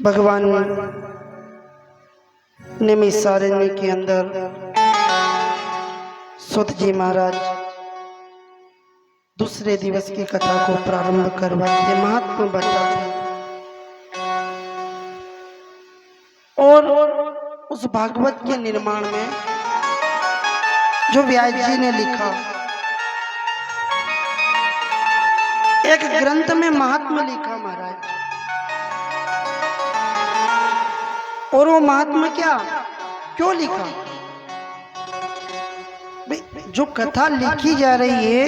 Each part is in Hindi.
भगवान निमिषारण्य के अंदर सुत जी महाराज दूसरे दिवस की कथा को प्रारंभ करवाते महात्मा बताते और उस भागवत के निर्माण में जो व्यास जी ने लिखा, एक ग्रंथ में महात्मा लिखा महाराज, और वो महात्मा क्या क्यों लिखा? जो कथा लिखी जा रही है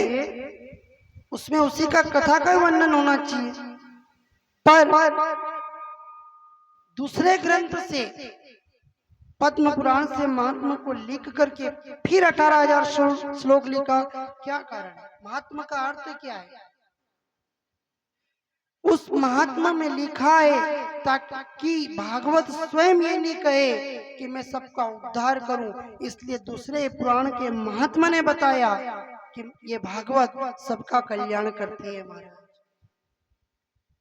उसमें उसी का कथा का वर्णन होना चाहिए, पर दूसरे ग्रंथ से पद्म पुराण से महात्मा को लिख करके फिर 18,000 श्लोक लिखा। क्या कारण है? महात्मा का अर्थ क्या है? उस महात्मा में लिखा है ताकि भागवत स्वयं ये नहीं कहे कि मैं सबका उद्धार करूं, इसलिए दूसरे पुराण के महात्मा ने बताया कि ये भागवत सबका कल्याण करती है। महाराज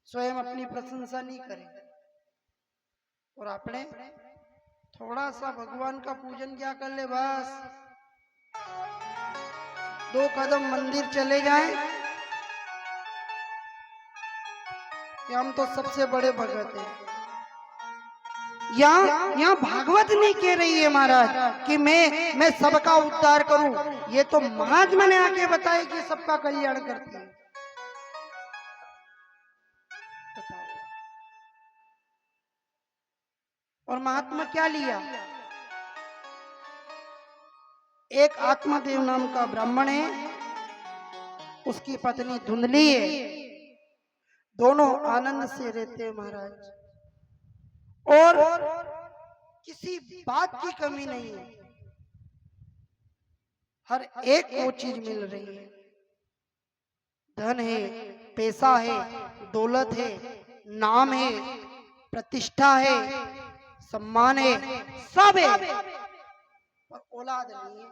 स्वयं अपनी प्रशंसा नहीं करें और अपने थोड़ा सा भगवान का पूजन क्या कर ले, बस 2 कदम मंदिर चले जाएं कि हम तो सबसे बड़े भगत हैं। यहाँ भागवत नहीं कह रही है महाराज कि मैं सबका उद्धार करूं, ये तो महात्मा ने आके बताया कि सबका कल्याण करती है। और महात्मा क्या लिया? एक आत्मदेव नाम का ब्राह्मण है, उसकी पत्नी धुंधली है, दोनों आनंद से रहते हैं महाराज, और किसी बात की कमी नहीं है, हर एक वो चीज मिल रही है। धन है, पैसा है, दौलत है, नाम है, प्रतिष्ठा है, सम्मान है, सब है, पर औलाद नहीं है।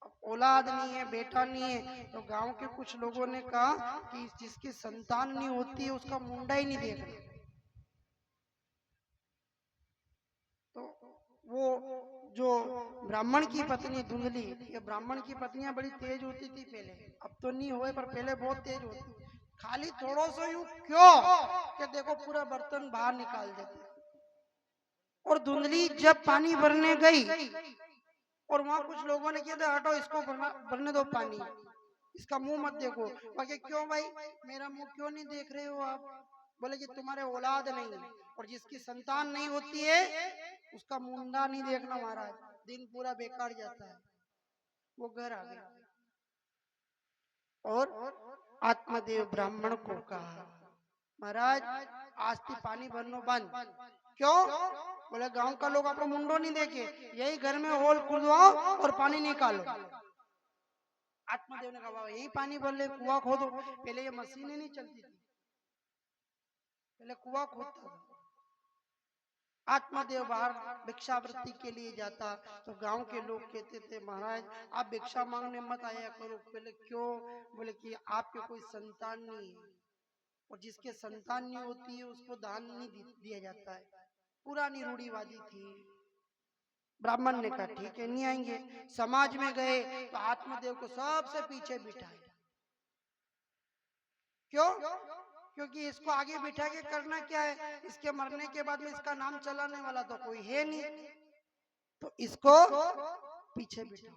अब औलाद नहीं है, बेटा नहीं है, तो गांव के कुछ लोगों ने कहा कि जिसकी संतान नहीं होती है उसका मुंडा ही नहीं देख रहे। तो वो जो ब्राह्मण की पत्नी धुंधली, ये ब्राह्मण की पत्नियां बड़ी तेज होती थी पहले, अब तो नहीं हुए पर पहले बहुत तेज होती, खाली थोड़ा सा यूं क्यों कि देखो पूरा बर्तन बाहर निकाल देती। और धुंधली जब पानी भरने गई और वहां कुछ लोगों ने किया, हटो इसको भरने दो पानी, इसका मुंह मत देखो। बाकी क्यों भाई, मेरा मुंह क्यों नहीं देख रहे हो आप? बोले कि तुम्हारे औलाद नहीं, और जिसकी संतान नहीं होती है उसका मुंडा नहीं देखना महाराज, दिन पूरा बेकार जाता है। वो घर आ गया और आत्मदेव ब्राह्मण को कहा, महाराज आस्ती पानी भरनो बंद। क्यों? बोले गांव का लोग अपना मुंडो नहीं देखे, यही घर में होल खुदवाओ और पानी निकालो। आत्मदेव ने कहा यही पानी भर ले, कुआं खोदो। पहले ये मशीनें नहीं चलती थी, पहले कुआं खोदता था। आत्मदेव बाहर भिक्षावृत्ति के लिए जाता तो गांव के लोग कहते थे, महाराज आप भिक्षा मांगने मत आया करो। पहले क्यों? बोले कि आपके कोई संतान नहीं है, और जिसके संतान नहीं होती है उसको दान नहीं दिया जाता है। पुरानी रूढ़िवादी थी। ब्राह्मण ने कहा ठीक है नहीं आएंगे। समाज में गए तो आत्मदेव को सबसे पीछे बिठाए। क्यों? क्योंकि इसको आगे बिठा के करना क्या है, इसके मरने के बाद में इसका नाम चलाने वाला तो कोई है नहीं, तो इसको पीछे बिठा।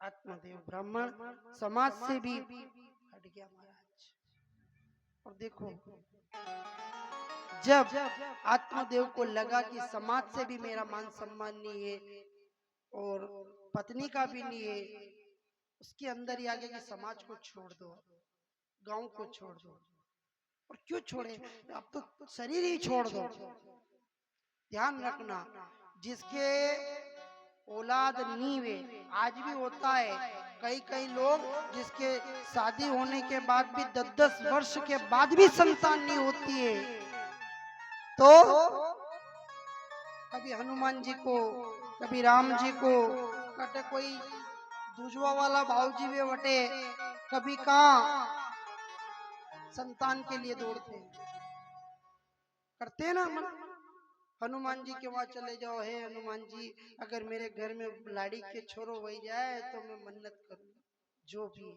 आत्मदेव ब्राह्मण समाज से भी हट गया महाराज। और देखो जब आत्मदेव को लगा कि समाज से भी मेरा मान सम्मान नहीं है और पत्नी का भी नहीं है, उसके अंदर ही आ गया कि समाज को छोड़ दो, गांव को छोड़ दो। और क्यों छोड़े? अब तो शरीर ही छोड़ दो। ध्यान रखना, जिसके औलाद नहीं वे, आज भी होता है कई लोग जिसके शादी होने के बाद भी 10-10 वर्ष के बाद भी संतान नहीं होती है, तो कभी हनुमान जी को, कभी राम जी को, कभी कोई दूजवा वाला भाऊजी वे वटे कभी कहाँ संतान के लिए दौड़ते हैं, करते हैं ना मन। हनुमान जी के वहां चले जाओ, हे हनुमान जी अगर मेरे घर में लाड़ी के छोरो वही जाए तो मैं मन्नत करूंगा, जो भी है।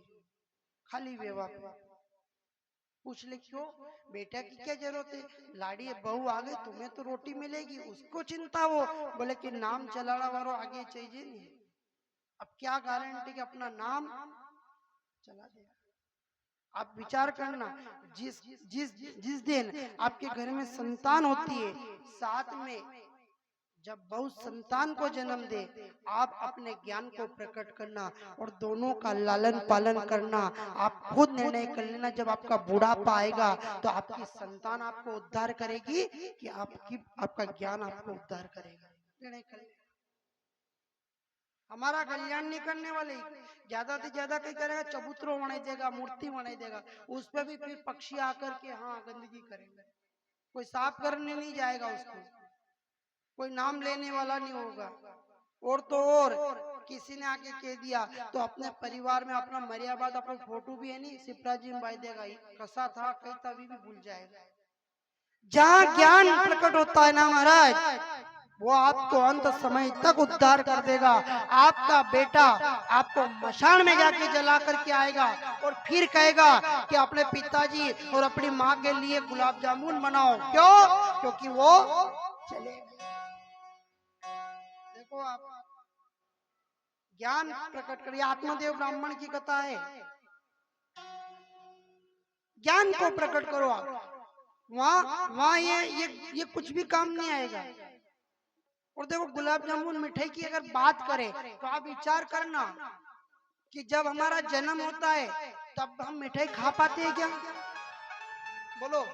खाली वेवा पूछ ले क्यों बेटा की क्या जरूरत है, लाड़ी बहू आ गई तुम्हें तो रोटी मिलेगी, उसको चिंता वो। बोले कि नाम चलाना वालों आगे चाहिए नहीं। अब क्या गारंटी कि अपना नाम चला दे। आप विचार करना, जिस जिस जिस दिन आपके घर में संतान होती है, साथ में जब बहु संतान को जन्म दे, आप अपने ज्ञान को प्रकट करना और दोनों का लालन पालन करना। आप खुद निर्णय कर लेना, जब आपका बुढ़ापा आएगा तो आपकी संतान आपको उद्धार करेगी कि आपका ज्ञान आपको उद्धार करेगा। निर्णय कर लेना। हमारा कल्याण नहीं करने वाले, ज्यादा से ज्यादा कहीं करेगा, चबूतरों बना देगा, मूर्ति बना देगा, उस पर भी फिर पक्षी आकर के हाँ गंदगी करेंगे। कोई साफ करने नहीं जाएगा, उसको कोई नाम लेने वाला नहीं होगा। और तो और किसी ने आके कह दिया तो अपने परिवार में अपना मरियाबाद अपना फोटो भी है नहीं, सिपरा जी में बाई देगा, कसा था कहीं तभी भी भूल जाएगा। जहाँ ज्ञान प्रकट होता है ना महाराज, वो आपको अंत समय तक उद्धार कर देगा। आपका बेटा आपको मशान में जाके जला करके आएगा और फिर कहेगा कि अपने पिताजी और अपनी माँ के लिए गुलाब जामुन बनाओ। क्यों? क्योंकि वो चले। देखो आप ज्ञान प्रकट करिए। आत्मदेव ब्राह्मण की कथा है, ज्ञान को प्रकट करो आप। वहां ये कुछ भी काम नहीं आएगा। और देखो गुलाब जामुन मिठाई की अगर बात करें तो आप विचार करना कि जब हमारा जन्म होता है तब हम मिठाई खा पाते हैं क्या? बोलो,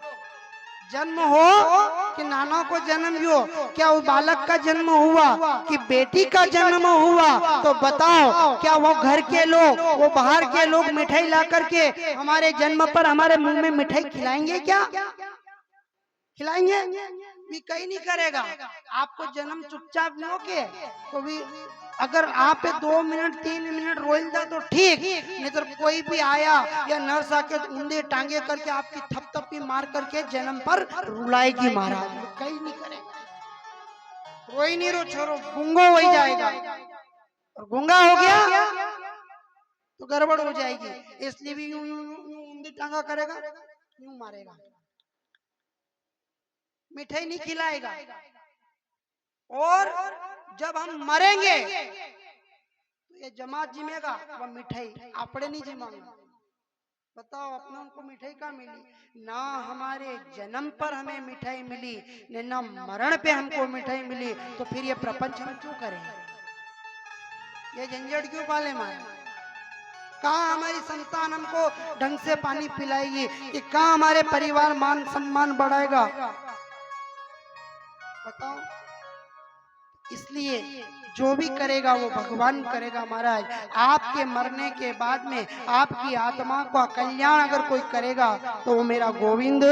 जन्म हो कि नाना को जन्म हो, क्या वो बालक का जन्म हुआ कि बेटी का जन्म हुआ, तो बताओ क्या वो घर के लोग, वो बाहर के लोग मिठाई ला करके हमारे जन्म पर हमारे मुंह में मिठाई खिलाएंगे क्या? खिलाएंगे भी कहीं नहीं करेगा। आपको जन्म चुपचाप लोगे तो भी अगर आप 2 मिनट 3 मिनट रोइंदा तो ठीक, नहीं तो कोई भी आया या नर्स आके ऊंधे टांगे करके आपकी थपथपी मार करके जन्म पर रुलाएगी महाराज, कहीं नहीं करेगा। रोई नहीं रो छोरो, गुंगो हो ही जाएगा, और गुंगा हो गया तो गड़बड़ हो जाएगी। इसलिए भी यूं यूं ऊंधे टांगा करेगा, यूं मारेगा, मिठाई नहीं खिलाएगा। और जब हम मरेंगे तो ये जमात जिमेगा, वह मिठाई आपड़े नहीं जिमाएगा। बताओ अपनों को मिठाई कहाँ मिली? ना हमारे जन्म पर हमें मिठाई मिली, ना मरण पे हमको मिठाई मिली, तो फिर ये प्रपंच हम क्यों करें? ये झंझट क्यों पाले मारे? कहाँ हमारी संतान हमको ढंग से पानी पिलाएगी, कि कहाँ हमारे परिवार मान सम्मान बढ़ाएगा? बताओ। इसलिए जो भी करेगा वो भगवान करेगा महाराज। आपके मरने के बाद में आपकी आत्मा का कल्याण अगर कोई करेगा तो वो मेरा गोविंद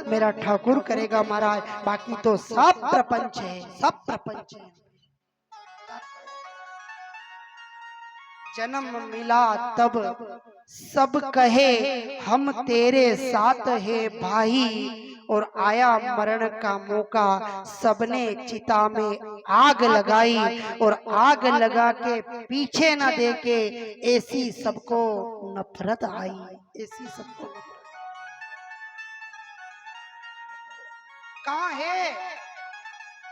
मेरा ठाकुर करेगा महाराज। बाकी तो सब प्रपंच है, सब प्रपंच है। जन्म मिला तब सब कहे हम तेरे साथ है भाई, और आया मरण का मौका सबने चिता में आग लगाई, और आग लगा के पीछे न देखे ऐसी सबको नफरत आई, ऐसी सबको। कहाँ है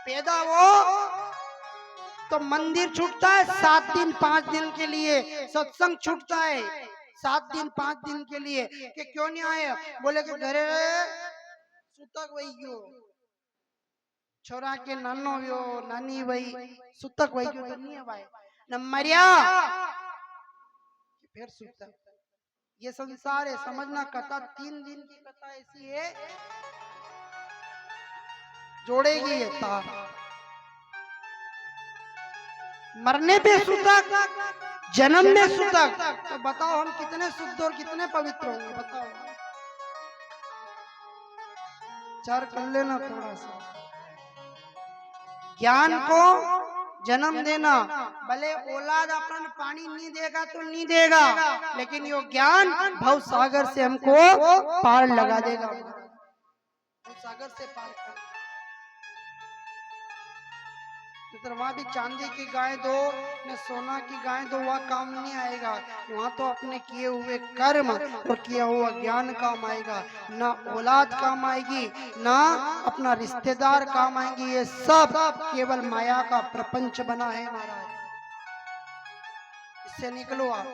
पैदा वो तो मंदिर छूटता है 7 दिन 5 दिन के लिए, सत्संग छूटता है 7 दिन 5 दिन के लिए। कि क्यों नहीं आए? बोले कि घरे सुतक वही गयो, छोरा के नानो यो नानी वही सुतक वही गयो, तो नहीं है भाई न मरिया फिर सुतक। ये संसार है, समझना। कथा 3 दिन की कथा ऐसी है, जोड़ेगी ये तार। मरने पे सुतक, जन्म में सुतक, तो बताओ हम कितने शुद्ध और कितने पवित्र होंगे? बताओ, विचार कर लेना थोड़ा सा। ज्ञान को जन्म देना, भले औलाद अपन पानी नहीं देगा तो नहीं देगा, लेकिन यो ज्ञान भव सागर से हमको पार लगा देगा। भव सागर से पार कर, तो वहां भी चांदी की गाय दो न सोना की गाय दो, वह काम नहीं आएगा। वहां तो अपने किए हुए कर्म और किया हुआ ज्ञान काम आएगा। ना औलाद काम आएगी, ना अपना रिश्तेदार काम आएंगे। ये सब केवल माया का प्रपंच बना है महाराज, इससे निकलो आप,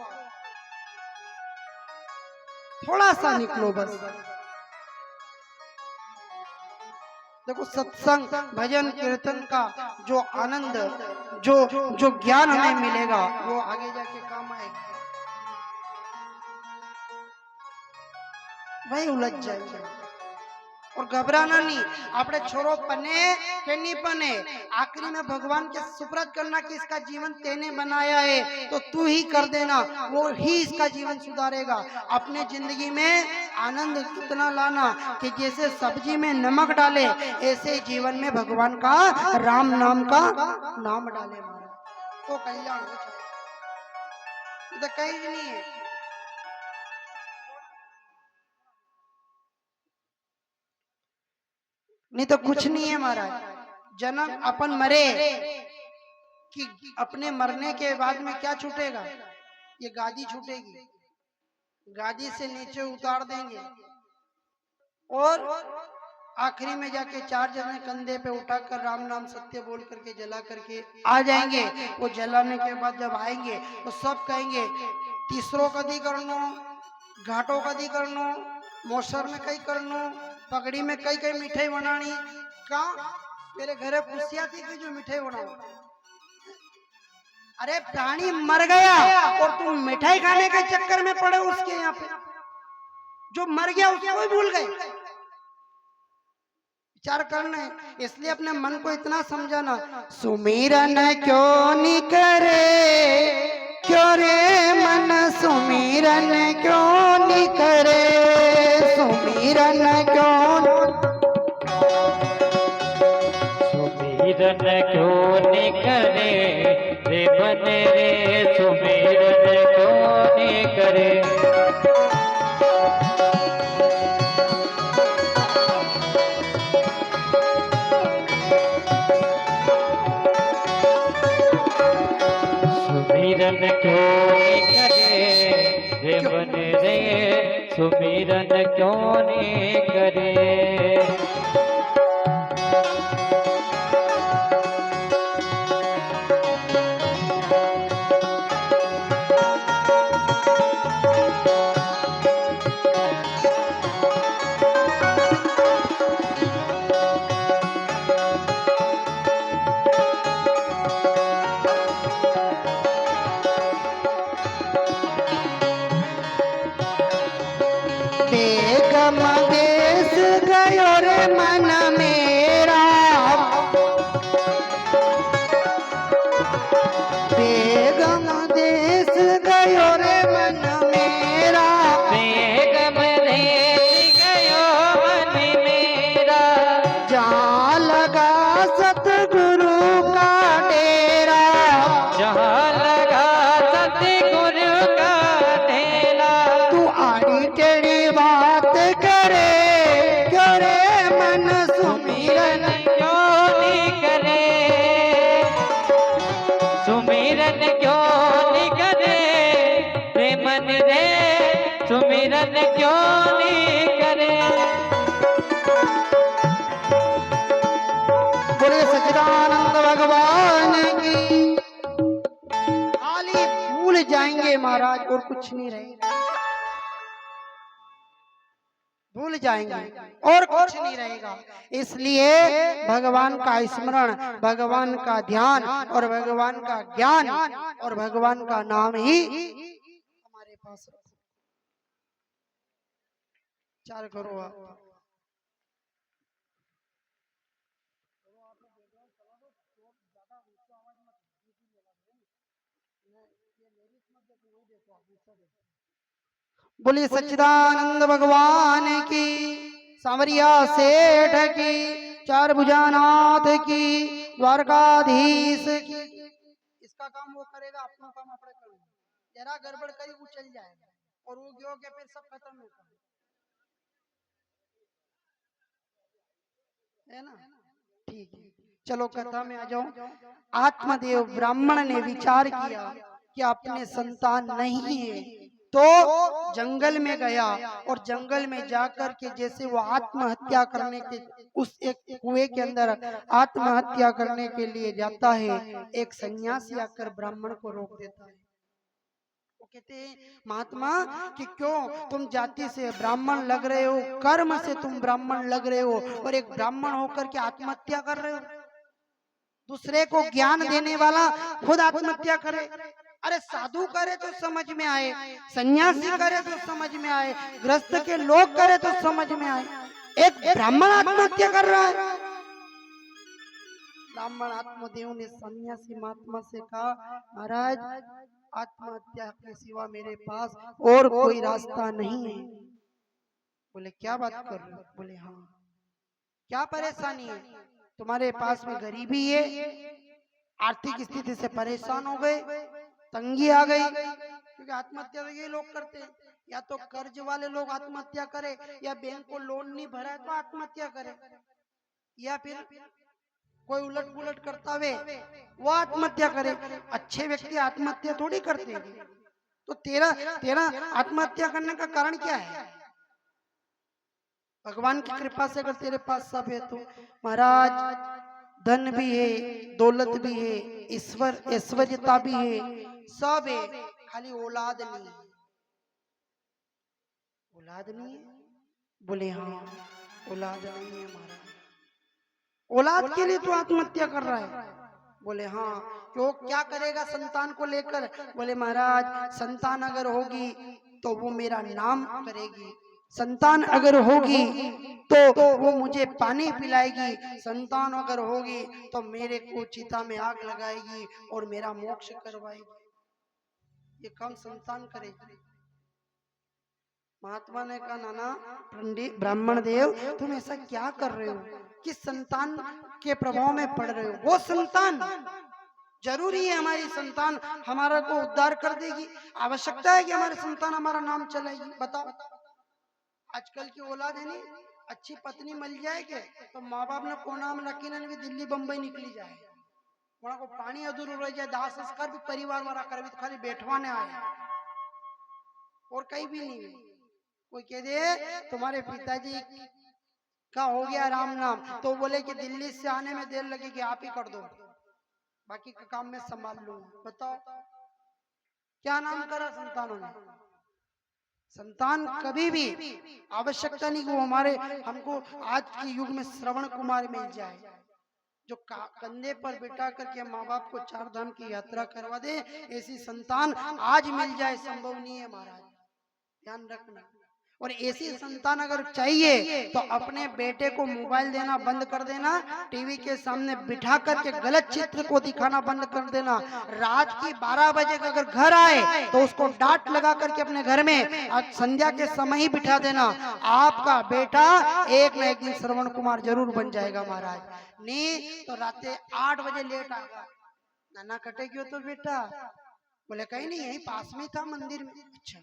थोड़ा सा निकलो बस। देखो सत्संग भजन कीर्तन का जो आनंद, जो ज्ञान हमें मिलेगा वो आगे जाके काम आएगा। वही उलझ जाएगा और घबराना नहीं। आपने छोरो पने के नहीं पने, आखिरी में भगवान के सुप्रत करना कि इसका जीवन तेने बनाया है तो तू ही कर देना, वो ही इसका जीवन सुधारेगा। अपने जिंदगी में आनंद इतना लाना कि जैसे सब्जी में नमक डाले ऐसे जीवन में भगवान का राम नाम का नाम डाले महाराज, तो कल्याण हो जाए। तो कहीं नहीं है, नहीं तो कुछ नहीं है महाराज। जन्म अपन मरे कि अपने मरने के बाद में क्या छूटेगा? ये गादी छूटेगी, गादी से नीचे उतार देंगे और आखिरी में जाके 4 जने कंधे पे उठाकर राम नाम सत्य बोल करके जला करके आ जाएंगे। वो जलाने के बाद जब आएंगे तो सब कहेंगे तीसरों कदी करनो, घाटों कदी करनो, मोसर में कई करनो, पगड़ी में कई कई मिठाई बनानी, का मेरे घरे खुशियां थी कि जो मिठाई बनाओ। अरे प्राणी मर गया और तुम मिठाई खाने के चक्कर में पड़े उसके यहाँ पे, जो मर गया उसको ही भूल गए। विचार करना है, इसलिए अपने मन को इतना समझाना, सुमिरन क्यों नहीं करे, क्यों रे मन सुमिरन क्यों नहीं करे, सुमिरन क्यों, सुमिरन क्यों नहीं करे रे मन रे, सुमिरन क्यों नहीं करे। सुमिरन क्यों नहीं करे रे मन रे, सुमिरन क्यों नहीं करे। बेगम देश गयो रे मन मेरा, बेगम देश गयो रे मन मेरा, बेगम देश गयो मन मेरा, जहाँ लगा सतगुरु का डेरा, जहाँ लगा सतगुरु का ढेला। तू आड़ी टेढ़ी बात करे, क्यों रे मन सुमिरन क्यों नहीं करे, सुमिरन क्यों नहीं करे रे मन रे, सुमिरन क्यों नहीं करे। बोले सच्चिदानंद भगवान की। खाली भूल जाएंगे महाराज और कुछ नहीं रहेगा, भूल जाएंगे और कुछ नहीं रहेगा। इसलिए भगवान का स्मरण, भगवान का ध्यान और भगवान का ज्ञान और भगवान का नाम ही हमारे पास रखो। विचार करो आप। बोलिए सच्चिदानंद भगवान की, सांवरिया सेठ की, चार भुजानाथ की, द्वारकाधीश की। उसका काम वो करेगा, अपना काम अपने करेंगे। जरा गड़बड़ करी वो चल जाएगा और वो गयो के फिर सब खत्म होगा, है ना। ठीक है, चलो कथा में आ जाओ। आत्मदेव ब्राह्मण ने विचार किया कि अपने संतान नहीं है, तो जंगल में गया और जंगल में जाकर के जैसे वो आत्महत्या करने के उस एक कुएं के अंदर आत्महत्या करने के लिए जाता है, एक सन्यासी आकर ब्राह्मण को रोक देता है। वो कहते हैं महात्मा कि क्यों तुम जाति से ब्राह्मण लग रहे हो, कर्म से तुम ब्राह्मण लग रहे हो और एक ब्राह्मण होकर के आत्महत्या कर रहे हो। दूसरे को ज्ञान देने वाला खुद आत्महत्या करे। अरे साधु करे तो समझ में आए, सन्यासी करे तो समझ में आए, ग्रस्त के लोग करे तो समझ में आए, एक ब्राह्मण आत्महत्या कर रहा है। ब्राह्मण आत्मदेव ने सन्यासी महात्मा से कहा, महाराज आत्महत्या के सिवा मेरे पास और कोई रास्ता नहीं है। बोले क्या बात कर रहे हो? बोले हाँ, क्या परेशानी है? तुम्हारे पास में गरीबी है, आर्थिक स्थिति से परेशान हो गए, तंगी आ गई, क्योंकि आत्महत्या तो ये लोग करते हैं, या तो कर्ज वाले लोग आत्महत्या करे, या बैंक को लोन नहीं भरा है तो आत्महत्या करे, या फिर कोई उलट पुलट करता हुए वो आत्महत्या करे। अच्छे व्यक्ति आत्महत्या थोड़ी करते हैं। तो तेरा तेरा आत्महत्या करने का कारण क्या है? भगवान की कृपा से अगर तेरे पास सब है तो महाराज धन भी है, दौलत भी है, ईश्वर ऐश्वर्यता भी है, सब है, खाली औलाद नहीं है। औलाद नहीं है? बोले हाँ औलाद नहीं है महाराज। औलाद के लिए तो आत्महत्या कर रहा है? बोले हाँ, क्यों क्या करेगा संतान को लेकर? बोले महाराज संतान अगर होगी तो वो मेरा नाम करेगी, संतान अगर होगी तो वो मुझे पानी पिलाएगी, संतान अगर होगी तो मेरे को चिता में आग लगाएगी और मेरा मोक्ष करवाएगी। ये काम संतान करेगी। महात्मा ने कहा नाना पंडित ब्राह्मण देव तुम ऐसा क्या कर रहे हो, किस संतान के प्रभाव में पड़ रहे हो? वो संतान जरूरी है, हमारी संतान हमारा को उद्धार कर देगी, आवश्यकता है कि हमारे संतान हमारा नाम चलाएगी। बताओ आजकल की औलाद है नहीं, अच्छी पत्नी मिल जाएगी तो माँ बाप ने को नाम रखी भी दिल्ली बम्बई निकली जाए, वहां को पानी अधूर रह जाए, दाह संस्कार भी परिवार वाला कर भी खाली बैठवाने आए और कहीं भी नहीं। कोई कह दे तुम्हारे पिताजी का हो गया राम नाम तो बोले कि दिल्ली से आने में देर लगेगी, आप ही कर दो, बाकी का काम मैं संभाल लूंगा। बताओ क्या नाम करा संतानों ने? संतान कभी भी आवश्यकता नहीं कि वो हमारे हमको आज के युग में श्रवण कुमार मिल जाए जो कंधे पर बिठा करके माँ बाप को 4 धाम की यात्रा करवा दे, ऐसी संतान आज मिल जाए संभव नहीं है महाराज, ध्यान रखना। और ऐसी संतान अगर चाहिए तो अपने बेटे को मोबाइल देना बंद कर देना, टीवी के सामने बिठा करके गलत चित्र को दिखाना बंद कर देना। रात की 12 बजे अगर घर आए तो उसको डांट लगा करके अपने घर में संध्या के समय ही बिठा देना। आपका बेटा एक न एक दिन श्रवण कुमार जरूर बन जाएगा महाराज। नहीं तो रात 8 बजे लेट आएगा, नाना कटे क्यों तो बेटा? बोले कहीं नहीं, यही पास में था मंदिर में। अच्छा,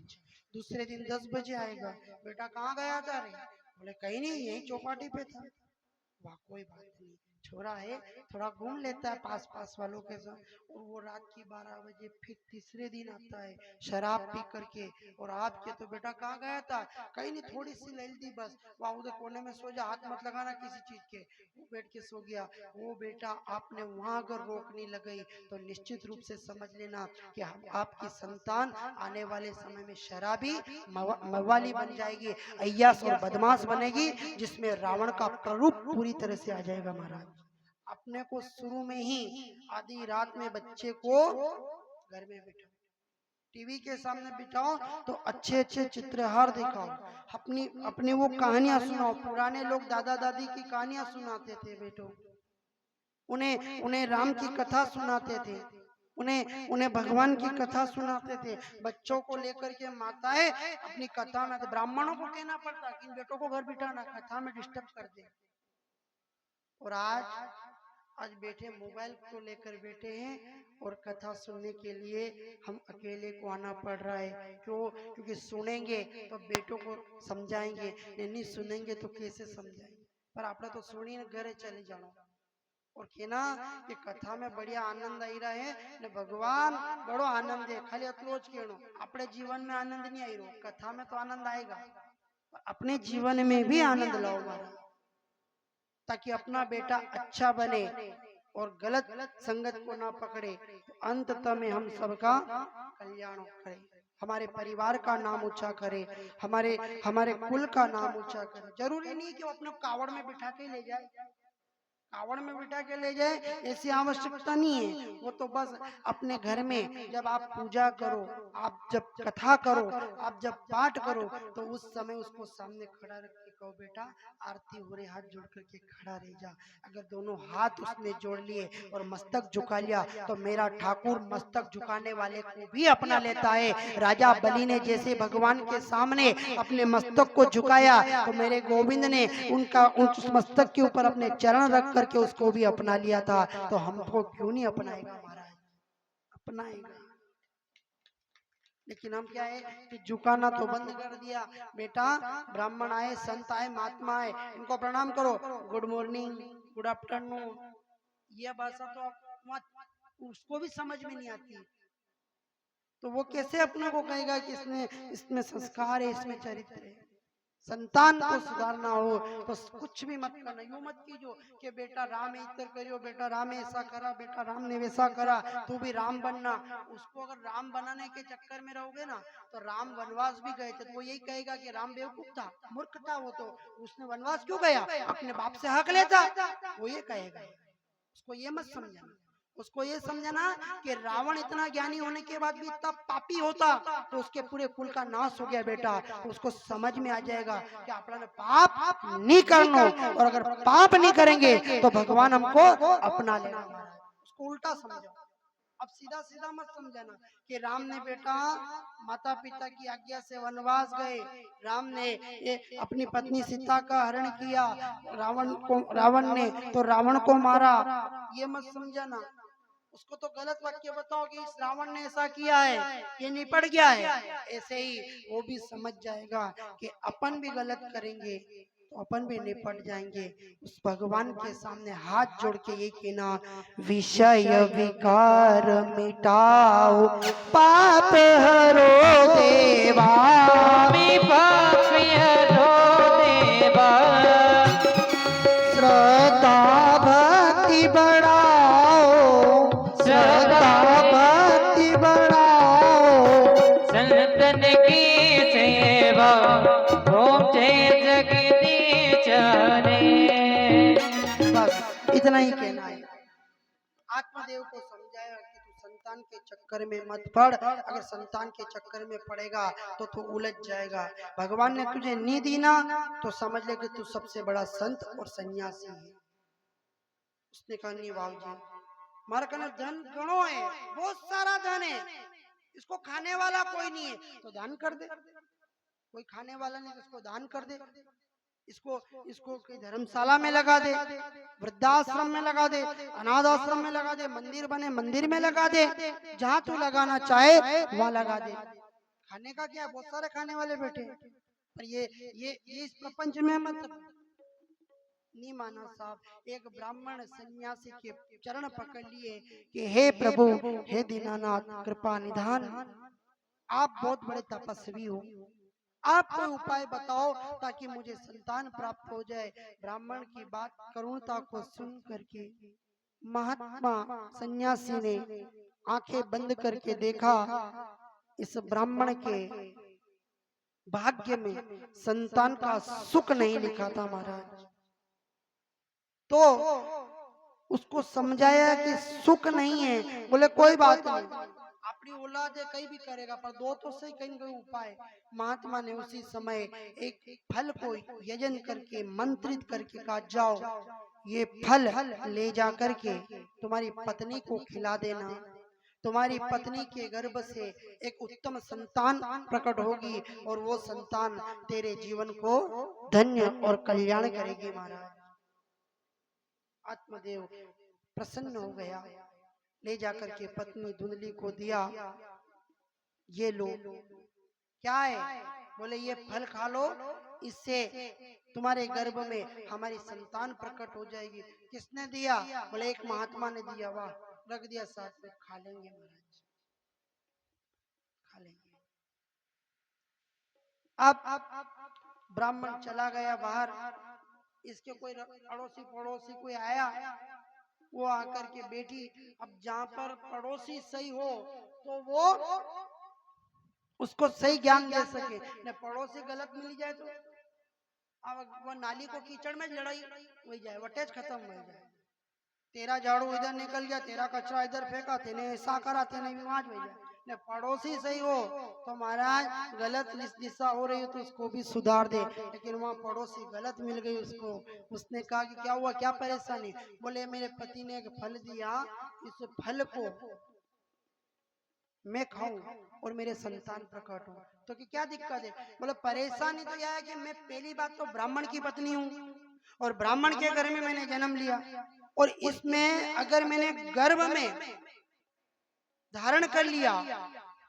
दूसरे दिन 10 बजे आएगा, बेटा कहाँ गया था रे? बोले कहीं नहीं, यही चौपाटी पे था। वाह कोई बात नहीं, छोरा है थोड़ा घूम लेता है पास पास वालों के साथ। और वो रात की 12 बजे फिर तीसरे दिन आता है शराब पी करके, और आपके तो बेटा कहाँ गया था? कहीं नहीं, थोड़ी सी ले ली बस, वहां उधर कोने में सो जा, हाथ मत लगाना किसी चीज के। वो बैठ के सो गया। वो बेटा आपने वहां अगर रोकनी लगाई तो निश्चित रूप से समझ लेना कि आपकी संतान आने वाले समय में शराबी मवाली बन जाएगी, अय्यास और बदमाश बनेगी, जिसमें रावण का प्ररूप पूरी तरह से आ जाएगा महाराज। अपने को शुरू में ही आधी रात में बच्चे को घर में बिठाओ, टीवी के सामने बिठाओ तो अच्छे अच्छे चित्रहार दिखाओ, अपनी अपनी वो कहानियां सुनाओ। पुराने लोग दादा दादी की कहानियां सुनाते थे बेटो, उन्हें उन्हें राम की कथा सुनाते थे, उन्हें उन्हें भगवान की कथा सुनाते थे। बच्चों को लेकर के माताएं अपनी कथा में, ब्राह्मणों को कहना पड़ता कि बेटों को घर बिठाना, कथा में डिस्टर्ब कर दे। और आज आज बैठे मोबाइल को लेकर बैठे हैं और कथा सुनने के लिए हम अकेले को आना पड़ रहा है। क्यों? क्योंकि सुनेंगे तो बेटों को समझाएंगे, नहीं सुनेंगे तो कैसे समझाएंगे। पर आपने तो सुनी घरे चले जाओ और कहना कि कथा में बढ़िया आनंद आई रहा है ने भगवान बड़ो आनंद है। खाली अतलो ज कहनो, अपने जीवन में आनंद नहीं आई रहो, कथा में तो आनंद आएगा, अपने जीवन में भी आनंद लाओ महाराज, ताकि अपना बेटा अच्छा बने और गलत संगत को ना पकड़े, तो अंततः में हम सबका कल्याण करे, हमारे परिवार का नाम ऊंचा करे, हमारे हमारे कुल का नाम ऊंचा करे। जरूरी नहीं कि वो अपने कावड़ में बिठा के ले जाए, कावड़ में बिठा के ले जाए ऐसी आवश्यकता नहीं है। वो तो बस अपने घर में जब आप पूजा करो, आप जब कथा करो, आप जब पाठ करो, तो उस समय उसको सामने खड़ा रख के कहो बेटा आरती हो रही, हाथ जोड़ करके खड़ा रह जा। अगर दोनों हाथ उसने जोड़ लिए और मस्तक झुका लिया तो मेरा ठाकुर मस्तक झुकाने वाले को भी अपना लेता है। राजा बलि ने जैसे भगवान के सामने अपने मस्तक को झुकाया तो मेरे गोविंद ने उस मस्तक के ऊपर अपने चरण रख करके उसको भी अपना लिया था। तो हमको क्यों नहीं अपनाएगा महाराज? अपनाएगा। लेकिन हम क्या है कि झुकाना तो बंद कर दिया। बेटा ब्राह्मण आए, संत आए, महात्मा आए, इनको प्रणाम करो, गुड मॉर्निंग, गुड आफ्टरनून, यह भाषा तो उसको भी समझ में नहीं आती, तो वो कैसे अपने को कहेगा कि इसमें संस्कार है, इसमें चरित्र है। संतान को सुधारना हो तो कुछ भी मत करना, यूं मत कीजिए कि बेटा राम इधर करियो, बेटा राम ऐसा करा, बेटा राम ने वैसा करा, तू भी राम बनना। उसको अगर राम बनाने के चक्कर में रहोगे ना तो राम वनवास भी गए थे तो वो यही कहेगा कि राम बेवकूफ था, मूर्ख था, वो तो उसने वनवास क्यों गया, अपने बाप से हक लेता, वो ये कहेगा। उसको ये मत समझाना, उसको ये समझना कि रावण इतना ज्ञानी होने के बाद भी इतना पापी होता तो उसके पूरे कुल का नाश हो गया बेटा। तो उसको समझ में आ जाएगा कि अपना पाप नहीं करना, और अगर पाप नहीं करेंगे तो भगवान हमको अपना लेना। उसको उल्टा समझो, अब सीधा सीधा मत समझाना कि राम ने बेटा माता पिता की आज्ञा से वनवास गए, राम ने अपनी पत्नी सीता का हरण किया, रावण ने तो रावण को मारा, ये मत समझाना। उसको तो गलत वाक्य बताओ कि इस रावण ने ऐसा किया है, ये निपट गया है, ऐसे ही वो भी समझ जाएगा कि अपन भी गलत करेंगे तो अपन भी निपट जाएंगे। उस भगवान के सामने हाथ जोड़ के ये कहना, विषय विकार मिटाओ, पाप हरो देवा, पाप हरो देवा, श्रद्धा भक्ति बढ़ाओ, श्रद्धा भक्ति बढ़ाओ, संतन की सेवा पहुँचे जगदीश रे। बस इतना ही कहना है। आत्मदेव को समझाया कि तू संतान के चक्कर में मत पड़, अगर संतान के चक्कर में पड़ेगा तो तू उलझ जाएगा। भगवान ने तुझे नहीं दी ना तो समझ ले कि तू सबसे बड़ा संत और सन्यासी है। उसने कहा नहीं बाबू जी, हमारे कने धन गणो है, बहुत सारा धन है, इसको खाने वाला कोई नहीं है तो दान कर दे, कोई खाने वाला नहीं तो इसको दान कर दे, इसको इसको कोई धर्मशाला में लगा दे, वृद्धाश्रम में लगा दे, अनाथ आश्रम में लगा दे, मंदिर बने मंदिर में लगा दे, जहाँ तू लगाना चाहे वहाँ लगा दे। खाने का क्या, बहुत सारे खाने वाले बैठे, पर ये इस प्रपंच में मत नहीं माना साहब। एक ब्राह्मण सन्यासी के चरण पकड़ लिए कि हे प्रभु, हे दीनानाथ, कृपा निधान, आप बहुत बड़े तपस्वी हो, आप कोई उपाय बताओ ताकि मुझे संतान प्राप्त हो जाए। ब्राह्मण की बात करुणता को सुन करके महात्मा सन्यासी ने आंखें बंद करके देखा, इस ब्राह्मण के भाग्य में संतान का सुख नहीं लिखा था महाराज। तो उसको समझाया कि सुख नहीं है, बोले कोई बात नहीं, अपनी औलाद है कहीं भी करेगा पर दो तो सही कहीं कोई उपाय। महात्मा ने उसी समय एक फल को यजन करके मंत्रित करके कहा, जाओ ये फल ले जा करके तुम्हारी पत्नी को खिला देना, तुम्हारी पत्नी के गर्भ से एक उत्तम संतान प्रकट होगी और वो संतान तेरे जीवन को धन्य और कल्याण करेगी। महाराज आत्मदेव प्रसन्न हो गया, ले जाकर के पत्नी धुंधली को दिया, ये लो। क्या है? बोले ये फल खा लो, इससे तुम्हारे गर्भ में हमारी संतान प्रकट हो जाएगी। किसने दिया? बोले एक महात्मा ने दिया। वाह, रख दिया साथ में, खा लेंगे महाराज, खा लेंगे। अब ब्राह्मण चला गया बाहर, इसके कोई अड़ोसी पड़ोसी कोई आया, वो आकर के बैठी। अब जहाँ पर पड़ोसी सही हो तो वो उसको सही ज्ञान दे सके, न पड़ोसी गलत मिल जाए तो अब वो नाली को कीचड़ में लड़ाई हो जाए, वटेज खत्म हो जाए। तेरा झाड़ू इधर निकल गया, तेरा कचरा इधर फेंका, तेने ऐसा करा, तेने विवाद हो जाए। न पड़ोसी सही हो तो महाराज गलत दिशा हो रही हो तो उसको भी सुधार दे। लेकिन वहाँ पड़ोसी गलत मिल गई उसको, उसने कहा कि क्या हुआ, क्या परेशानी? बोले मेरे पति ने एक फल दिया, इस फल को मैं खाऊं और मेरे संतान प्रकट हो तो कि क्या दिक्कत है? बोले परेशानी तो यह है कि मैं पहली बात तो ब्राह्मण की पत्नी हूँ और ब्राह्मण के घर में मैंने जन्म लिया, और इसमें अगर मैंने गर्भ में धारण कर लिया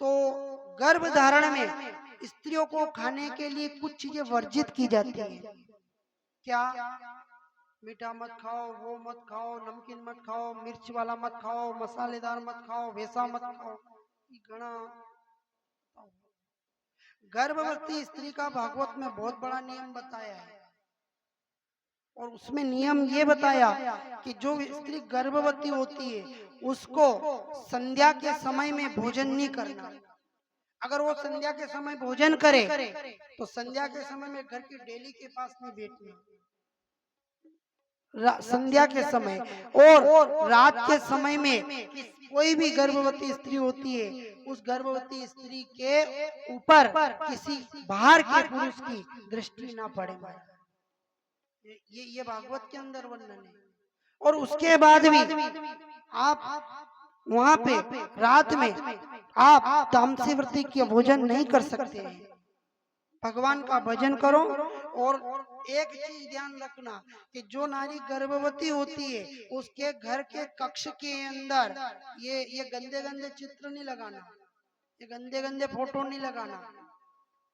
तो गर्भ धारण में स्त्रियों को खाने के लिए कुछ चीजें वर्जित की जाती हैं। क्या? मीठा मत खाओ, वो मत खाओ, नमकीन मत खाओ, मिर्च वाला मत खाओ, मसालेदार मत खाओ, वैसा मत खाओ। घना गर्भवती स्त्री का भागवत में बहुत बड़ा नियम बताया है, और उसमें नियम ये बताया कि जो स्त्री गर्भवती होती है उसको संध्या के समय में भोजन नहीं करना। अगर वो संध्या के समय भोजन करे तो संध्या के समय में घर की डेली के पास नहीं बैठना, संध्या के समय और रात के समय में कोई भी गर्भवती स्त्री होती है उस गर्भवती स्त्री के ऊपर किसी बाहर के पुरुष की दृष्टि ना पड़े। ये भागवत के अंदर वर्णन है। और उसके बाद भी आप वहां पे रात में आप तामसी व्रती के भोजन नहीं कर सकते हैं, भगवान का भजन करो। और एक चीज ध्यान रखना कि जो नारी गर्भवती होती है उसके घर के कक्ष के अंदर ये गंदे गंदे चित्र नहीं लगाना, ये गंदे गंदे फोटो नहीं लगाना।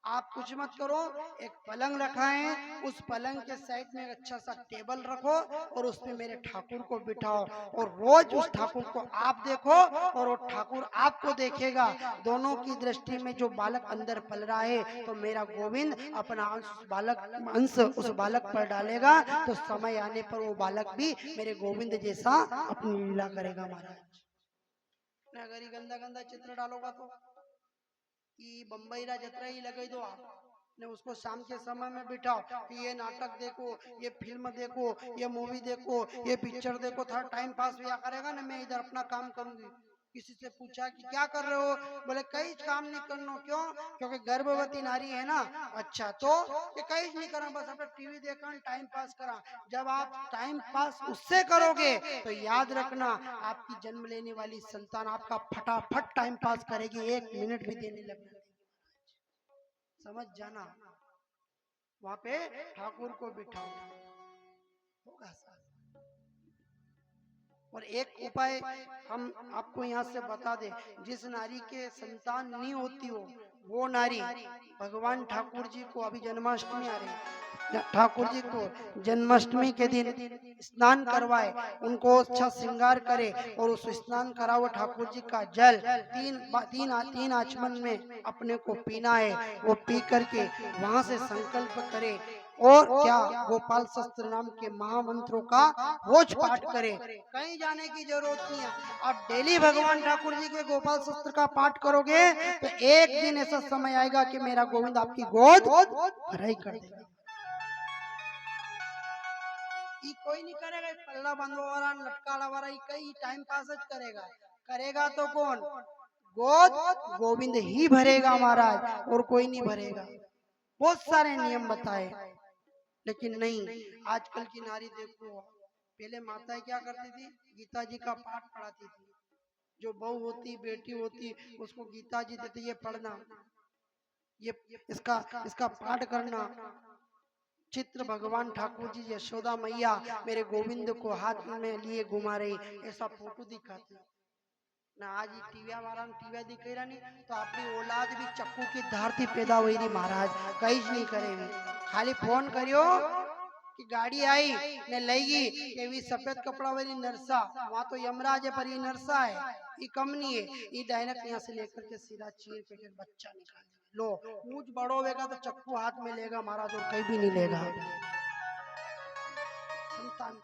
आप कुछ मत करो, एक पलंग रखा है, उस पलंग के साइड में एक अच्छा सा टेबल रखो और उसमें मेरे ठाकुर को बिठाओ और रोज उस ठाकुर को आप देखो और वो ठाकुर आपको देखेगा। दोनों की दृष्टि में जो बालक अंदर पल रहा है तो मेरा गोविंद अपना अंश उस बालक पर डालेगा, तो समय आने पर वो बालक भी मेरे गोविंद जैसा अपनी लीला करेगा। महाराज अगर ये गंदा गंदा चित्र डालोगा तो कि बम्बई रा जतरा ही लगे दो आप ने, उसको शाम के समय में बिठाओ कि ये नाटक देखो, ये फिल्म देखो, ये मूवी देखो, ये पिक्चर देखो, थोड़ा टाइम पास हुआ करेगा ना, मैं इधर अपना काम करूंगी। किसी से पूछा कि क्या कर रहे हो? बोले कई काम नहीं करना। क्यों? क्योंकि गर्भवती नारी है ना। अच्छा, तो ये कई नहीं करना, बस अपना टीवी देखना, टाइम पास करा। जब आप टाइम पास उससे करोगे तो याद रखना आपकी जन्म लेने वाली संतान आपका फटाफट टाइम पास करेगी, 1 मिनट भी देने लगना। समझ जाना, वहां पे ठाकुर को बिठाओ, होगा साथ। और एक उपाय हम आपको यहाँ से बता दे, जिस नारी के संतान नहीं होती हो वो नारी भगवान ठाकुर जी को, अभी जन्माष्टमी आ रही है, ठाकुर जी को जन्माष्टमी के दिन स्नान करवाए, उनको अच्छा श्रृंगार करे और उस स्नान करा हुआ ठाकुर जी का जल तीन आचमन में अपने को पीना है। वो पी करके वहां से संकल्प करे और क्या गोपाल शस्त्र नाम के महामंत्रों का रोज पाठ करे। कहीं जाने की जरूरत नहीं है, आप डेली भगवान ठाकुर जी के गोपाल शस्त्र का पाठ करोगे तो एक दिन ऐसा समय आएगा कि मेरा गोविंद आपकी गोद भराई कर देगा। कोई नहीं करेगा, पल्ला बंधवा वाला लटकाला वाला कई टाइम पास करेगा। करेगा तो कौन? गोद गोविंद ही भरेगा महाराज, और कोई नहीं भरेगा। बहुत सारे नियम बताए, लेकिन नहीं, आजकल की नारी देखो, पहले माताएं क्या करती थी? गीता जी का पाठ पढ़ाती थी। जो बहू होती, बेटी होती, उसको गीता जी देती, ये पढ़ना, ये इसका पाठ करना, चित्र भगवान ठाकुर जी यशोदा मैया मेरे गोविंद को हाथ में लिए घुमा रही, ऐसा फोटो दिखाते ना। आज टीव्या वाला टीव्या दिखे रहा नहीं तो अपनी औलाद भी चक्कू की धार थी पैदा हुई थी महाराज, कहीं ज नहीं करेगी। खाली फोन करियो कि गाड़ी आई ने लेगी कि वी सफेद कपड़ा वाली नरसा, वहां तो यमराज है पर ये नरसा है, ये कम नहीं है, ये डायरेक्ट यहाँ से लेकर के सीधा चीर के बच्चा निकाल देगा। लो पूछ बड़ो होगा तो चक्कू हाथ में लेगा महाराज और कहीं भी नहीं लेगा। संतान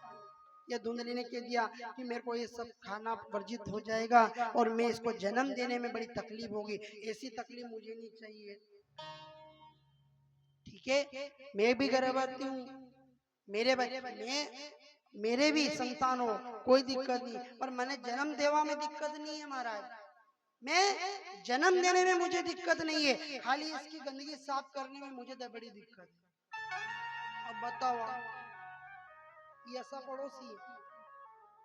ये धुंधली ने कह दिया कि मेरे को ये सब खाना वर्जित हो जाएगा और मैं इसको जन्म देने में बड़ी तकलीफ होगी, ऐसी तकलीफ मुझे नहीं चाहिए। ठीक है, मैं भी गर्भवती हूँ, मेरे भी संतान हो, कोई दिक्कत नहीं, पर मैंने जन्म देवा में दिक्कत नहीं है महाराज, मैं जन्म देने में मुझे दिक्कत नहीं है, खाली इसकी गंदगी साफ करने में मुझे तो बड़ी दिक्कत है। अब बताओ, ये ऐसा पड़ोसी है,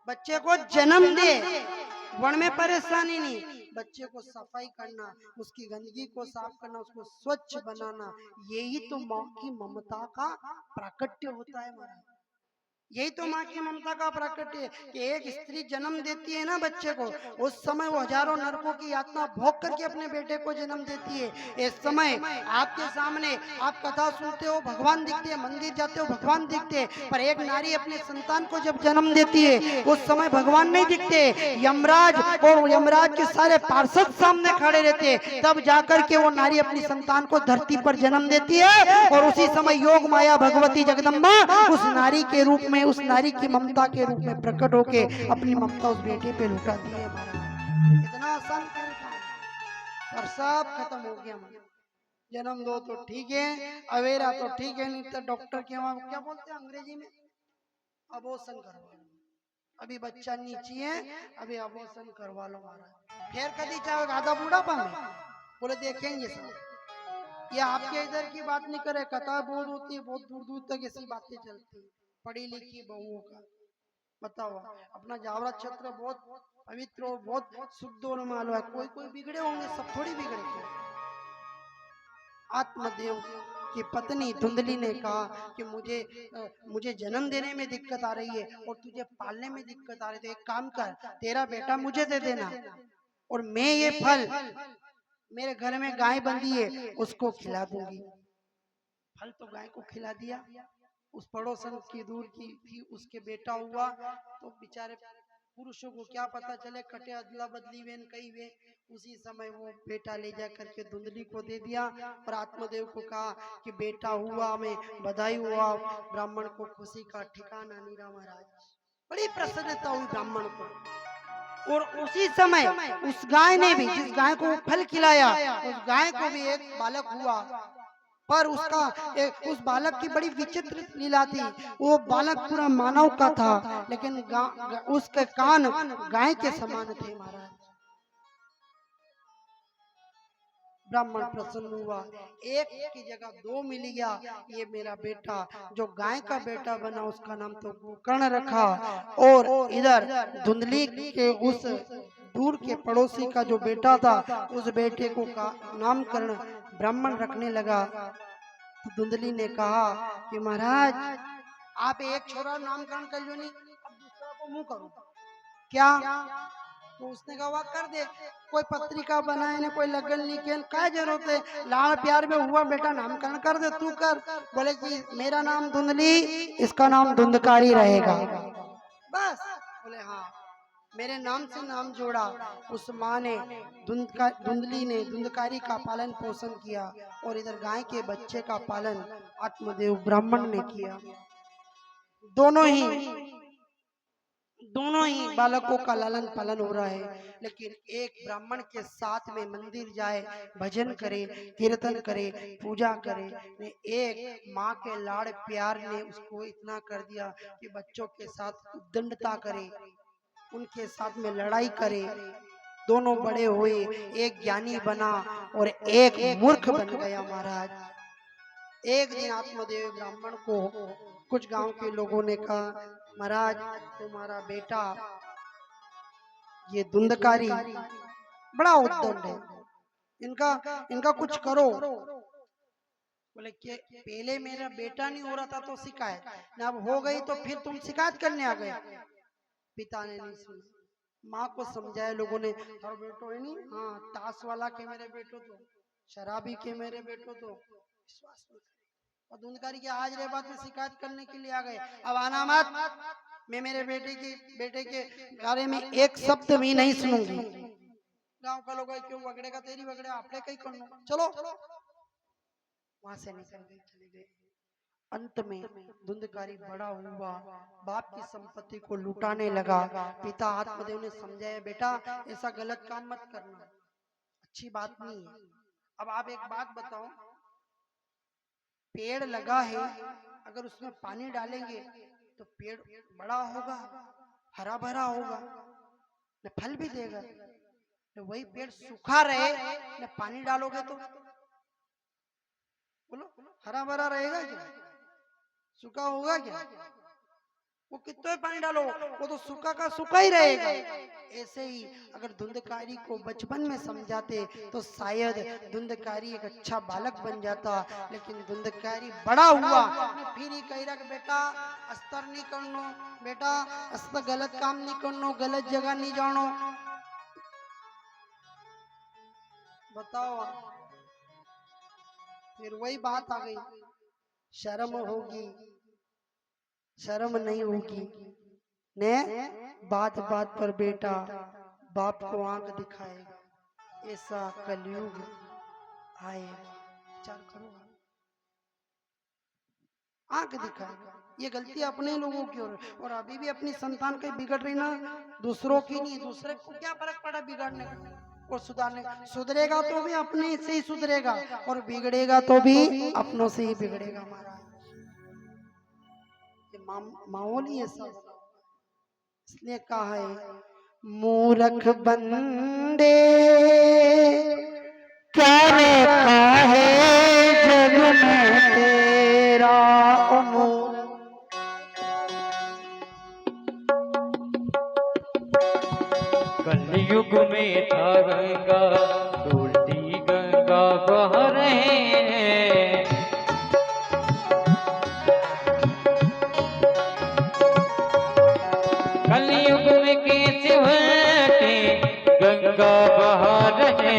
बच्चे को जन्म दे वन में परेशानी नहीं, बच्चे को सफाई करना, उसकी गंदगी को साफ करना, उसको स्वच्छ बनाना, यही तो माँ की ममता का प्राकट्य होता है महाराज। यही तो माँ की ममता का प्राकट्य है कि एक स्त्री जन्म देती है ना बच्चे को, उस समय वो हजारों नरकों की यातना भोग करके अपने बेटे को जन्म देती है। इस समय आपके सामने आप कथा सुनते हो, भगवान दिखते हैं, मंदिर जाते हो भगवान दिखते हैं, पर एक नारी अपने संतान को जब जन्म देती है उस समय भगवान नहीं दिखते, यमराज और यमराज के सारे पार्षद सामने खड़े रहते, तब जाकर के वो नारी अपनी संतान को धरती पर जन्म देती है। और उसी समय योग माया भगवती जगदम्बा उस नारी के रूप में, उस नारी की ममता के रूप में प्रकट होके अपनी ममता उस बेटे पे लुटाती है महाराज। इतना आसान खेल था और सब खत्म हो गया महाराज। जन्म दो तो ठीक है, अवेरा तो ठीक है, नहीं तो डॉक्टर के वहां क्या बोलते हैं अंग्रेजी में, अबॉर्शन करवा लो, अभी बच्चा नीचे है, अभी अबॉर्शन करवा लो महाराज। फिर कभी चाहे आधा बूढ़ापा में बोले देखेंगे सब। ये आपके इधर की बात नहीं करे, कथा बहुत होती है, बहुत दूर दूर तक ऐसी बातें चलती है पढ़ी लिखी बहुओं का। बताओ, अपना जावरा क्षेत्र बहुत पवित्र और बहुत शुद्ध और मालूम है, कोई कोई बिगड़े होंगे, सब थोड़ी बिगड़े थे। आत्मदेव की पत्नी धुंधली ने कहा कि मुझे जन्म देने में दिक्कत आ रही है और तुझे पालने में दिक्कत आ रही है, तो एक काम कर, तेरा बेटा मुझे दे देना और मैं ये फल, मेरे घर में गाय बंधी है उसको खिला दूंगी। फल तो गाय को खिला दिया। उस पड़ोसन की दूर की थी, उसके बेटा हुआ तो बेचारे पुरुषों को क्या पता चले, कटे अदला बदली वे कई वे, उसी समय वो बेटा ले जा करके धुंधली को दे दिया और आत्मदेव को कहा कि बेटा हुआ, हमें बधाई हुआ। ब्राह्मण को खुशी का ठिकाना नहीं रहा महाराज, बड़ी प्रसन्नता हुई ब्राह्मण को। और उसी समय उस गाय ने भी, जिस गाय को फल खिलाया, उस गाय को भी एक बालक हुआ, पर उस बालक की बड़ी विचित्र लीला थी। वो बालक पूरा मानव का था, लेकिन उसके कान गाय के समान थे महाराज। ब्राह्मण प्रसन्न हुआ, एक की जगह दो मिल गया, ये मेरा बेटा जो गाय का बेटा बना उसका नाम तो गोकर्ण रखा, और इधर धुंधली के उस दूर के पड़ोसी का जो बेटा था उस बेटे को का नामकरण ब्राह्मण रखने लगा। तो धुंधली ने कहा कि महाराज आप एक छोरा नामकरण कर लो, नहीं अब दूसरा को मुंह करो क्या? तो उसने कहा कर दे, कोई पत्रिका बनाए ना, कोई लगन लिखे, क्या जरूरत है, लाड़ प्यार में हुआ बेटा नामकरण कर दे, तू कर। बोले कि मेरा नाम धुंधली, इसका नाम धुंधकारी रहेगा बस। बोले हाँ, मेरे नाम से नाम जोड़ा। उस माँ ने धुंधली ने धुंधकारी का पालन पोषण किया और इधर गाय के बच्चे का पालन आत्मदेव ब्राह्मण ने किया। दोनों ही बालकों का लालन पालन हो रहा है, लेकिन एक ब्राह्मण के साथ में मंदिर जाए, भजन करे, कीर्तन करे, पूजा करे, ने एक माँ के लाड़ प्यार ने उसको इतना कर दिया कि बच्चों के साथ उद्दंडता करे, उनके साथ में लड़ाई करे। दोनों बड़े हुए, एक ज्ञानी बना और एक मूर्ख बन गया महाराज। एक दिन आत्मदेव ब्राह्मण को कुछ गांव के लोगों ने कहा, महाराज तुम्हारा बेटा ये धुंधकारी बड़ा उद्दंड है, इनका कुछ करो। बोले कि पहले मेरा बेटा नहीं हो रहा था तो शिकायत, ना अब हो गई तो फिर तुम शिकायत करने आ गए। पिता ने नहीं सुना, माँ को समझाया लोगों ने, और बेटो है नहीं, हाँ ताश वाला के मेरे बेटो तो, शराबी के मेरे बेटो तो विश्वास नहीं करे। और धुंधकारी के आज रे बात में शिकायत करने के लिए आ गए, अब आना मत, मैं मेरे बेटे के बारे में एक शब्द भी नहीं सुनूंगी। गांव का लोग क्यों वगड़ेगा, तेरी वगड़े आपने कहीं कर लो, चलो वहां से निकल गए, चले गए। अंत में धुंधकारी बड़ा हुआ, बाप की संपत्ति को लुटाने लगा। पिता आत्मदेव ने समझाया, बेटा ऐसा गलत काम मत करना, अच्छी बात नहीं है। अब आप एक बात बताओ, पेड़ लगा है, अगर उसमें पानी डालेंगे तो पेड़ बड़ा होगा, हरा भरा होगा, न फल भी देगा। तो वही पेड़ सूखा रहे, न पानी डालोगे तो बोलो हरा भरा रहेगा क्या, सूखा होगा क्या? वो कितना पानी डालो वो तो सूखा का सूखा ही रहेगा। ऐसे ही अगर धुंधकारी को बचपन में समझाते तो शायद धुंधकारी एक अच्छा बालक बन जाता, लेकिन धुंधकारी बड़ा हुआ फिर ही कह रहा कि बेटा अस्तर नहीं करनो, बेटा अस्तर गलत काम नहीं करनो, गलत जगह नहीं जानो। बताओ, फिर वही बात आ गई, शर्म होगी, शर्म नहीं होगी ने बात बात पर बेटा बाप को आंख दिखाएगा, ऐसा कलयुग आएगा। विचार करो, आंख दिखाएगा। ये गलती अपने लोगों की और अभी भी अपनी संतान कहीं बिगड़ रही ना, दूसरों की नहीं। दूसरे को क्या फर्क पड़ा बिगड़ने का और सुधारने का? सुधरेगा तो भी अपने से ही सुधरेगा और बिगड़ेगा तो भी अपनों से ही बिगड़ेगा। हमारा माहौल ही ऐसा, इसलिए कहा है मूर्ख बंदे क्या रखा है जग में तेरा अमूल। कलयुग में था गंगा, उल्टी गंगा बह रहे हैं। कलयुग में कैसे उल्टी गंगा बह रहे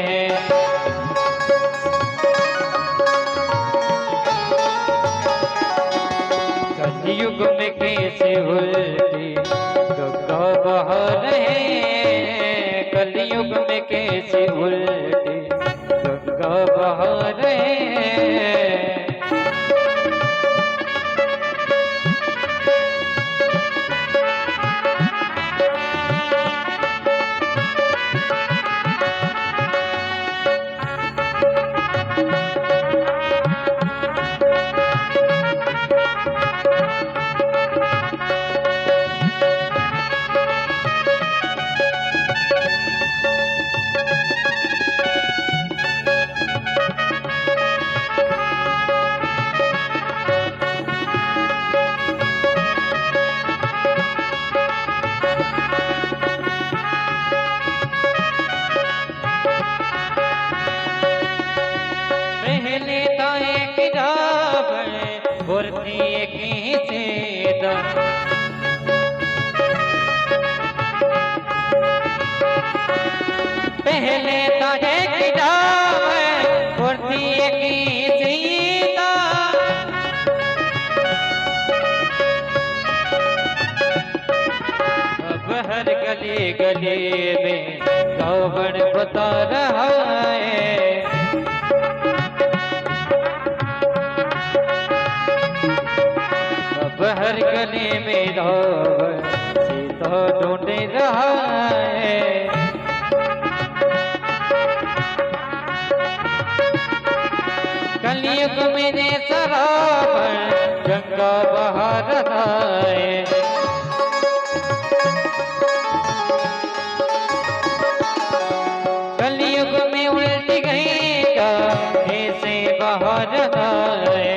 हैं। कलयुग में कैसे उल्टी गंगा बह रहे हैं। कलयुग में कैसे उल्टी गंगा बह रहे हैं। पहले तो एक रावण और थी एक सीता। पहले तो एक रावण और थी एक सीता। अब हर गली गली में रावण बता रहा है। अब हर गली में रावण सीता ढूंढ रहा है। कलयुग में रावण गंगा बहा रहा है। कलयुग में उल्टी गंगा ऐसे बहा रहा है।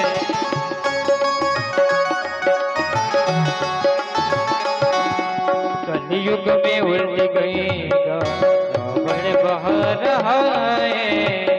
कलयुग में उल्टी गंगा रावण बहा रहा है।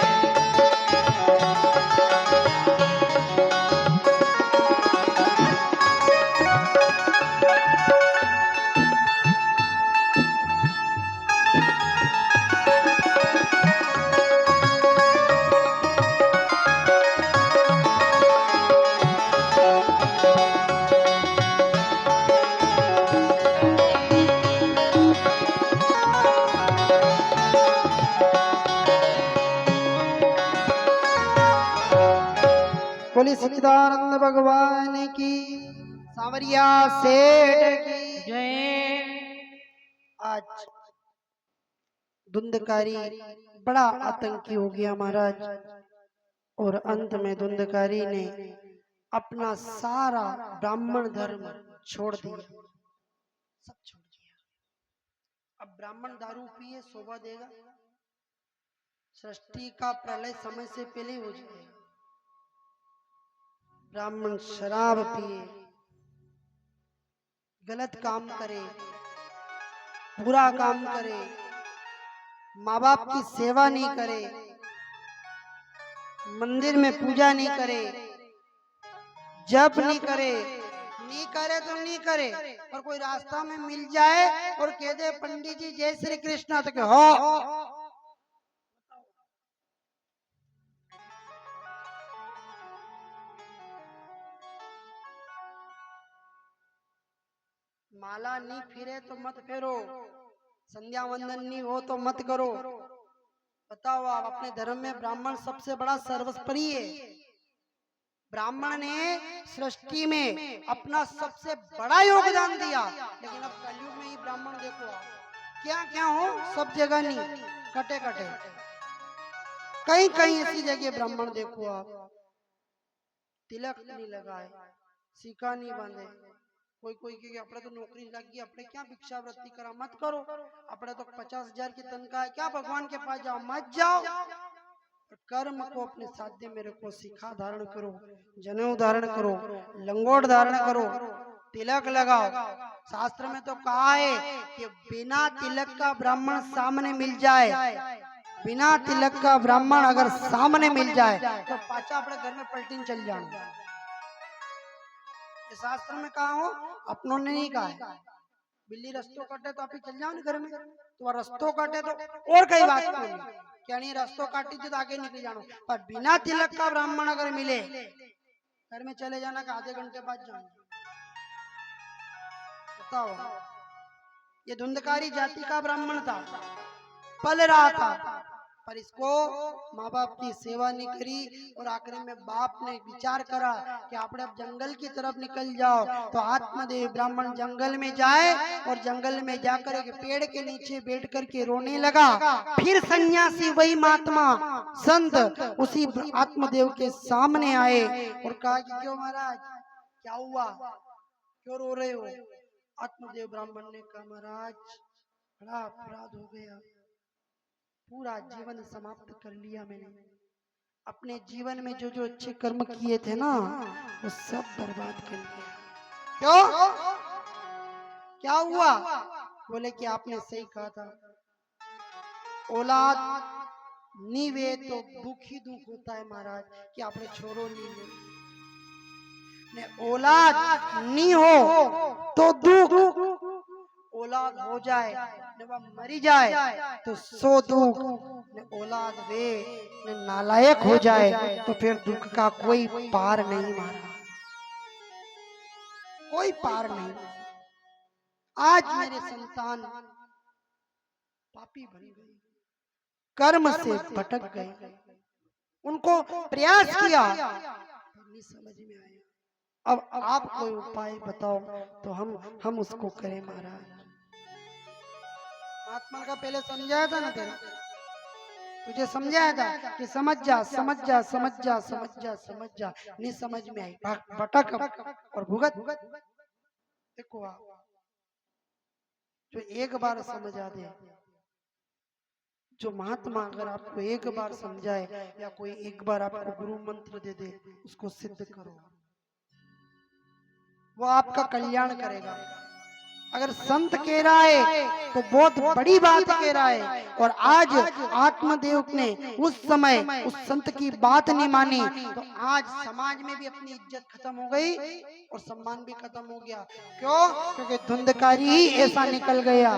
बोली सच्चिदानंद भगवान की, सांवरिया सेठ की जय। आज धुंधकारी बड़ा आतंकी हो गया महाराज, और अंत में धुंधकारी ने अपना सारा ब्राह्मण धर्म छोड़ दिया, सब छोड़ दिया। अब ब्राह्मण दारू पिए शोभा देगा? सृष्टि का प्रलय समय से पहले हो जाएगा। ब्राह्मण शराब पिए, गलत काम करे, बुरा काम करे, माँ बाप की सेवा नहीं करे, मंदिर में पूजा नहीं करे, जप नहीं करे, नहीं करे तो नहीं करे, और कोई रास्ता में मिल जाए और कह दे पंडित जी जय श्री कृष्ण, तो हो माला नहीं फिरे तो मत फेरो, संध्या वंदन नहीं हो तो मत करो। बताओ आप, अपने धर्म में ब्राह्मण सबसे बड़ा सर्वस्परि है। ब्राह्मण ने सृष्टि में अपना सबसे बड़ा योगदान दिया, लेकिन अब कलयुग में ही ब्राह्मण देखो आप क्या क्या हो, सब जगह नहीं, कटे कटे, कहीं कहीं ऐसी जगह ब्राह्मण देखो आप तिलक नहीं लगाए, सिक्का नहीं बांधे, कोई कोई के अपने तो नौकरी लग गई, अपने क्या भिक्षावृत्ति करा, मत करो। अपने तो 50,000 की तनख्वाह है, क्या भगवान के पास जाओ, मत जाओ। कर्म को अपने साध्य में रखो, शिखा धारण करो, जनेऊ धारण करो, लंगोट धारण करो, तिलक लगाओ। शास्त्र में तो कहा है कि बिना तिलक का ब्राह्मण सामने मिल जाए, बिना तिलक का ब्राह्मण अगर सामने मिल जाए तो पाचा अपने घर में पलटीन चल जाना। शास्त्र में कहा हो, अपनों ने नहीं कहा है। बिल्ली रस्तों काटे तो आप ही चल जाओ ना घर में, तो रस्तों काटे तो और कई बात नहीं, क्या नहीं रस्तों काटी थी तो आगे निकल जाना, पर बिना तिलक का ब्राह्मण अगर मिले घर में चले जाना का आधे घंटे बाद जाना। बताओ, ये धुंधकारी जाति का ब्राह्मण था, पल रहा था, पर इसको माँ बाप की सेवा नहीं करी, और आखिर में बाप ने विचार करा कि आपने अब जंगल की तरफ निकल जाओ। तो आत्मदेव ब्राह्मण जंगल में जाए, और जंगल में जाकर एक पेड़ के नीचे बैठ करके रोने लगा। फिर सन्यासी वही महात्मा संत उसी आत्मदेव के सामने आए और कहा कि क्यों महाराज, क्या हुआ, क्यों रो रहे हो? आत्मदेव ब्राह्मण ने कहा, महाराज बड़ा अपराध हो गया, पूरा जीवन समाप्त कर लिया मैंने, अपने जीवन में जो जो अच्छे कर्म किए थे ना वो सब बर्बाद कर लिया। क्यों, क्या हुआ? बोले कि आपने सही कहा था, औलाद नीवे तो दुख ही दुख होता है महाराज, कि आपने छोड़ो नहीं, ने औलाद नहीं हो तो दुख, औलाद हो जाए जब मरी जाए तो सो दुख, औलाद वे नालायक हो जाए तो फिर दुख का कोई पार नहीं मारा, कोई पार नहीं। आज मेरे संतान पापी बन गए, कर्म से भटक गए, उनको प्रयास किया नहीं समझ में आया, अब आप कोई उपाय बताओ तो हम उसको करें महाराज। महात्मा का पहले समझाया था ना, तेरा तुझे समझाया था कि समझ जा समझ जा समझ जा समझ जा समझ जा, नहीं समझ में आई भटक और भुगत। देखो आप, जो एक बार समझा दे, जो महात्मा अगर आपको एक बार समझाए या कोई एक बार आपको गुरु मंत्र दे दे, उसको सिद्ध करो, वो आपका कल्याण करेगा। अगर संत कह रहा है तो बहुत बड़ी बात कह रहा है, और आज आत्मदेव ने उस समय उस संत की बात नहीं मानी तो आज समाज में भी अपनी इज्जत खत्म हो गई और सम्मान भी खत्म हो गया। क्यों? क्योंकि धुंधकारी ही ऐसा निकल गया।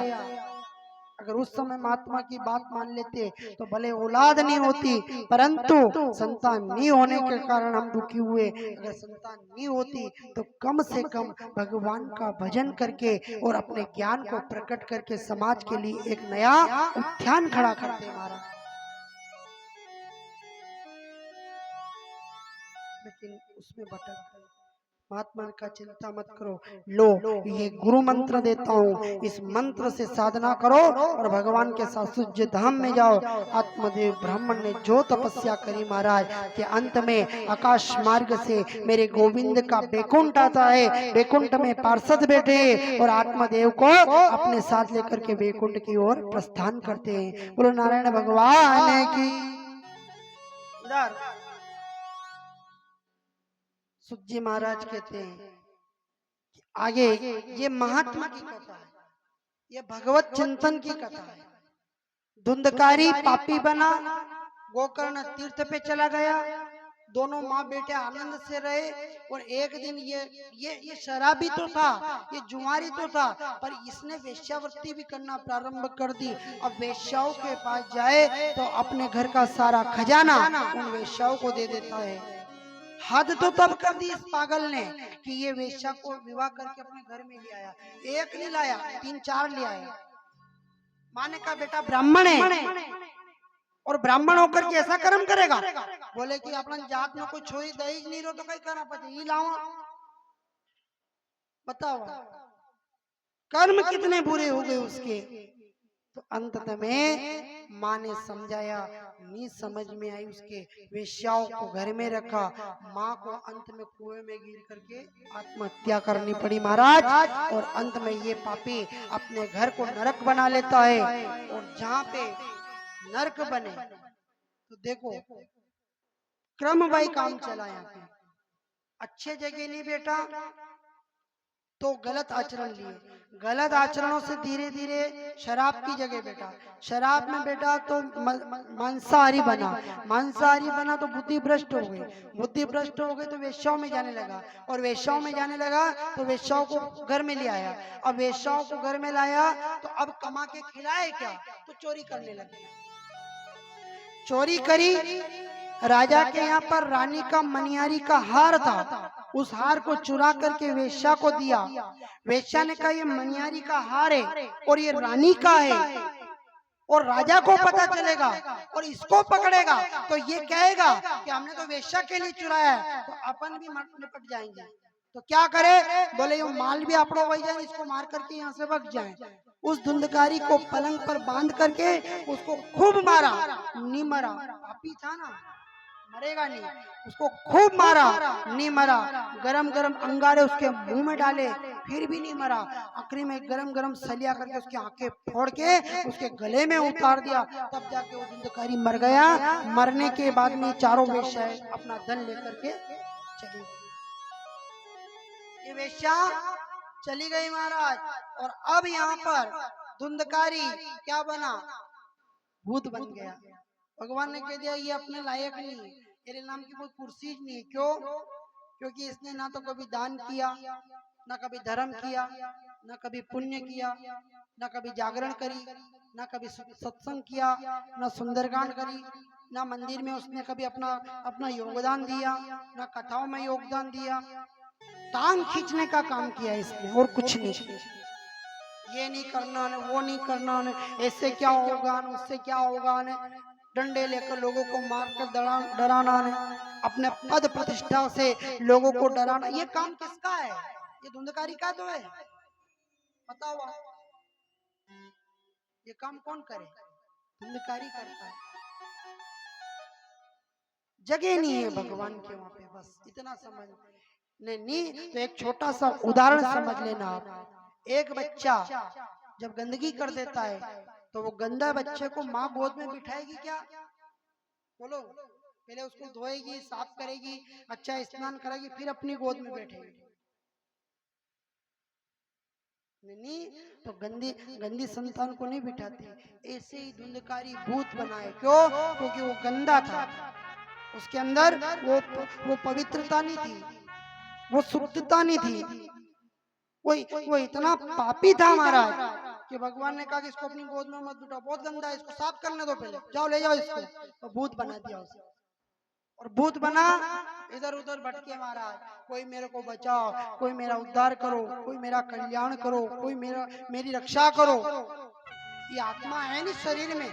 अगर उस समय महात्मा की बात मान लेते तो भले औलाद नहीं होती, परंतु संतान नहीं होने के कारण हम दुखी हुए। अगर संतान नहीं होती तो कम से कम भगवान का भजन करके और अपने ज्ञान को प्रकट करके समाज के लिए एक नया उत्थान खड़ा करते हमारा। लेकिन उसमें भटक गए। महात्मा का चिंता मत करो, लो ये गुरु मंत्र देता हूँ, इस मंत्र से साधना करो और भगवान के साथ सूर्य धाम में जाओ। आत्मदेव ब्राह्मण ने जो तपस्या करी महाराज के अंत में आकाश मार्ग से मेरे गोविंद का बैकुंठ आता है, बैकुंठ में पार्षद बैठे और आत्मदेव को अपने साथ लेकर के बैकुंठ की ओर प्रस्थान करते हैं। बोलो नारायण भगवान की। इधर सुत जी महाराज कहते हैं आगे, ये महात्मा की कथा है, ये भगवत चिंतन की कथा है। धुंधकारी पापी बना, गोकर्ण तीर्थ पे चला गया, दोनों माँ बेटे आनंद से रहे। और एक दिन ये शराबी तो था, ये जुआरी तो था, पर इसने वेश्यावृत्ति भी करना प्रारंभ कर दी। अब वेश्याओं के पास जाए तो अपने घर का सारा खजाना उन वेश्याओं को दे देता है। हद तो तब कर दी इस पागल ने कि ये वेश्या को विवाह करके अपने घर में ले आया। एक नहीं लाया, 3-4 ले आया। माने का बेटा ब्राह्मण है और ब्राह्मण होकर के ऐसा कर्म करेगा। बोले कि अपना जात में कोई छोरी दहेज नहीं रो तो कई करना पड़े, ये लावा। बताओ कर्म कितने बुरे हो गए उसके। तो अंत में माँ ने समझाया, नहीं समझ में आई उसके, वेश्याओं को घर में रखा। माँ को अंत में कुएं में गिर करके आत्महत्या करनी पड़ी महाराज। और अंत में ये पापी अपने घर को नरक बना लेता है। और जहाँ पे नरक बने तो देखो क्रमवाई काम चला यहाँ पे। अच्छे जगह नहीं बेटा तो गलत आचरण लिए, गलत आचरणों से धीरे धीरे शराब की जगह बेटा, शराब में बेटा तो मांसाहारी बना, मांसाहारी बना तो बुद्धि भ्रष्ट हो गई, बुद्धि भ्रष्ट हो गई तो वेश्याओं में जाने लगा, और वेश्याओं में जाने लगा तो वेश्याओं को घर में ले आया। अब वेश्याओं को घर में लाया तो अब कमा के खिलाए क्या, तो चोरी करने लगे। चोरी करी, राजा के यहाँ पर रानी का मनियारी का हार था, उस हार को चुरा करके वेश्या को दिया। वेश्या ने कहा ये मनियारी का हार है और ये रानी का है, और राजा को पता चलेगा और इसको पकड़ेगा तो ये कहेगा कि हमने तो वेश्या के लिए चुराया है, तो अपन भी निपट जाएंगे। तो क्या करे, बोले ये माल भी अपड़ो वही जाए, इसको मार करके यहाँ से भाग जाए। उस धुंधकारी को पलंग पर बांध करके उसको खूब मारा, नहीं मरा, पापी था ना, मरेगा नहीं, उसको खूब मारा, नहीं मरा। गरम गरम अंगारे उसके मुंह में डाले, फिर भी नहीं मरा। आखिरी में गरम गरम सलिया करके उसकी आंखें फोड़ के उसके गले में उतार दिया, तब जाके वो धुंधकारी मर गया। मरने के बाद में चारों वेश्याएं अपना धन लेकर के चली गई। ये वेश्या चली गई महाराज। और अब यहाँ पर धुंधकारी क्या बना, भूत बन गया। भगवान ने कह दिया ये अपने लायक नहीं, मेरे नाम की कोई कुर्सी नहीं है। क्यों? क्योंकि इसने ना तो कभी दान किया, ना कभी धर्म किया, ना कभी पुण्य किया, ना कभी जागरण करी, ना कभी सत्संग किया, ना सुंदरकांड करी, ना मंदिर में उसने कभी अपना योगदान दिया, ना कथाओं में योगदान दिया। टांग खींचने का काम किया इसने और कुछ नहीं। ये नहीं करना ने, वो नहीं करना ने, ऐसे क्या होगा ने, उससे क्या होगा ने, डंडे लेकर लोगों को मारकर डराना ने, अपने पद प्रतिष्ठा से लोगों को डराना। ये काम किसका है? ये धुंधकारी का तो है। बताओ ये काम कौन करे? धुंधकारी करता है। जगह नहीं है भगवान के वहां पे, बस इतना समझ नहीं तो एक छोटा सा उदाहरण समझ लेना आप। एक बच्चा जब गंदगी कर देता है तो वो गंदा बच्चे को माँ गोद में बिठाएगी क्या? बोलो, पहले उसको धोएगी, साफ करेगी, अच्छा स्नान कराएगी, फिर अपनी गोद में बैठेगी। नहीं तो गंदी संतान को नहीं बिठाती। ऐसे ही धुंधकारी भूत बनाए। क्यों? क्योंकि वो गंदा था, उसके अंदर वो पवित्रता नहीं थी, वो शुद्धता नहीं थी, वो इतना पापी था महाराज कि भगवान ने कहा कि इसको अपनी गोद में मत बिठाओ, बहुत गंदा है, इसको साफ करने दो, पहले जाओ ले जाओ इसको। तो भूत बना दिया उसे, और भूत बना इधर उधर भटके महाराज। कोई मेरे को बचाओ, कोई मेरा उद्धार करो, कोई मेरा कल्याण करो, कोई मेरी रक्षा करो। ये आत्मा है नहीं शरीर में।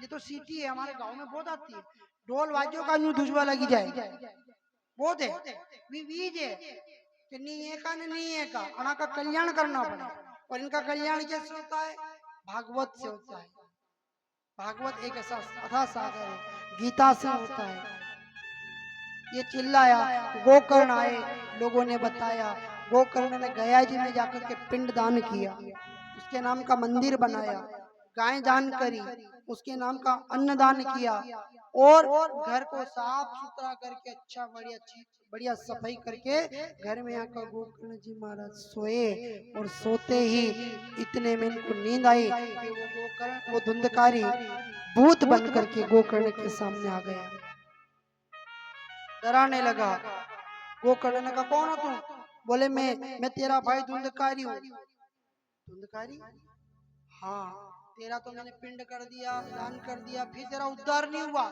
ये तो सीटी है, हमारे गांव में बहुत आती है। ढोल वाद्यों का यूं धुजवा लगी जाए, बहुत है। बीज है कि नहीं है का नहीं है का, अना का कल्याण करना पड़ा। और इनका कल्याण कैसे होता है? भागवत से होता है। भागवत एक ऐसा अथा सागर है, गीता से होता है। ये चिल्लाया, गोकर्ण आए, लोगों ने बताया। गोकर्ण ने गया जी में जाकर के पिंड दान किया, उसके नाम का मंदिर बनाया, गाय दान करी, उसके नाम का अन्न दान किया, और घर को साफ सुथरा करके अच्छा बढ़िया सफाई करके घर में आकर गोकर्ण जी महाराज सोए। और सोते ही इतने में इनको नींद आई कि वो गोकर्ण, वो धुंधकारी भूत बन करके गोकर्ण के सामने आ गया, डराने लगा। गोकर्ण ने कहा कौन हो तुम? बोले मैं तेरा भाई धुंधकारी हूँ। धुंधकारी? हाँ, तेरा तो मैंने पिंड कर दिया, दान कर दिया, फिर तेरा उद्धार नहीं हुआ।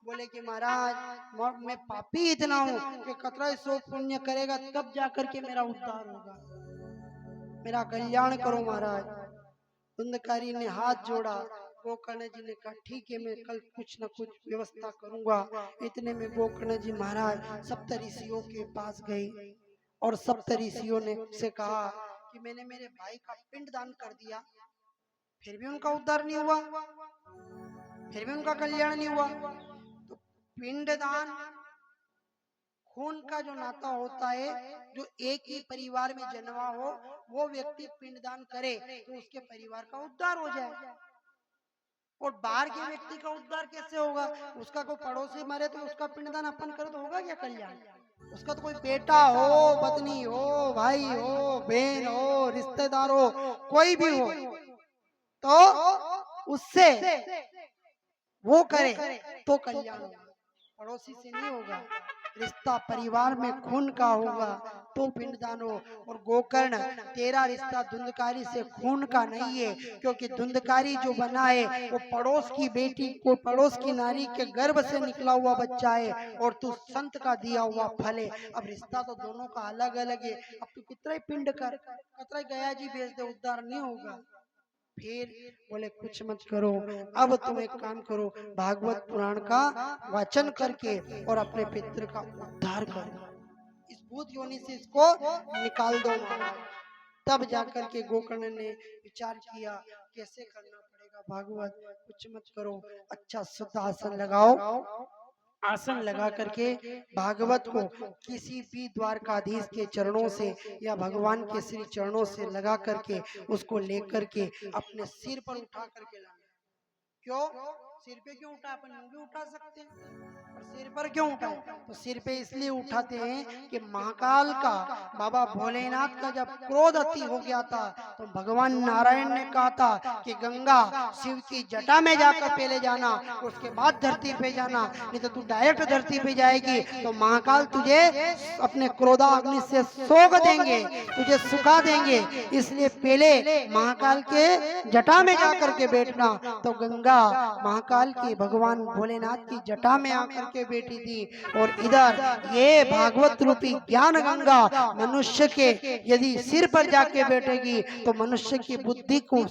बोले कि महाराज मैं पापी इतना हूँ कि कतरा सो पुण्य करेगा तब जाकर के मेरा उद्धार होगा, मेरा कल्याण करो महाराज। धुंधकारी ने हाथ जोड़ा। गोकर्ण जी ने कहा ठीक है, मैं कल कुछ न कुछ व्यवस्था करूंगा। इतने में गोकर्ण जी महाराज सप्त ऋषियों के पास गए और सप्त ऋषियों ने से कहा कि मैंने मेरे भाई का पिंड दान कर दिया, फिर भी उनका उद्धार नहीं हुआ, फिर भी उनका कल्याण नहीं हुआ। तो पिंड दान खून का जो नाता होता है, जो एक ही परिवार में जन्मा हो, वो व्यक्ति पिंडदान करे तो उसके परिवार का उद्धार हो जाए। और बाहर के व्यक्ति का उद्धार कैसे होगा? उसका कोई पड़ोसी मरे तो उसका पिंडदान अपन करे तो होगा क्या कल्याण? उसका तो कोई बेटा हो, पत्नी हो, भाई हो, बहन हो, रिश्तेदार हो, कोई भी हो, तो उससे वो करे तो कल्याण होगा, पड़ोसी से नहीं होगा। रिश्ता परिवार में खून का होगा तो पिंडदान हो। और गोकर्ण तेरा रिश्ता धुंधकारी से खून का नहीं है, क्योंकि धुंधकारी जो बना है वो पड़ोस की बेटी को, पड़ोस की नारी के गर्भ से निकला हुआ बच्चा है, और तू संत का दिया हुआ फल है। अब रिश्ता तो दोनों का अलग अलग है। अब तू कितना ही पिंड कर, कितना गया जी भेज दे, उद्धार नहीं होगा। फिर बोले कुछ मत करो, अब तुम एक काम करो, भागवत पुराण का वाचन करके और अपने पितृ का उद्धार करो, इस भूत योनि से इसको निकाल दो महाराज। तब जाकर के गोकर्ण ने विचार किया कैसे करना पड़ेगा भागवत। कुछ मत करो, अच्छा शुद्ध आसन लगाओ, आसन लगा करके भागवत को किसी भी द्वारकाधीश के चरणों से या भगवान के श्री चरणों से लगा करके उसको लेकर के अपने सिर पर उठा करके लाना। क्यों सिर पे क्यों उठा? अपन यूं भी उठा सकते हैं, पर सिर पर क्यों उठाए? तो सिर पे इसलिए उठाते हैं कि महाकाल का, बाबा भोलेनाथ का जब क्रोध अति हो गया था तो भगवान नारायण ने कहा था कि गंगा शिव की जटा में जाकर पहले जाना, उसके बाद धरती पे जाना, नहीं तो तू डायरेक्ट धरती पे जाएगी तो महाकाल तुझे अपने क्रोधाग्नि से सोख देंगे, तुझे सुखा देंगे। इसलिए पहले महाकाल के जटा में जाकर के बैठना। तो गंगा महाकाल की भगवान भोलेनाथ की जटा में आकर के बैठी थी। और इधर ये भागवत रूपी ज्ञान गंगा मनुष्य के यदि सिर पर जाके बैठेगी तो मनुष्य की बुद्धि को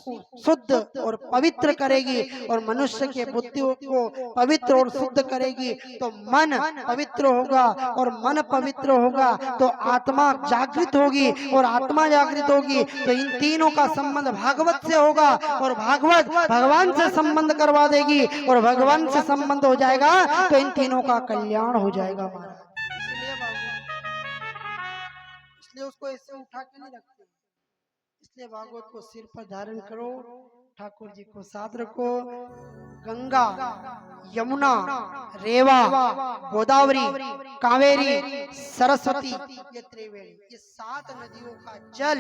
शुद्ध और पवित्र करेगी, और मनुष्य के बुद्धि को पवित्र और शुद्ध करेगी तो मन पवित्र होगा, और मन पवित्र होगा तो आत्मा जागृत होगी, और आत्मा जागृत होगी तो इन तीनों का संबंध भागवत से होगा, और भागवत भगवान से संबंध करवा देगी, और भगवान से संबंध हो जाएगा तो इन तीनों का कल्याण हो जाएगा महाराज। इसलिए उसको ऐसे उठा के नहीं रखते, इसलिए भागवत को सिर पर धारण करो, ठाकुर जी को साथ रखो। गंगा, यमुना, रेवा, गोदावरी, कावेरी, सरस्वती, ये त्रिवेणी, ये 7 नदियों का जल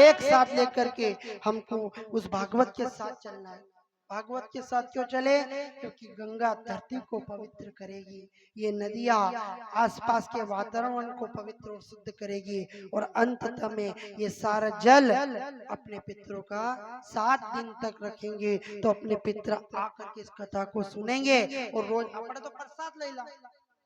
एक साथ लेकर के हमको उस भागवत के साथ चलना है। भागवत के साथ क्यों चले? क्योंकि गंगा धरती को पवित्र करेगी, ये नदियां आसपास के वातावरण को पवित्र और शुद्ध करेगी, और अंततः में ये सारा जल अपने पितरों का 7 दिन तक रखेंगे। तो अपने पितर आकर के इस कथा को सुनेंगे, और रोज अपने तो प्रसाद ले ला,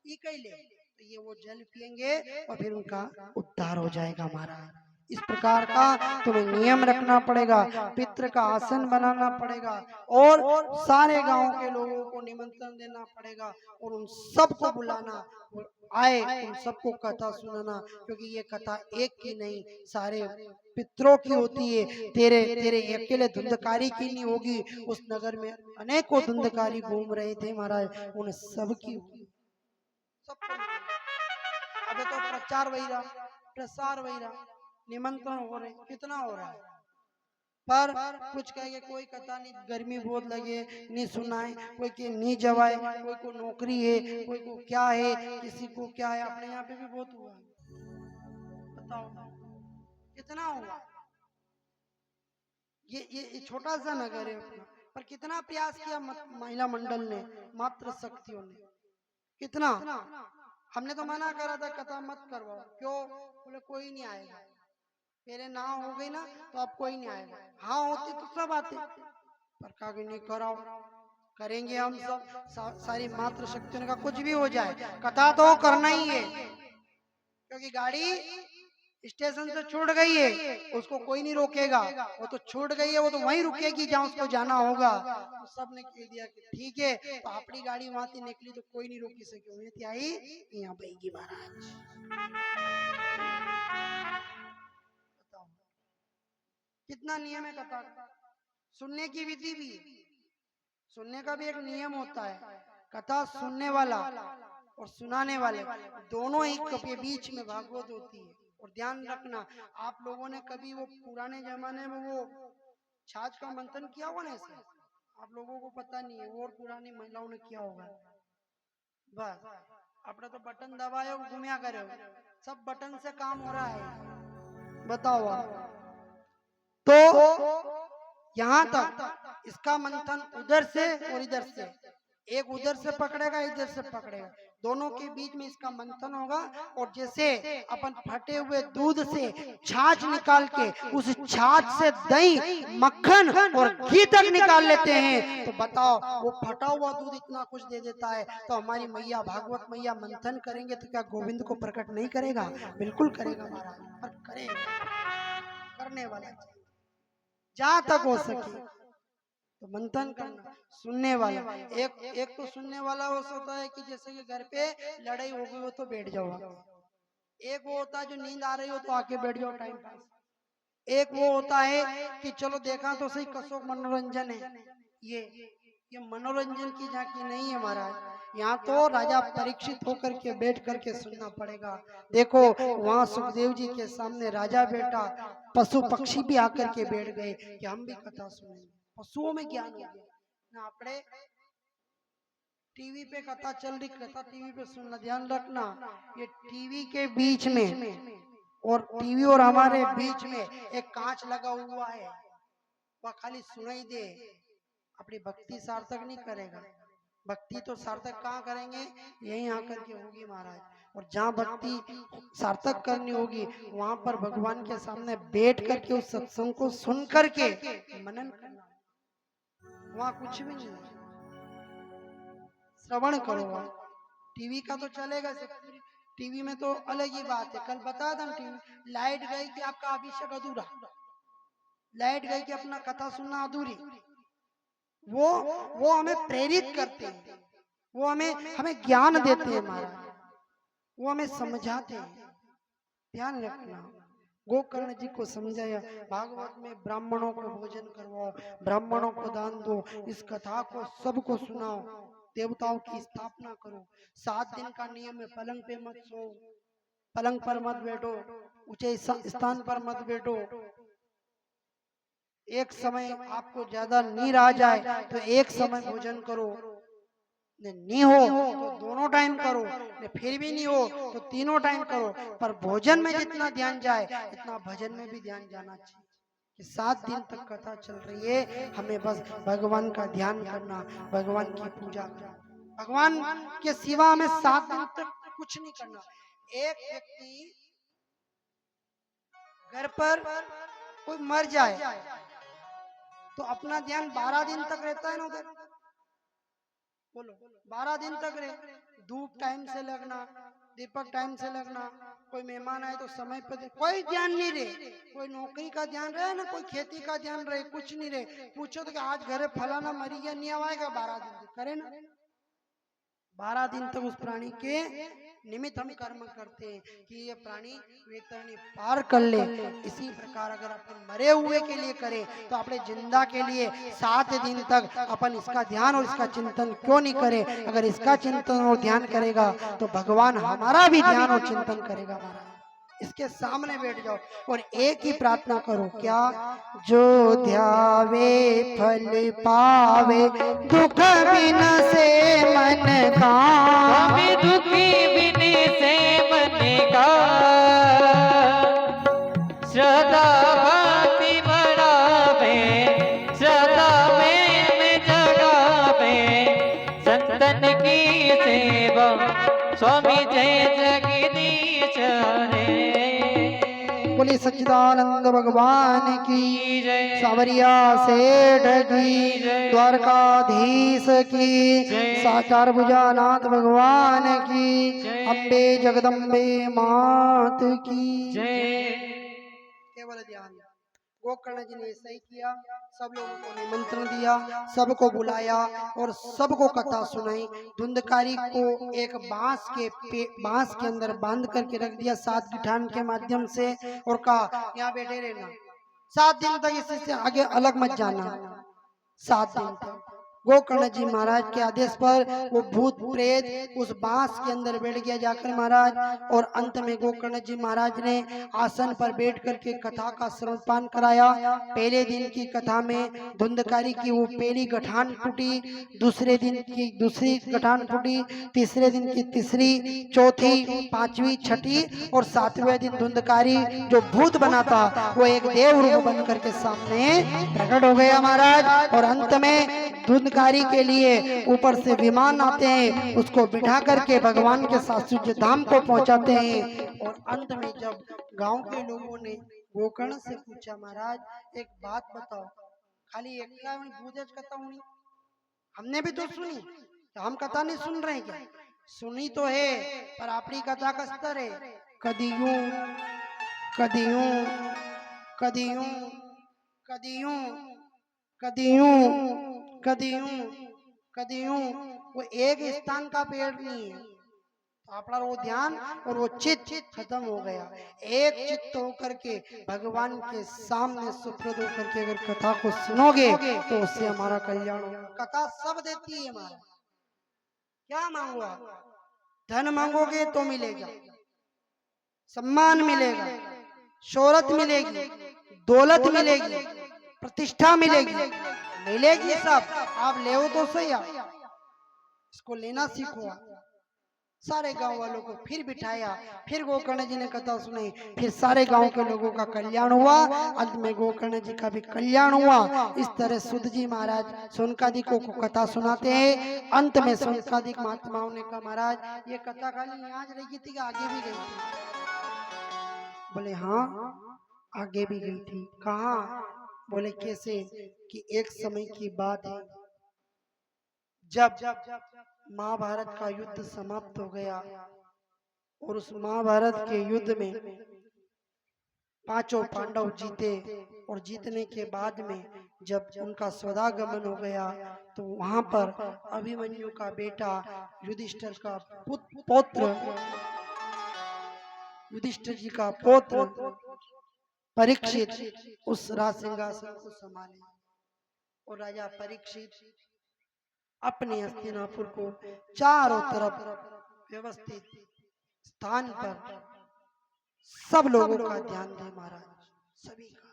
ये कहीं ले, तो ये वो जल पिएंगे और फिर उनका उद्धार हो जाएगा महाराज। इस प्रकार का तुम्हें नियम रखना पड़ेगा, पितृ का आसन बनाना पड़ेगा और सारे गांव के लोगों को निमंत्रण देना पड़ेगा और उन सबको बुलाना और आए उन सबको कथा सुनाना, क्योंकि ये कथा एक की नहीं सारे पितरों की होती है। तेरे तेरे अकेले धुंधकारी की नहीं होगी, उस नगर में अनेकों धुंधकारी घूम रहे थे महाराज, उन सब की होगी। सबको अबे तो प्रचार वही रहा, प्रसार वही रहा, निमंत्रण हो रहे, कितना हो रहा है, पर कुछ कहेंगे कोई कथा नहीं, गर्मी बहुत लगे नहीं सुनाए, कोई के नहीं जवाए, कोई को नौकरी है, कोई को क्या है, किसी को क्या है। अपने यहाँ पे भी बहुत हुआ, बताओ कितना हुआ। ये छोटा सा नगर है अपना, पर कितना प्रयास किया महिला मंडल ने, मात्र शक्तियों ने, कितना। हमने तो मना करा था कथा मत करवाओ, क्यों, बोले कोई नहीं आएगा, मेरे ना हो गई ना तो अब कोई नहीं आएगा, हाँ होती तो सब आते, पर कहा कि नहीं कराओ, करेंगे हम सब, सारी मात्र शक्तियों का कुछ भी हो जाए कथा तो करना ही है, क्योंकि गाड़ी स्टेशन से छूट गई है, उसको कोई नहीं रोकेगा, वो तो छूट गई है, वो तो वहीं रुकेगी जहाँ उसको जाना होगा। तो सबने कह दिया कि ठीक है, तो अपनी गाड़ी वहां से निकली तो कोई नहीं रोकी सके, आई यहाँ बहेगी महाराज। बताओ कितना नियम है कथा का, सुनने की विधि भी, सुनने का भी एक नियम होता है। कथा सुनने वाला और सुनाने वाले दोनों ही के बीच में भागवत होती है। और ध्यान रखना, आप लोगों ने कभी वो पुराने जमाने में वो छाछ का मंथन किया होगा ना, ऐसे आप लोगों को पता नहीं है, वो और पुरानी महिलाओं ने किया होगा। बस अपने तो बटन दबाए घूमिया करे, सब बटन से काम हो रहा है, बताओ आप। तो यहाँ तक इसका मंथन उधर से और इधर से, एक उधर से पकड़ेगा इधर से पकड़ेगा, दोनों के बीच में इसका मंथन होगा। और जैसे अपन फटे हुए दूध से छाछ निकाल के उस छाछ से दही मक्खन और घी तक निकाल लेते हैं, तो बताओ वो फटा हुआ दूध इतना कुछ दे देता है, तो हमारी मैया भागवत मैया मंथन करेंगे तो क्या गोविंद को प्रकट नहीं करेगा? बिल्कुल करेगा महाराज, पर करेगा, करने वाला जहां तक हो सके तो मंथन करना। सुनने वाला एक तो सुनने वाला वो होता है कि जैसे कि घर पे लड़ाई हो गई हो तो बैठ जाओ, एक वो होता है जो नींद आ रही हो तो आके बैठ जाओ टाइम पास, एक वो होता है कि चलो देखा तो सही कसो मनोरंजन है। ये मनोरंजन की झांकी नहीं है महाराज, यहाँ तो राजा परीक्षित होकर के बैठ करके सुनना पड़ेगा। देखो वहाँ सुखदेव जी के सामने राजा बेटा पशु पक्षी भी आकर के बैठ गए कि हम भी कथा सुनेंगे, पशुओं में ज्ञान हो गया ना। अपने टीवी पे कथा चल रही, कथा टीवी पे सुनना, ध्यान रखना ये टीवी के बीच में और टीवी और हमारे बीच में एक कांच लगा हुआ है, वह खाली सुनाई दे, अपनी भक्ति सार्थक नहीं करेगा। भक्ति तो सार्थक कहाँ करेंगे, यहीं आकर के होगी महाराज। और जहाँ भक्ति सार्थक करनी होगी वहां पर भगवान के सामने बैठ करके उस सत्संग को सुन करके मनन करना, वहां कुछ भी नहीं है, श्रवण करो। टीवी का तो चलेगा, टीवी में तो अलग ही बात है। कल बता था टीवी लाइट गई कि आपका अभिषेक अधूरा, लाइट गई कि अपना कथा सुनना अधूरी। वो हमें प्रेरित करते हैं, वो हमें हमें ज्ञान देते हैं महाराज, वो हमें समझाते हैं। ध्यान रखना, गोकर्ण जी को समझाया भागवत में ब्राह्मणों को भोजन करवाओ, ब्राह्मणों को दान दो, इस कथा को सबको सुनाओ, देवताओं की स्थापना करो। 7 दिन का नियम है, पलंग पे मत सो, पलंग पर मत बैठो, ऊंचे स्थान पर मत बैठो। एक समय आपको ज्यादा नींद आ जाए तो एक समय भोजन करो, नहीं हो तो दोनों टाइम करो, फिर भी नहीं हो तो तीनों टाइम करो। पर भोजन में जितना ध्यान जाए इतना भजन में भी ध्यान जाना चाहिए। कि 7 दिन तक कथा चल रही है, हमें बस भगवान का ध्यान करना, भगवान की पूजा करना, भगवान के सिवा हमें 7 दिन तक कुछ नहीं करना। एक व्यक्ति घर पर कोई मर जाए तो अपना ध्यान 12 दिन तक रहता है ना उधर, बोलो 12 दिन तक रहे, धूप टाइम से लगना, दीपक टाइम से लगना, कोई मेहमान आए तो समय पर कोई ध्यान नहीं रहे, कोई नौकरी का ध्यान रहे ना, कोई खेती का ध्यान रहे, कुछ नहीं रहे। पूछो तो कि आज घरे फलाना मरी गया, नहीं आएगा 12 दिन तक, करे ना। 12 दिन तक उस प्राणी के निमित्त हम कर्म करते हैं कि ये प्राणी वेतरणी पार कर ले। इसी प्रकार अगर अपन मरे हुए के लिए करें तो अपने जिंदा के लिए 7 दिन तक अपन इसका ध्यान और इसका चिंतन क्यों नहीं करें। अगर इसका चिंतन और ध्यान करेगा तो भगवान हमारा भी ध्यान और चिंतन करेगा। हमारा इसके सामने बैठ जाओ और एक ही प्रार्थना करो, क्या? जो ध्यावे फल पावे, दुख बिन से मन का। स्वामी दुखी बिन से मन का, श्रद्धा भक्ति बढ़ावे, श्रद्धा में जगावे, संतन की सेवा स्वामी जय जगदीश हरे। बोले सच्चिदानंद भगवान की जय, सावरिया सेठ की, जय, द्वारकाधीश की, जय, साकार भुजानाथ भगवान की, जय, अम्बे जगदम्बे मात की जय। केवल ध्यान। गोकर्ण जी ने सही किया, सब लोगों को निमंत्रण दिया, सबको बुलाया और सबको कथा सुनाई। धुंधकारी को एक बांस के अंदर बांध करके रख दिया 7 गिठान के माध्यम से और कहा यहाँ बैठे रहना, 7 दिन तक इसी से आगे अलग मत जाना। 7 दिन तक गोकर्ण जी महाराज के आदेश पर वो भूत प्रेत उस बांस के अंदर बैठ गया जाकर महाराज। और अंत में गोकर्ण जी महाराज ने आसन पर बैठ करके कथा का श्रवणपान कराया। पहले दिन की कथा में धुंधकारी की वो पहली गठान फूटी, दूसरे दिन की दूसरी गठान फूटी, तीसरे दिन की तीसरी, चौथी, पांचवी, छठी और 7वें दिन धुंधकारी जो भूत बना था वो एक देव रूप बन करके सामने प्रकट हो गया महाराज। और अंत में धुंधकारी के लिए ऊपर से विमान आते हैं, उसको बिठा करके भगवान के सासुज्य धाम को पहुंचाते हैं। और अंत में जब गांव के लोगों ने गोकर्ण से पूछा, महाराज एक बात बताओ, खाली एक कथा हुई, हमने भी तो सुनी, तो हम कथा नहीं सुन रहे क्या? सुनी तो है पर अपनी कथा का स्तर है, कदी यूं कदी यूं कदी यूं कदी यूं कदी यूं कदी यूं कदी यूं। वो एक स्थान का पेड़ नहीं है, अपना वो ध्यान और वो चित्त खत्म हो गया। एक चित्त होकर के भगवान के सामने सुप्रद होकर के अगर कथा को सुनोगे तो उससे हमारा कल्याण होगा। कथा सब देती है हमारा, क्या मांगो आप? धन मांगोगे तो मिलेगा, सम्मान मिलेगा, शोहरत मिलेगी, दौलत मिलेगी, प्रतिष्ठा मिलेगी, मिलेगी सब। आप ले तो सही, आप इसको लेना सीखो। सारे गांव वालों को फिर बिठाया, फिर गोकर्ण जी ने कथा सुनाई, फिर सारे गांव के लोगों का कल्याण हुआ। अंत में गोकर्ण जी का भी कल्याण हुआ। इस तरह सुध जी महाराज सोनकादिकों को कथा सुनाते हैं। अंत में सोनकादिक महात्माओं ने कहा, महाराज ये कथा खाली यहाँ रही थी कि आगे भी गई थी? बोले हाँ आगे भी गई थी। कहाँ? बोले कैसे? कि एक समय की बात है जब महाभारत का युद्ध समाप्त हो गया और उस महाभारत के युद्ध में 5 पांडव जीते और जीतने के बाद में जब उनका स्वदागमन हो गया तो वहां पर अभिमन्यु का बेटा युधिष्ठिर का पौत्र, युधिष्ठिर जी का पौत्र परीक्षित उस राज सिंहासन को संभाले। और राजा परीक्षित अपने हस्तिनापुर को चारों तरफ व्यवस्थित स्थान पर सब लोगों का ध्यान दे महाराज, सभी का।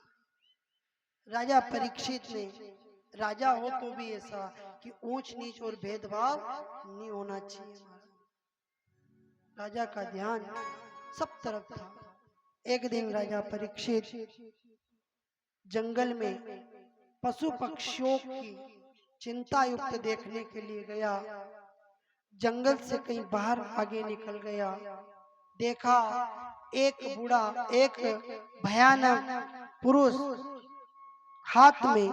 राजा परीक्षित ने, राजा हो तो भी ऐसा कि ऊंच नीच और भेदभाव नहीं होना चाहिए महाराज। राजा का ध्यान सब तरफ था। एक दिन राजा परीक्षित जंगल में पशु पक्षियों की चिंता युक्त देखने के लिए गया। जंगल से कहीं बाहर आगे निकल गया, देखा एक बूढ़ा, एक भयानक पुरुष हाथ में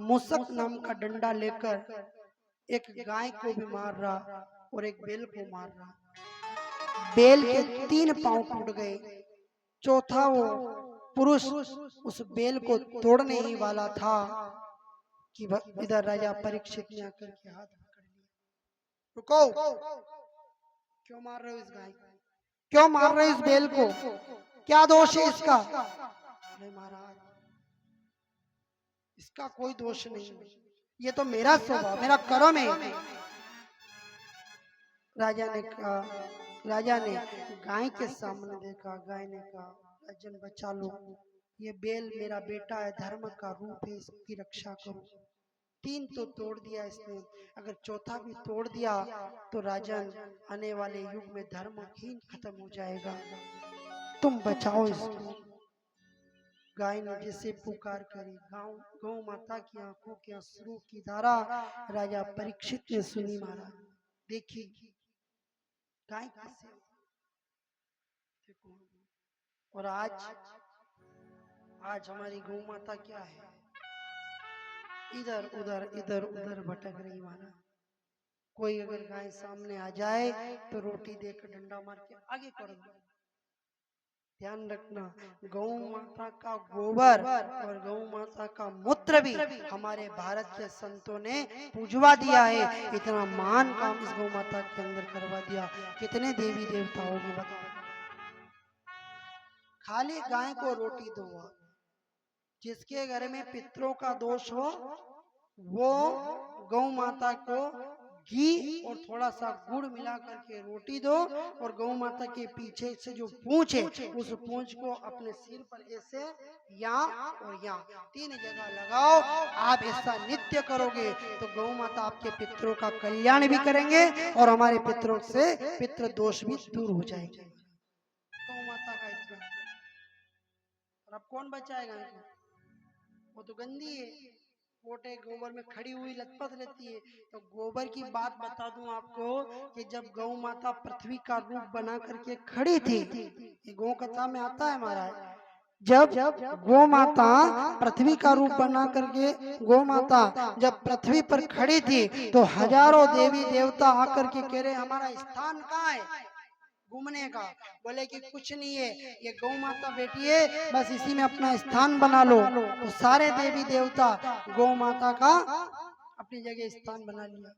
मूसक नाम का डंडा लेकर एक गाय को भी मार रहा और एक बैल को मार रहा। बेल के 3 पांव टूट गए। चौथा वो पुरुष उस बेल को तोड़ने ही वाला था कि इधर राजा परीक्षित ने आकर के हाथ पकड़ लिया। रुको, क्यों मार रहे हो इस गाय को? क्यों मार रहे हो इस बेल को? क्या दोष है इसका? अरे महाराज, इसका कोई दोष नहीं है, ये तो मेरा स्वभाव, मेरा कर्म है। राजा ने कहा, राजा ने गाय के सामने देखा। गाय ने कहा, राजन बचा लो, ये बेल मेरा बेटा है, धर्म का रूप है, इसकी रक्षा करो। 3 तो तोड़ दिया इसने, अगर चौथा भी तोड़ दिया तो राजन आने वाले युग में धर्महीन खत्म हो जाएगा, तुम बचाओ इसको। गाय ने जैसे पुकार करी, गौ माता की आंखों के अश्रु की धारा राजा परीक्षित ने सुनी। महाराज देखी गाय कैसे, देखो। और आज हमारी गौ माता क्या है, इधर उधर भटक रही। महाराज कोई अगर गाय सामने आ जाए तो रोटी देकर डंडा मार के आगे कर दो। ध्यान रखना, गौ माता का गोबर और गौ माता का मूत्र भी हमारे भारत के संतों ने पूजवा दिया है। इतना महान काम इस गौ माता के अंदर करवा दिया। कितने देवी देवता होंगे बताओ। खाली गाय को रोटी दो, जिसके घर में पितरों का दोष हो वो गौ माता को घी और थोड़ा सा गुड़ मिला करके रोटी दो, और गौ माता के पीछे से जो पूंछ है उस पूंछ को अपने सिर पर ऐसे यहाँ और यहाँ 3 जगह लगाओ। आप ऐसा नित्य करोगे तो गौ माता आपके पितरों का कल्याण भी करेंगे और हमारे पितरों से पितृ दोष भी दूर हो जाएंगे। गौ माता का इतना, और अब कौन बचाएगा इनको? वो तो गंदी है, पोटे गोबर में खड़ी हुई लथपथ रहती है। तो गोबर की बात बता दूं आपको कि जब गौ माता पृथ्वी का रूप बना करके खड़ी थी, ये गौ कथा में आता है महाराज, जब गौ माता पृथ्वी का रूप बना करके गौ माता जब पृथ्वी पर खड़ी थी तो हजारों देवी देवता आकर के कह रहे हमारा स्थान कहाँ है घूमने का। बोले कि कुछ नहीं है, ये गौ माता बैठी है, बस इसी में अपना स्थान बना लो। तो सारे देवी देवता गौ माता का अपनी जगह स्थान बना लिया।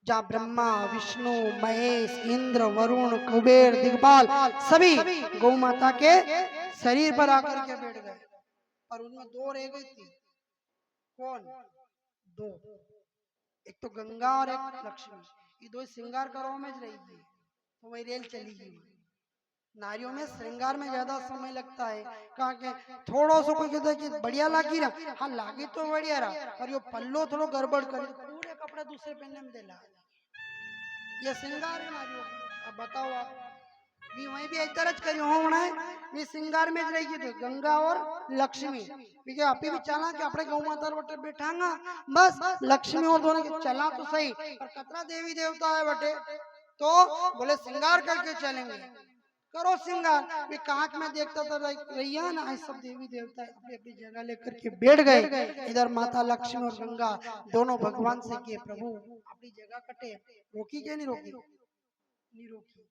जहाँ ब्रह्मा विष्णु महेश इंद्र वरुण कुबेर दिग्पाल सभी गौ माता के शरीर पर आकर के बैठ गए, और उनमें 2 रह गई थी। कौन? 2, एक तो गंगा और एक लक्ष्मी। ये 2 श्रृंगार करो में रही है, तो वही रेल चलेगी। नारियों में श्रृंगार में ज्यादा समय लगता है, कहा के थोड़ा सा कोई कहता है कि बढ़िया लागी रहा, हाँ लागी तो बढ़िया रहा, पर यो पल्लो थोड़ो गड़बड़ करे तो पूरे कपड़े दूसरे पहनने में देला। ये श्रृंगार है नारियों। अब बताओ आप भी वहीं भी तरज करी होना है, ये श्रृंगार में रहेगी तो गंगा और लक्ष्मी। ठीक है, अभी भी चला कि अपने गौ माता बटे बैठांगा, बस लक्ष्मी और दोनों के चला तो सही, पर कतरा देवी देवता है बटे, तो बोले श्रृंगार करके चलेंगे। करो श्रृंगार। भी कांच में देखता था रैया ना, सब देवी देवता अपनी अपनी जगह लेकर के बैठ गए। इधर माता लक्ष्मी और गंगा दोनों भगवान से किए प्रभु अपनी जगह कटे, रोकी क्या नहीं रोकी? नहीं रोकी।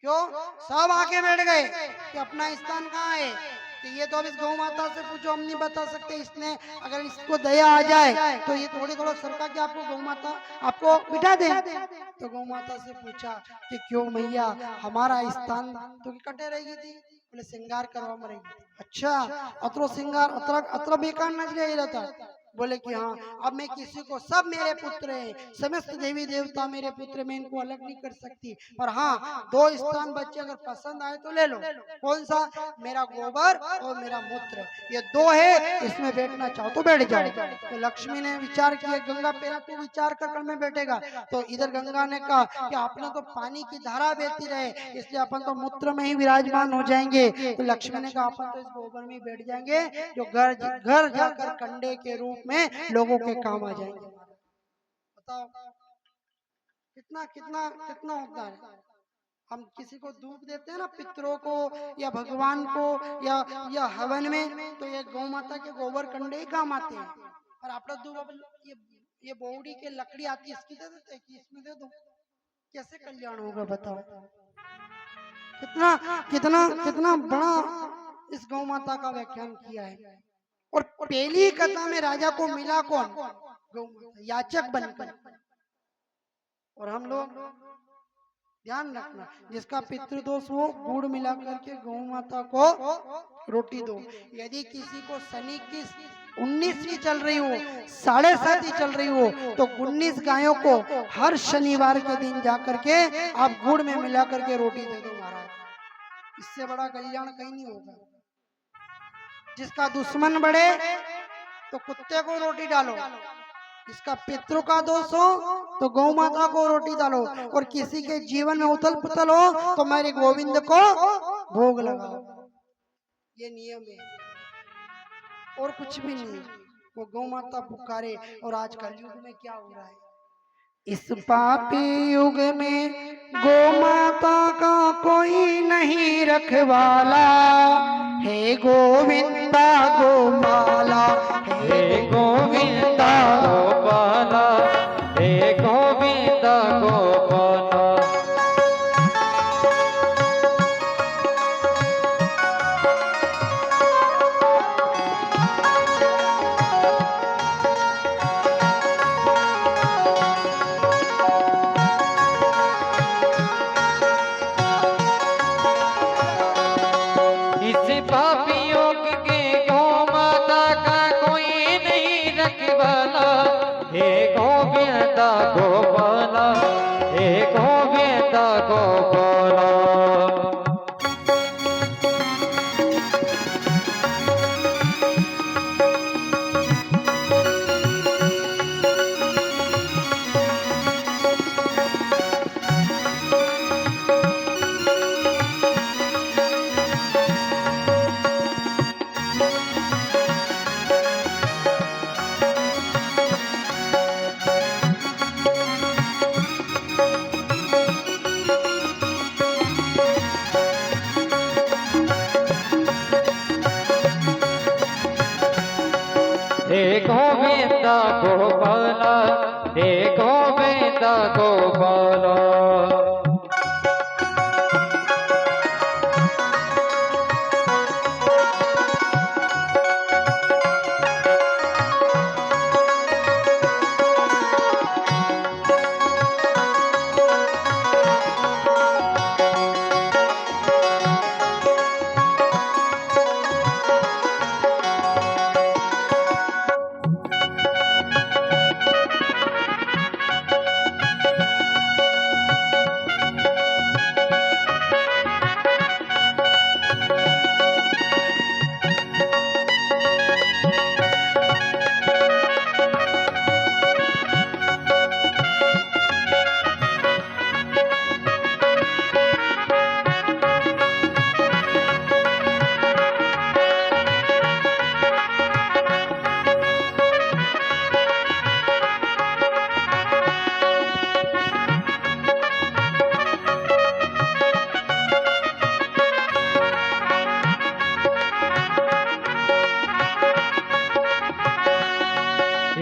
क्यों? सब आके बैठ गए कि अपना स्थान कहाँ है। कि ये तो अब इस गौ माता से पूछो, हम नहीं बता सकते। इसने अगर इसको दया आ जाए तो ये थोड़ा सरका के आपको गौ माता आपको बिठा दे। तो गौ माता से पूछा कि क्यों मैया हमारा स्थान तो कटे रहेगी थी, बोले श्रृंगार करवा मरेगी। अच्छा अतरो श्रृंगार अतरा बेकार नच रहा था। बोले कि हाँ अब मैं किसी को, सब मेरे पुत्र हैं, समस्त देवी देवता मेरे पुत्र, मैं इनको अलग नहीं कर सकती, पर हाँ 2 स्थान बच्चे अगर पसंद आए तो ले लो। कौन सा? मेरा गोबर और मेरा मूत्र, ये 2 है, इसमें बैठना चाहो तो बैठ जाओ। तो लक्ष्मी ने विचार किया, गंगा पहला तू विचार कर में बैठेगा। तो इधर गंगा ने कहा कि आपने तो पानी की धारा बहती रहे, इसलिए अपन तो मूत्र में ही विराजमान हो जाएंगे। तो लक्ष्मी ने कहा अपन तो इस गोबर में बैठ जाएंगे, जो घर जाकर कंडे के रूप में लोगों के काम आ जाएंगे। बताओ कितना कितना कितना होता है। हम किसी को धूप देते हैं ना, पितरों को या भगवान को या हवन में, तो ये गौ माता के गोबर कंडे ही काम आते हैं। और आपका धूप ये बोड़ी के लकड़ी आती है, इसकी दे देते हैं कि इसमें दे दो, कैसे कल्याण होगा बताओ। कितना कितना कितना बड़ा इस गौ माता का व्याख्यान किया है। और पहली कथा में राजा को मिला कौन? गौ माता, याचक बनकर। और हम लोग ध्यान रखना, जिसका पितृदोष हो गुड़ मिला करके गौ माता को रोटी दो। यदि किसी को शनि की 19वीं चल रही हो, 7.5 चल रही हो, तो 19 गायों को हर शनिवार के दिन जाकर के आप गुड़ में मिला करके रोटी दे दो महाराज। इससे बड़ा कल्याण कहीं नहीं होगा। जिसका दुश्मन बढ़े तो कुत्ते को रोटी डालो, इसका पितरों का दोष हो तो गौ माता को रोटी डालो, और किसी के जीवन में उथल पुथल हो तो मेरे गोविंद को भोग लगाओ। ये नियम है और कुछ भी नहीं। वो गौ माता पुकारे। और आज कलयुग में क्या हो रहा है? इस पापी युग में गौ माता का कोई नहीं रखवाला, हे गोविंदा गोपाला, हे गोविंदा गोपाला, हे गोविंदा गोपाला। इस पापी युग के गौ माता का कोई नहीं रखवाला, हे गोविंदा गोपाला, हे गोविंदा गोपाला। हे गोविंदा गोपाला, हे गोविंदा गोपाला।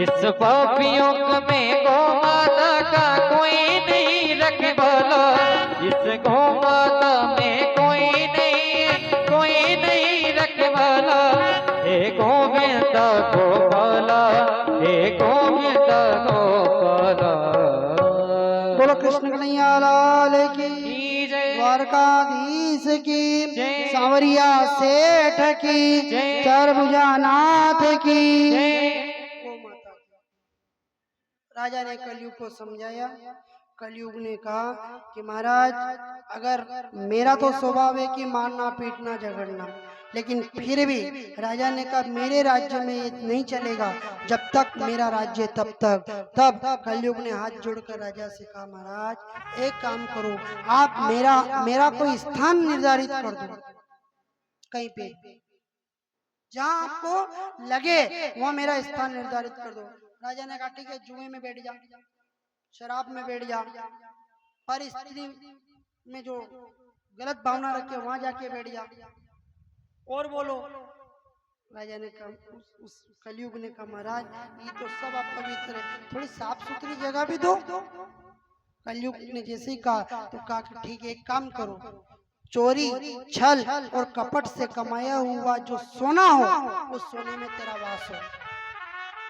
इस पापी युग में गौ माता का कोई नहीं रखवाला, इस गौ माता में कोई नहीं रखवाला, हे गोविंदा गोपाला, हे गोविंदा गोपाला। बोलो कृष्ण कन्हैया लाल की जय, द्वारकाधीश की जय, सांवरिया सेठ की जय, चरभुजानाथ की जय। गौ माता की। राजा ने कलयुग को समझाया। कलयुग ने कहा कि महाराज, अगर मेरा तो स्वभाव है कि मारना पीटना झगड़ना, लेकिन फिर भी राजा ने कहा मेरे राज्य में ये नहीं चलेगा, जब तक मेरा राज्य तब तक। तब कलयुग ने हाथ जोड़कर राजा से कहा महाराज एक काम करो, आप मेरा कोई स्थान निर्धारित कर दो कहीं पे, जहाँ आपको लगे वहाँ मेरा स्थान निर्धारित कर दो। राजा ने कहा ठीक है, जुए में बैठ जा, शराब में बैठ जा, पर स्त्री में जो गलत भावना रखे वहां जाके बैठ जा, और बोलो। राजा ने कहा, उस कलयुग ने कहा महाराज ये तो सब अपवित्र है, थोड़ी साफ सुथरी जगह भी दो। कलयुग ने जैसे ही कहा तो कहा कि ठीक है एक काम करो, चोरी, छल और कपट से कमाया हुआ जो सोना हो, उस सोने में तेरा वास हो।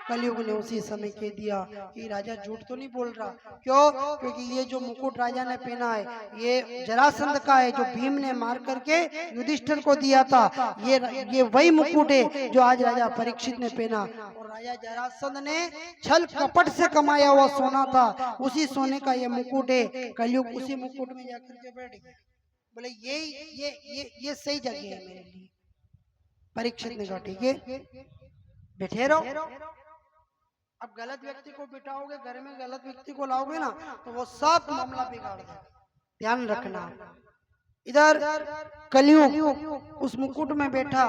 कलयुग ने उसी समय कह दिया कि राजा झूठ तो नहीं बोल रहा। क्यों? क्योंकि ये जो मुकुट राजा ने पहना है, ये जरासंध का है, जो भीम ने मार करके युधिष्ठिर को दिया था। ये वही मुकुट है जो आज राजा परीक्षित ने पहना। और राजा जरासंध ने छल कपट से कमाया हुआ सोना था, उसी सोने का ये मुकुट है। कलयुग उसी मुकुट में जाकर के बैठ गया। बोले ये सही जगह है मेरे लिए। परीक्षित ने कहा ठीक है, बैठे रहो। अब गलत व्यक्ति को बिठाओगे, घर में गलत व्यक्ति को लाओगे ना, तो वो सब मामला बिगाड़ देगा। ध्यान रखना। इधर कलयुग उस मुकुट में बैठा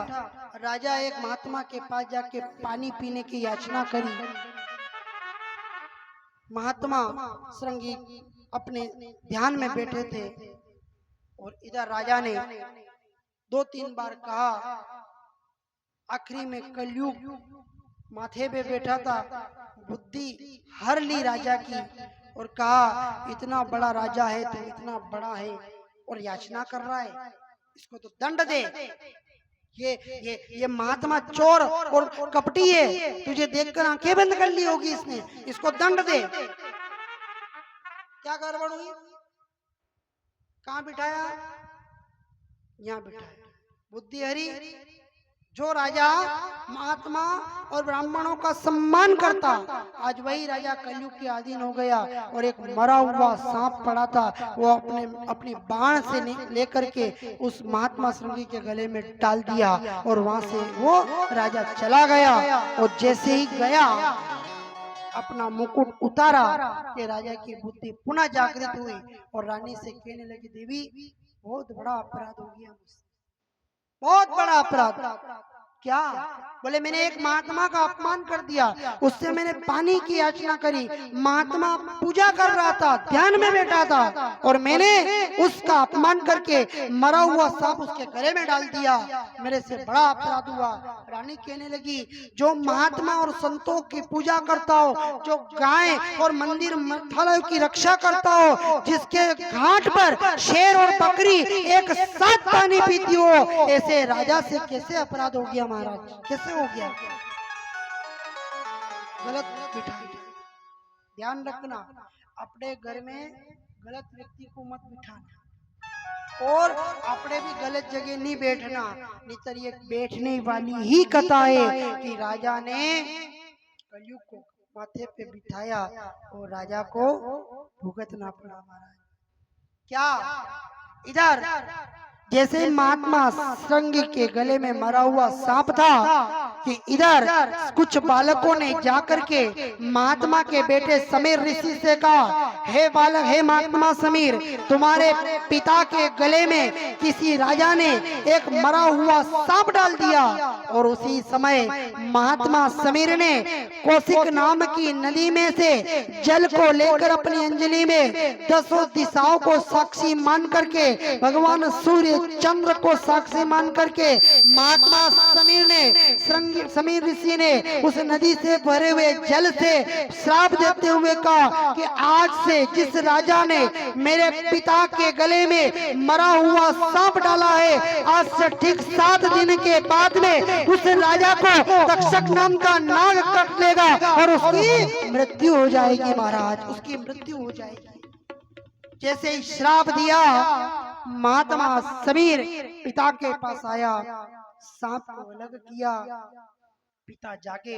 राजा एक महात्मा के पास जाके पानी पीने की याचना करी। महात्मा श्रृंगी अपने ध्यान में बैठे थे और इधर राजा ने 2-3 बार कहा। आखिरी में कलयुग माथे पे बैठा था, बुद्धि हर ली राजा की और कहा इतना बड़ा राजा है तो इतना बड़ा है और याचना कर रहा है, इसको तो दंड दे। ये महात्मा चोर और कपटी है, तुझे देखकर आंखें बंद कर ली होगी इसने, इसको दंड दे। क्या गड़बड़ हुई? कहाँ बिठाया? यहाँ बिठाया। बुद्धि हरी। जो राजा महात्मा और ब्राह्मणों का सम्मान करता, आज वही राजा कलयुग के अधीन हो गया। और एक मरा हुआ सांप पड़ा था, वो अपनी बाण से लेकर के उस महात्मा श्रृंगी के गले में डाल दिया और वहां से वो राजा चला गया। और जैसे ही गया, अपना मुकुट उतारा कि राजा की बुद्धि पुनः जागृत हुई और रानी से कहने लगी, देवी बहुत बड़ा अपराध हो गया मुझसे, बहुत बड़ा अपराध। क्या? बोले मैंने एक महात्मा का अपमान कर दिया, उससे मैंने पानी की याचना करी। महात्मा पूजा कर रहा था, ध्यान में बैठा था और मैंने उसका अपमान करके मरा हुआ सांप उसके गले में डाल दिया, मेरे से बड़ा अपराध हुआ। रानी कहने लगी, जो महात्मा और संतों की पूजा करता हो, जो गाय और मंदिर मठालयों की रक्षा करता हो, जिसके घाट पर शेर और बकरी एक साथ पानी पीती हो, ऐसे राजा से कैसे अपराध हो गया महाराज? कैसे हो गया? गलत बिठा। ध्यान रखना, अपने घर में गलत व्यक्ति को मत बिठाना और अपने भी गलत जगह नहीं बैठना। नहीं तो ये बैठने वाली ही कथा है कि राजा ने कलयुग को माथे पे बिठाया और राजा को भुगतना पड़ा महाराज। क्या? इधर जैसे महात्मा श्रृंगी के गले में मरा हुआ सांप था कि इधर कुछ बालकों ने जाकर के महात्मा के बेटे समीर ऋषि से कहा, हे बालक, हे महात्मा समीर, तुम्हारे पिता के गले में किसी राजा ने एक मरा हुआ सांप डाल दिया। और उसी समय महात्मा समीर ने कौशिक नाम की नदी में से जल को लेकर अपनी अंजलि में 10 दिशाओं को साक्षी मान करके, भगवान सूर्य चंद्र को साक्षी मान करके, महात्मा समीर ऋषि ने उस नदी से भरे हुए जल से श्राप देते हुए कहा कि आज से जिस राजा ने मेरे पिता के गले में मरा हुआ सांप डाला है, आज से ठीक 7 दिन के बाद में उस राजा को तक्षक नाम का नाग कट लेगा और उसकी मृत्यु हो जाएगी महाराज, उसकी मृत्यु हो जाएगी। जैसे ही श्राप दिया, महात्मा समीर पिता के पास आया, सांप को अलग किया। पिता जागे,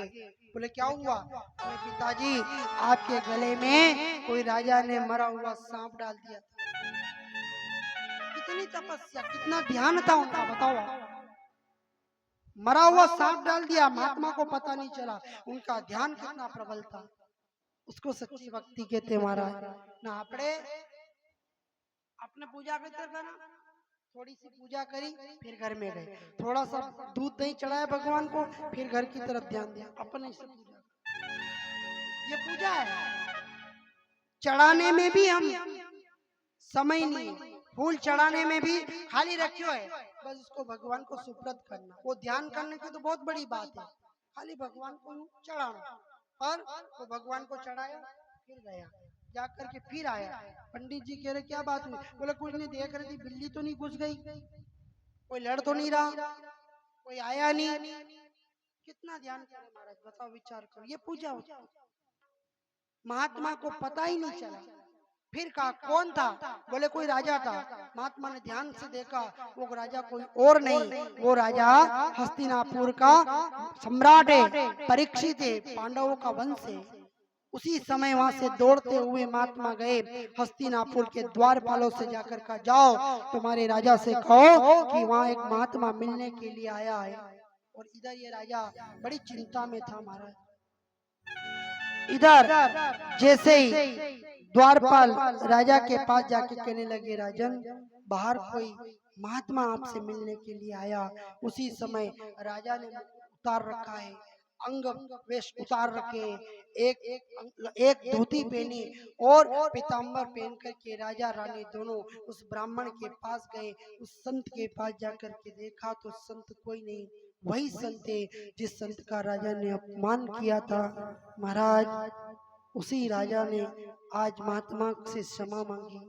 बोले क्या हुआ? बोले पिताजी, आपके गले में कोई राजा ने मरा हुआ सांप डाल दिया था। कितनी तपस्या, कितना ध्यान था उनका, बताओ। मरा हुआ सांप डाल दिया, महात्मा को पता नहीं चला। उनका ध्यान कितना प्रबल था, उसको सच्ची भक्ति कहते महाराज। ना अपने पूजा भीतर करा, थोड़ी सी पूजा करी, फिर घर में गए, थोड़ा सा दूध दही चढ़ाया भगवान को, फिर घर की तरफ ध्यान दिया, अपने से पूजा। ये पूजा है। चढ़ाने में भी हम समय नहीं, फूल चढ़ाने में भी खाली रखियो है, बस उसको भगवान को सुप्रत करना। वो ध्यान करने की तो बहुत बड़ी बात है, खाली भगवान को चढ़ाना। और वो भगवान को चढ़ाया, फिर गया। जाकर के फिर आया। पंडित जी कह रहे क्या बात हुई? बोले कुछ नहीं, देख रही थी बिल्ली तो नहीं घुस गई, कोई लड़ तो नहीं रहा, कोई आया नहीं। कितना ध्यान करो महाराज, बताओ, विचार करो, ये पूजा होती। महात्मा को पता ही नहीं चला। फिर कहा कौन था? बोले कोई राजा था। महात्मा ने ध्यान से देखा, वो राजा कोई और नहीं, वो राजा हस्तिनापुर का सम्राट है, परीक्षित है, पांडवों का वंश है। उसी समय वहां से दौड़ते हुए महात्मा गए हस्तिनापुर के द्वारपालों से जाकर कहा जाओ तुम्हारे राजा से कहो कि वहाँ एक महात्मा मिलने के लिए आया है। और इधर ये राजा बड़ी चिंता में था महाराज। इधर जैसे ही द्वारपाल राजा के पास जाके कहने लगे राजन बाहर कोई महात्मा आपसे मिलने के लिए आया। उसी समय राजा ने उतार रखा है, अंग वेश उतार रखे, एक धोती पहनी और पीताम्बर पहन करके राजा रानी दोनों उस ब्राह्मण के पास गए। उस संत के पास जाकर के देखा तो संत कोई नहीं, वही संत है जिस संत का राजा ने अपमान किया था। महाराज उसी राजा ने आज महात्मा से क्षमा मांगी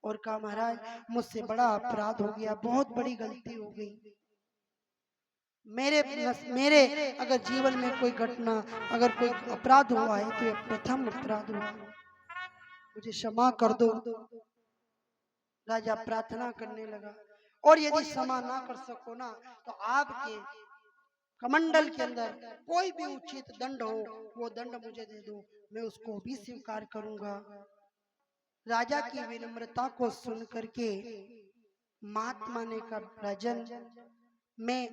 और कहा महाराज मुझसे बड़ा अपराध हो गया, बहुत बड़ी गलती हो गई। मेरे अगर जीवन में कोई घटना, अगर कोई अपराध हुआ है तो ये प्रथम अपराध हुआ, मुझे क्षमा कर दो। राजा प्रार्थना करने लगा और यदि क्षमा ना कर सको ना तो आपके कमंडल के अंदर कोई भी उचित दंड हो वो दंड मुझे दे दो, मैं उसको भी स्वीकार करूंगा। राजा की विनम्रता को सुन करके महात्मा ने कहा राजन मैं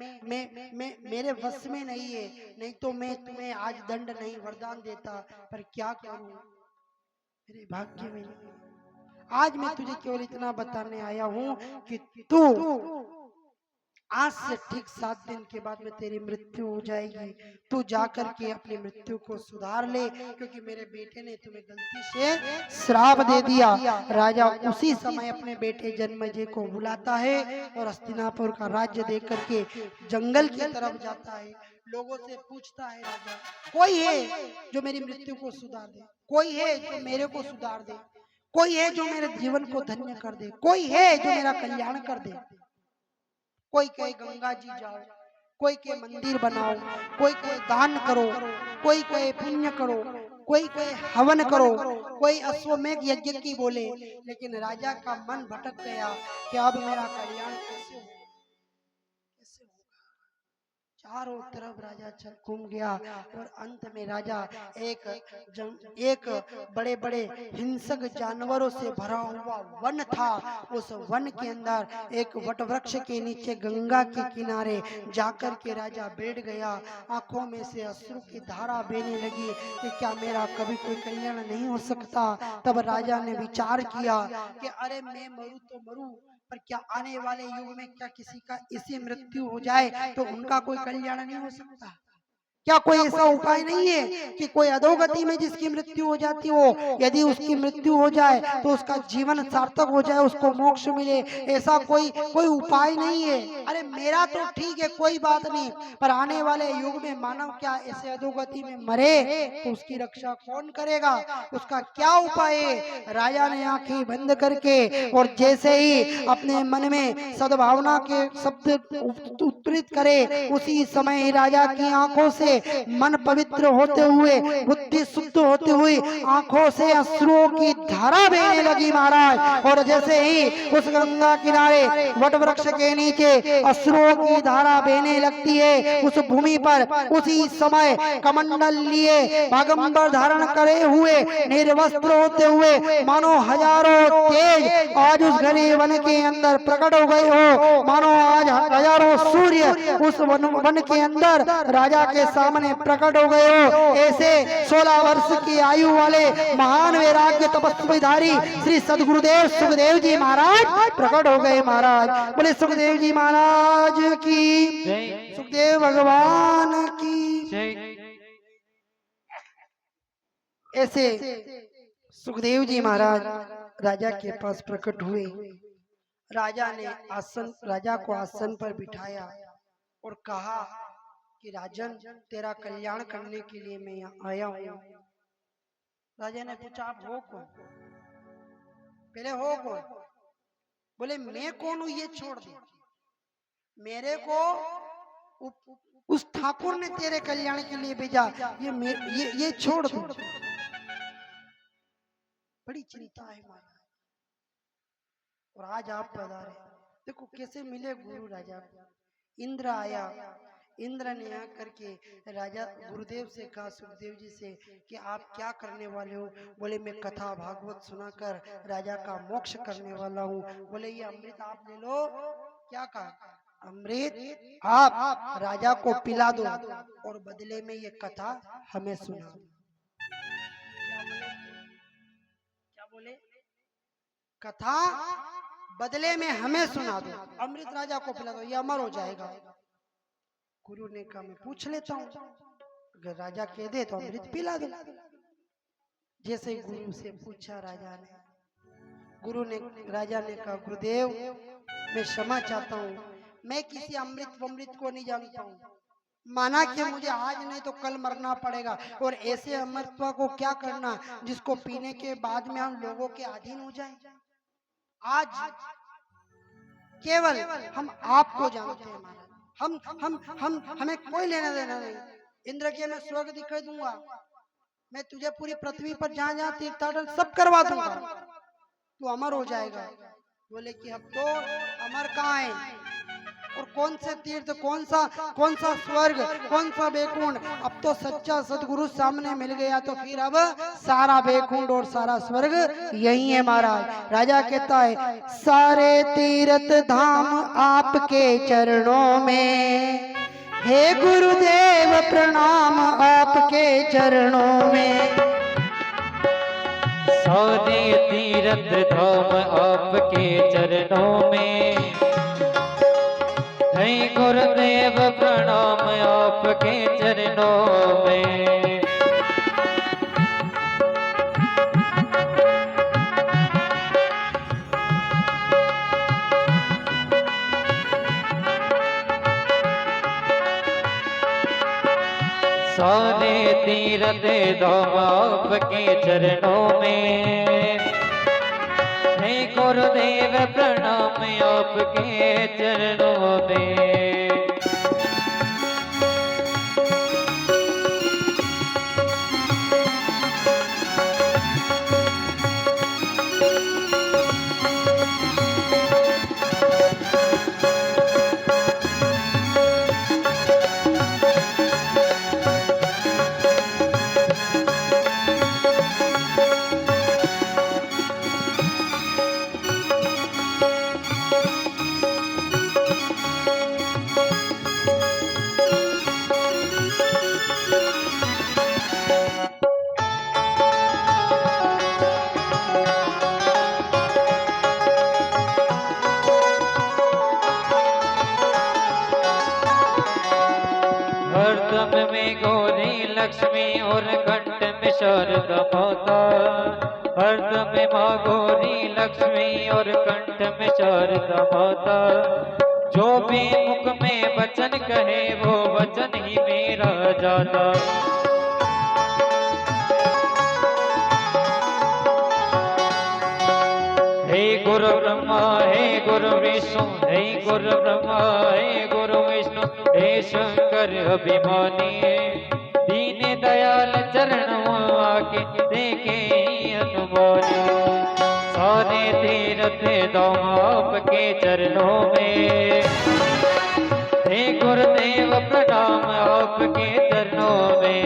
मेरे वश में नहीं है, नहीं तो मैं तुम्हें आज दंड नहीं वरदान देता, पर क्या करूं मेरे भाग्य में नहीं। आज मैं तुझे केवल इतना बताने आया हूं कि तू आज से ठीक 7 दिन के बाद में तेरी मृत्यु हो जाएगी। तू जाकर के अपनी मृत्यु को सुधार ले, क्योंकि मेरे बेटे ने तुम्हें गलती से श्राप दे दिया। राजा उसी समय अपने बेटे जन्मेजय को बुलाता है और हस्तिनापुर का राज्य दे करके जंगल की तरफ जाता है। लोगों से पूछता है राजा कोई है जो मेरी मृत्यु को सुधार दे, कोई है जो मेरे को सुधार दे, कोई है जो मेरे जीवन को धन्य कर दे, कोई है जो मेरा कल्याण कर दे। कोई कहे गंगा जी जाओ, कोई कहे मंदिर बनाओ, कोई कहे दान करो, कोई कहे पुण्य करो, कोई कहे हवन करो, कोई अश्वमेघ यज्ञ की बोले। लेकिन राजा का मन भटक गया कि अब मेरा कल्याण कैसे होगा, कैसे होगा। चारों तरफ राजा चल घूम गया और अंत में राजा एक बड़े बड़े हिंसक जानवरों से भरा हुआ वन था। उस वन के अंदर एक वट वृक्ष के नीचे गंगा के किनारे जाकर के राजा बैठ गया। आंखों में से अश्रु की धारा बहने लगी कि क्या मेरा कभी कोई कल्याण नहीं हो सकता। तब राजा ने विचार किया कि अरे मैं मरूं तो मरूं, पर क्या आने वाले युग में क्या किसी का इसी मृत्यु हो जाए तो उनका कोई कल्याण नहीं हो सकता? क्या कोई ऐसा उपाय नहीं है कि कोई अधोगति में जिसकी मृत्यु हो जाती हो, यदि उसकी मृत्यु हो जाए तो उसका जीवन सार्थक हो जाए, उसको मोक्ष मिले? ऐसा कोई उपाय नहीं है। अरे मेरा तो ठीक है, कोई बात नहीं, पर आने वाले युग में मानव क्या ऐसे अधोगति में मरे तो उसकी रक्षा कौन करेगा? उसका क्या उपाय है? राजा ने आंखें बंद करके और जैसे ही अपने मन में सद्भावना के शब्द उत्तरित करे, उसी समय राजा की आंखों से मन पवित्र होते हुए, बुद्धि शुद्ध होते हुए आंखों से अश्रुओं की धारा बहने लगी महाराज। और जैसे ही उस गंगा किनारे वट वृक्ष के नीचे अश्रुओं की धारा बहने लगती है, उस भूमि पर उसी समय कमंडल लिए बागंबर धारण करे हुए निर्वस्त्र होते हुए मानो हजारों तेज आज उस घने वन के अंदर प्रकट हो गए हो। मानो आज हजारों सूर्य उस वन के अंदर राजा के सामने प्रकट हो गए हो। ऐसे 16 वर्ष की आयु वाले महान वैराग्य तपस्वीधारी श्री सदगुरुदेव सुखदेव जी महाराज प्रकट हो गए। महाराज बोले सुखदेव जी महाराज की, सुखदेव भगवान की। ऐसे सुखदेव जी महाराज राजा के पास प्रकट हुए। राजा को आसन पर बिठाया और कहा कि राजन तेरा कल्याण करने के लिए मैं यहाँ आया हूँ। राजा ने पूछा आप हो कौन? पहले हो कौन? बोले मैं कौन हूं ये छोड़ दे, मेरे को उस ठाकुर ने तेरे कल्याण के लिए भेजा, ये छोड़ दो। बड़ी चिंता है महाराज। और आज आप पधारे, देखो कैसे मिले गुरु राजा। इंद्र आया, इंद्र ने आकर के राजा गुरुदेव से कहा, सुखदेव जी से, कि आप क्या करने वाले हो? बोले मैं कथा भागवत सुनाकर राजा का मोक्ष करने वाला हूँ। बोले ये अमृत आप ले लो। क्या कहा? अमृत आप राजा को पिला दो और बदले में ये कथा हमें सुना दो। क्या बोले? कथा बदले में हमें सुना दो, अमृत राजा को पिला दो, ये अमर हो जाएगा। गुरु ने कहा मैं पूछ लेता हूँ, अगर राजा कह दे तो अमृत पिला दो। जैसे गुरु से पूछा राजा ने, राजा ने कहा गुरुदेव मैं क्षमा चाहता हूँ, मैं किसी अमृत को नहीं जानता हूँ। माना कि मुझे आज नहीं तो कल मरना पड़ेगा, और ऐसे अमृत को क्या करना जिसको पीने के बाद में हम लोगों के अधीन हो जाएं। आज केवल हम आपको जानते हैं महाराज, हम हमें कोई लेना देना नहीं। इंद्र के मैं स्वर्ग दिखा दूंगा, मैं तुझे पूरी पृथ्वी पर जहां जहां तीर्थाटन सब करवा दूंगा, तू अमर हो जाएगा। बोले कि अब तो अमर कहाँ है, और कौन से तीर्थ, कौन सा स्वर्ग, कौन सा बैकुंठ? अब तो सच्चा सदगुरु सामने मिल गया, तो फिर अब सारा बैकुंठ और सारा स्वर्ग यही है महाराज। राजा कहता है सारे तीर्थ धाम आपके चरणों में, हे गुरुदेव प्रणाम आपके चरणों में। सारे तीर्थ धाम आपके चरणों में, हे गुरुदेव प्रणाम आपके चरणों में। सारे तीर्थ धाम आपके चरणों में, हे गुरुदेव प्रणाम आपके चरणों में। हरदम में गौरी लक्ष्मी और कंठ में शारदा माता, हरदम में माँ गौरी लक्ष्मी और कंठ में शारदा माता। जो भी मुख में वचन कहे वो वचन ही मेरा जाता। हे गुरु ब्रह्मा हे गुरु विष्णु, हे गुरु ब्रह्मा हे गुरु विष्णु, हे शंकर अभिमानी, दीन दयाल चरणों आके देखे अनुमानी। सारे तीर्थ धाम आपके चरणों में, हे गुरुदेव प्रणाम आपके चरणों में।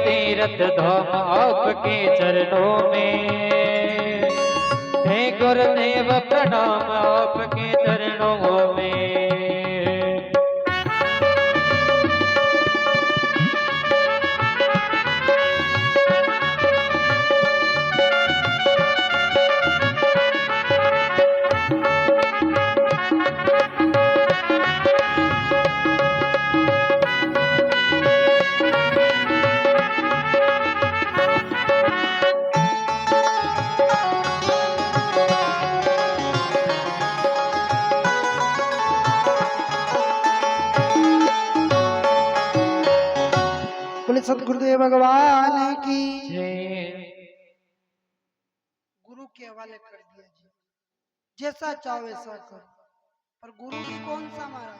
तीर्थ धाम आपके चरणों में, हे गुरुदेव प्रणाम आपके चरणों में। बोले सदगुरुदेव भगवान की। जय। गुरु के हवाले कर दिया जी, जैसा चाहो वैसा करो, पर गुरु भी कौन सा हमारा,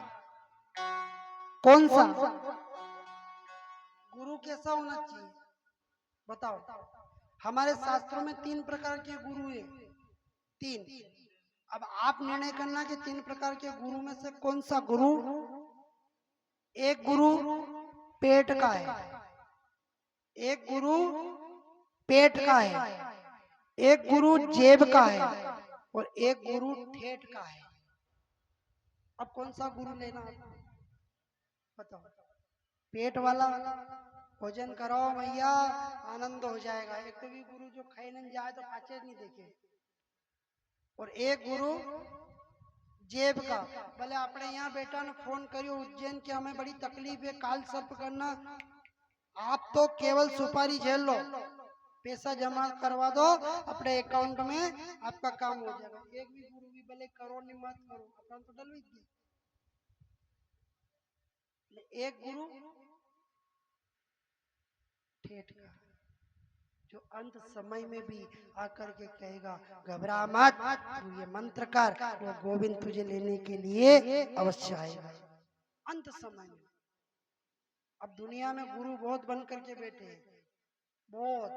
कौन सा गुरु कैसा होना चाहिए बताओ। हमारे शास्त्रों में 3 प्रकार के गुरु हैं, 3। अब आप निर्णय करना कि 3 प्रकार के गुरु में से कौन सा गुरु। एक गुरु पेट का है, एक गुरु पेट का है, एक गुरु जेब का है और एक गुरु ठेठ का है। अब कौन सा गुरु लेना बताओ। पेट वाला भोजन करो भैया, आनंद हो जाएगा। एक तो भी गुरु जो खाए नहीं जाए तो पाचे नहीं देखे। और एक गुरु जेब का, भले अपने यहाँ बेटा ने फोन करियो उज्जैन के हमें बड़ी तकलीफ है, काल सर्प करना, आप तो केवल सुपारी झेल लो, पैसा जमा करवा दो अपने अकाउंट में, आपका काम हो जाएगा। एक भी गुरु भी भले करो नहीं मत करो, अपना तो डल दिया। एक गुरु ठेठ का, जो अंत समय में भी आकर के कहेगा घबरा मत, तू ये मंत्र कर, वो गोविंद तुझे लेने के लिए अवश्य आएगा अंत समय में। अब दुनिया में गुरु बहुत बन करके बैठे हैं, बहुत,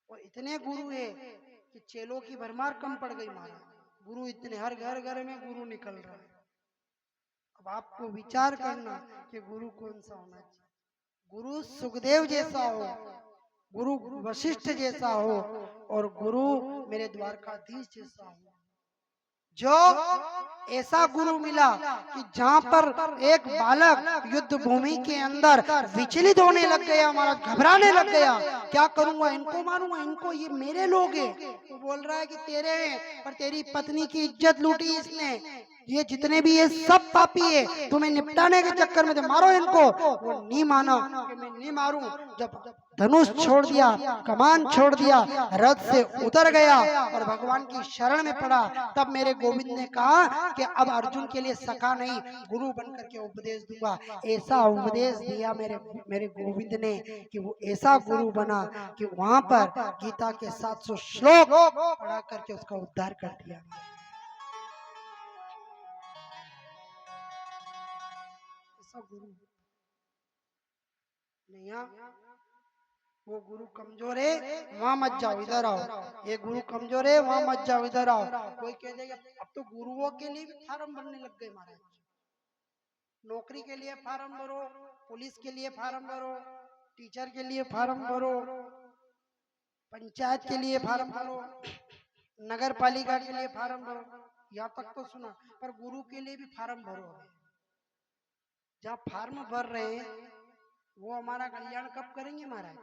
और इतने गुरु है कि चेलों की भरमार कम पड़ गई महाराज। गुरु इतने, हर घर घर में गुरु निकल रहा है। अब आपको विचार करना कि गुरु कौन सा होना चाहिए। गुरु सुखदेव जैसा हो, गुरु वशिष्ठ जैसा हो, और गुरु मेरे द्वारकाधीश जैसा हो। जो ऐसा गुरु मिला कि जहाँ पर एक बालक युद्ध भूमि के अंदर विचलित होने लग गया, हमारा घबराने लग गया, क्या करूंगा, इनको मारूंगा, इनको, ये मेरे लोग हैं। वो बोल रहा है कि तेरे हैं, पर तेरी पत्नी की इज्जत लूटी इसने, ये जितने भी ये सब पापी है, तुम्हें निपटाने के चक्कर में मारो इनको। वो नहीं माना कि मैं नहीं मारूं। जब धनुष छोड़ दिया, कमान छोड़ दिया, रथ से उतर गया और भगवान की शरण में पड़ा, तब मेरे गोविंद ने कहा कि अब अर्जुन के लिए सखा नहीं, गुरु बनकर के उपदेश दूंगा। ऐसा उपदेश दिया मेरे गोविंद ने कि वो ऐसा गुरु बना कि वहां पर गीता के 700 श्लोक पढ़ा करके उसका उद्धार कर दिया। ऐसा गुरु नहीं, वो गुरु कमजोर है वहां मत जाओ, इधर आओ। ये गुरु कमजोर है वहां मत जाओ, इधर आओ। कोई कह देगा, अब तो गुरुओं के लिए भी फार्म भरने लग गए महाराज। नौकरी के लिए फार्म भरो, पुलिस के लिए फार्म भरो, टीचर के लिए फार्म भरो, पंचायत के लिए फार्म भरो, नगर पालिका के लिए फार्म भरो, यहाँ तक तो सुना, पर गुरु के लिए भी फार्म भरो। जहाँ फार्म भर रहे हैं वो हमारा कल्याण कब करेंगे महाराज।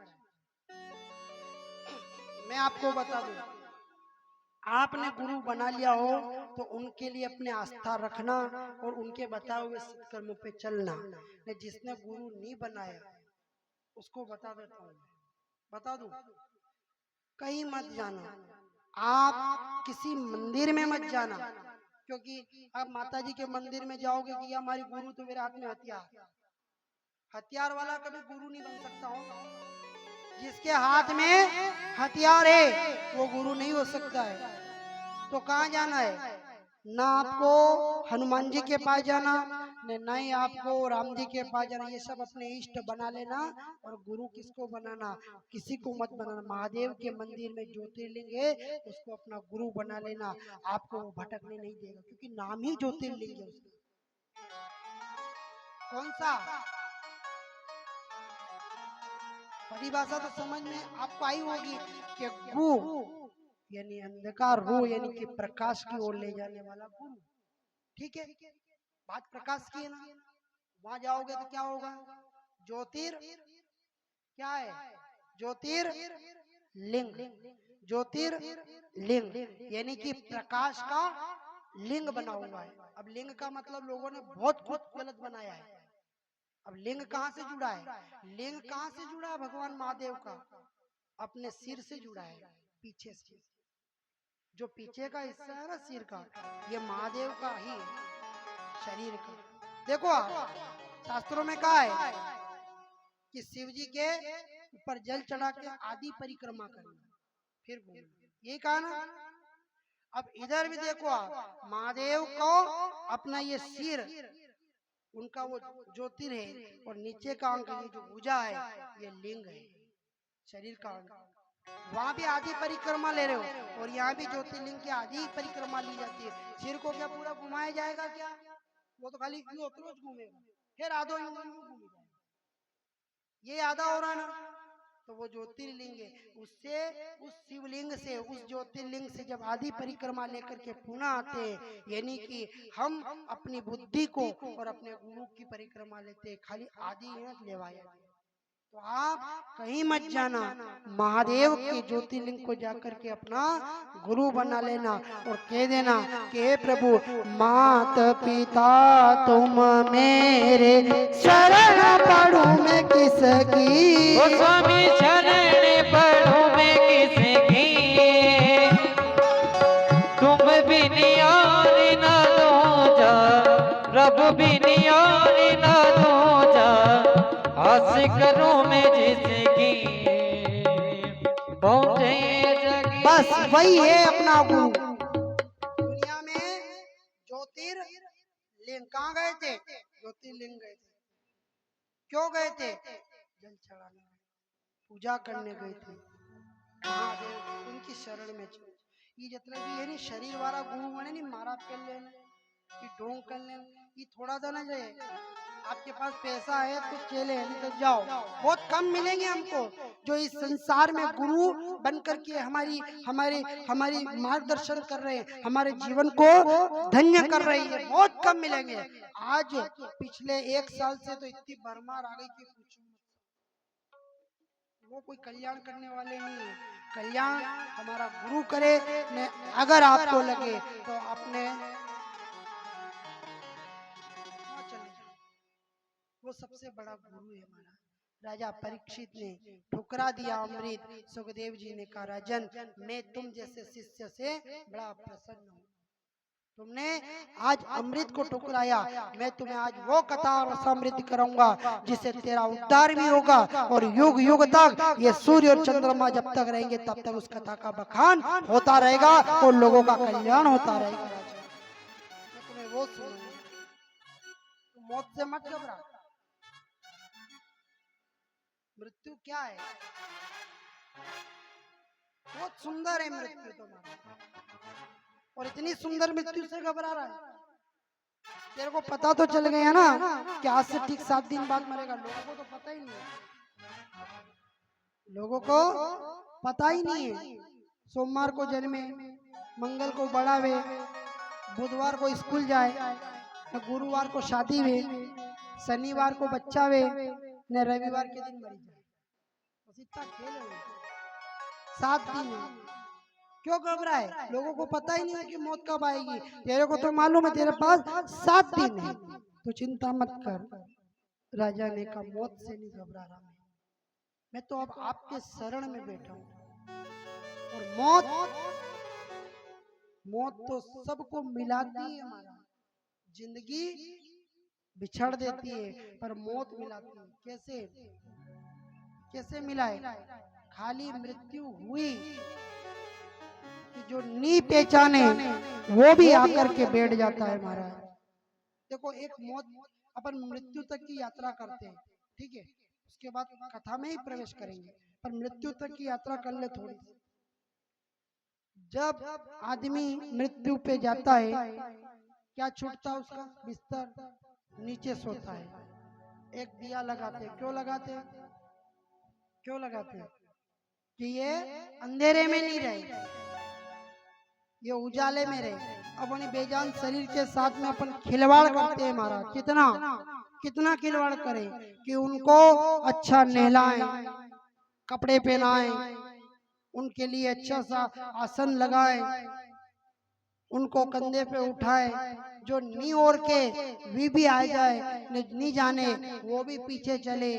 मैं आपको बता दूं, आपने गुरु बना लिया हो तो उनके लिए अपने आस्था रखना और उनके बताए हुए सत्कर्मों पे चलना। ने जिसने गुरु नहीं बनाया उसको बता देता हूँ, बता दूं, कहीं मत जाना, आप किसी मंदिर में मत जाना, क्योंकि आप माता जी के मंदिर में जाओगे कि हमारी गुरु तो मेरे हाथ में हथियार, हथियार वाला कभी गुरु नहीं बन सकता हो। जिसके हाथ में हथियार है वो गुरु नहीं हो सकता है। तो कहाँ जाना है, ना आपको हनुमान जी के पास जाना, ना ही आपको राम जी के पास जाना, ये सब अपने इष्ट बना लेना। और गुरु किसको बनाना, किसी को मत बनाना। महादेव के मंदिर में ज्योतिर्लिंग है, उसको अपना गुरु बना लेना, आपको वो भटकने नहीं देगा, क्योंकि नाम ही ज्योतिर्लिंग है उसका। कौन सा, परिभाषा तो समझ में आपको आई होगी कि गु यानी अंधकार, रू यानी कि प्रकाश की ओर ले जाने वाला गुरु। ठीक है, बात प्रकाश की है ना। वहां जाओगे तो क्या होगा, ज्योतिर क्या है, ज्योतिर्लिंग, ज्योतिर्लिंग यानी कि प्रकाश का लिंग बना हुआ है। अब लिंग का मतलब लोगों ने बहुत कुछ गलत बनाया है। अब लिंग कहाँ से जुड़ा है, लिंग कहाँ से जुड़ा है, भगवान महादेव का अपने सिर से जुड़ा है, पीछे से। जो पीछे का हिस्सा है ना सिर का, ये महादेव का ही है, शरीर का। देखो आप शास्त्रों में कहा है, कि शिव जी के ऊपर जल चढ़ा के आदि परिक्रमा करना, फिर घूमना, यही कहा ना। अब इधर भी देखो आप, महादेव को अपना ये सिर, उनका वो ज्योतिर है, और नीचे का अंग ये जो भुजा है ये लिंग है, शरीर का अंग। वहां भी आदि परिक्रमा ले रहे हो, और यहाँ भी ज्योतिर्लिंग की आदि परिक्रमा ली जाती है। सिर को क्या पूरा घुमाया जाएगा क्या? वो तो खाली रोज घूमेगा, फिर आधो यूं घूमेगा, ये आधा हो रहा ना। तो वो ज्योतिर्लिंग है, उससे, उस शिवलिंग से, उस ज्योतिर्लिंग से जब आदि परिक्रमा लेकर के पुनः आते हैं, यानी कि हम अपनी बुद्धि को और अपने गुरु की परिक्रमा लेते हैं, खाली आदि लेवाया। तो आप कहीं मत जाना, महादेव के ज्योतिर्लिंग को जाकर के अपना गुरु बना लेना, और कह देना कि हे प्रभु, मात पिता तुम मेरे, शरण पढ़ूं मैं किसकी। ओ स्वामी शरण पढ़ूं मैं किसकी, तुम भी नियार न दूजा, प्रभु भी नियार न दूजा, आस करूं मैं जिसकी, पहुंचे जगी। बस वही है अपना गुरु। दुनिया में ज्योतिर्लिंग कहाँ गए थे? ज्योतिर्लिंग गए थे। क्यों गए थे? जल चढ़ाने, पूजा करने गए थे, महादेव उनकी शरण में चले। ये जितना भी है नी शरीर वाला गुरु बने नी, मारा कर लेना, ये ढोंग कर लेना, ये थोड़ा सा ना जाए। आपके पास पैसा है तो चले, नहीं तो जाओ। बहुत कम मिलेंगे हमको जो इस संसार में गुरु बन करके हमारी हमारी हमारी मार्गदर्शन कर रहे हैं, हमारे जीवन को धन्य कर रही है, बहुत कम मिलेंगे। आज पिछले 1 साल से तो इतनी भरमार आ गई कि पूछो मत। वो कोई कल्याण करने वाले नहीं है, कल्याण हमारा गुरु करे। ने अगर आपको लगे तो आपने वो सबसे बड़ा गुरु है हमारा। राजा परीक्षित ने ठुकरा दिया अमृत, सुखदेव जी ने कहा राजन, मैं तुम जैसे शिष्य से बड़ा प्रसन्न हूँ। तुमने आज अमृत को ठुकराया, मैं तुम्हें आज वो कथा और समृद्धि कराऊंगा जिससे तेरा उद्धार भी होगा, और युग युग तक ये सूर्य और चंद्रमा जब तक रहेंगे तब तक उस कथा का बखान होता रहेगा और लोगों का कल्याण होता रहेगा। मैं तुम्हें वो सुनाऊंगा, तुम मौत से मत घबरा। मृत्यु क्या है? बहुत सुंदर है मृत्यु तुम्हारा, और इतनी सुंदर मृत्यु से घबरा रहा है। तेरे को पता तो चल गया ना कि आज से ठीक 7 दिन बाद मरेगा। लोगों को तो पता ही नहीं है, लोगों को पता ही नहीं है। सोमवार को जन्मे, मंगल को बढ़ावे, बुधवार को स्कूल जाए, गुरुवार को शादी वे, शनिवार को बच्चा वे, न रविवार के दिन मरी जाए। बस इतना खेल है 7 दिन में। क्यों घबराए? लोगों को पता ही नहीं है कि मौत कब आएगी। तेरे को तो मालूम है तेरे पास 7 दिन है, तो चिंता मत कर। राजा ने कहा मौत से नहीं घबरा रहा मैं तो अब आपके शरण में बैठा हूँ। और मौत तो सबको मिलाती है। हमारा जिंदगी बिछड़ देती है पर मौत मिलाती है। कैसे कैसे मिलाए? खाली मृत्यु हुई कि जो नी पहचाने वो भी आकर के बैठ जाता है महाराज। देखो एक मौत, अपन मृत्यु तक की यात्रा करते हैं, ठीक है, उसके बाद कथा में ही प्रवेश करेंगे, पर मृत्यु तक की यात्रा कर ले थोड़ी। जब आदमी मृत्यु पे जाता है क्या छूटता है? उसका बिस्तर, नीचे सोता है। एक दिया लगाते, क्यों लगाते? क्यों लगाते? कि ये अंधेरे में नहीं रहे, ये उजाले में रहे। अपनी बेजान शरीर के साथ में अपन खिलवाड़ करते हैं महाराज। कितना कितना खिलवाड़ करें कि उनको अच्छा नहलाएं, कपड़े पहनाएं, उनके लिए अच्छा सा आसन लगाएं, उनको कंधे पे उठाए। जो नी ओर के वी भी आ जाए न नी जाने वो भी पीछे चले,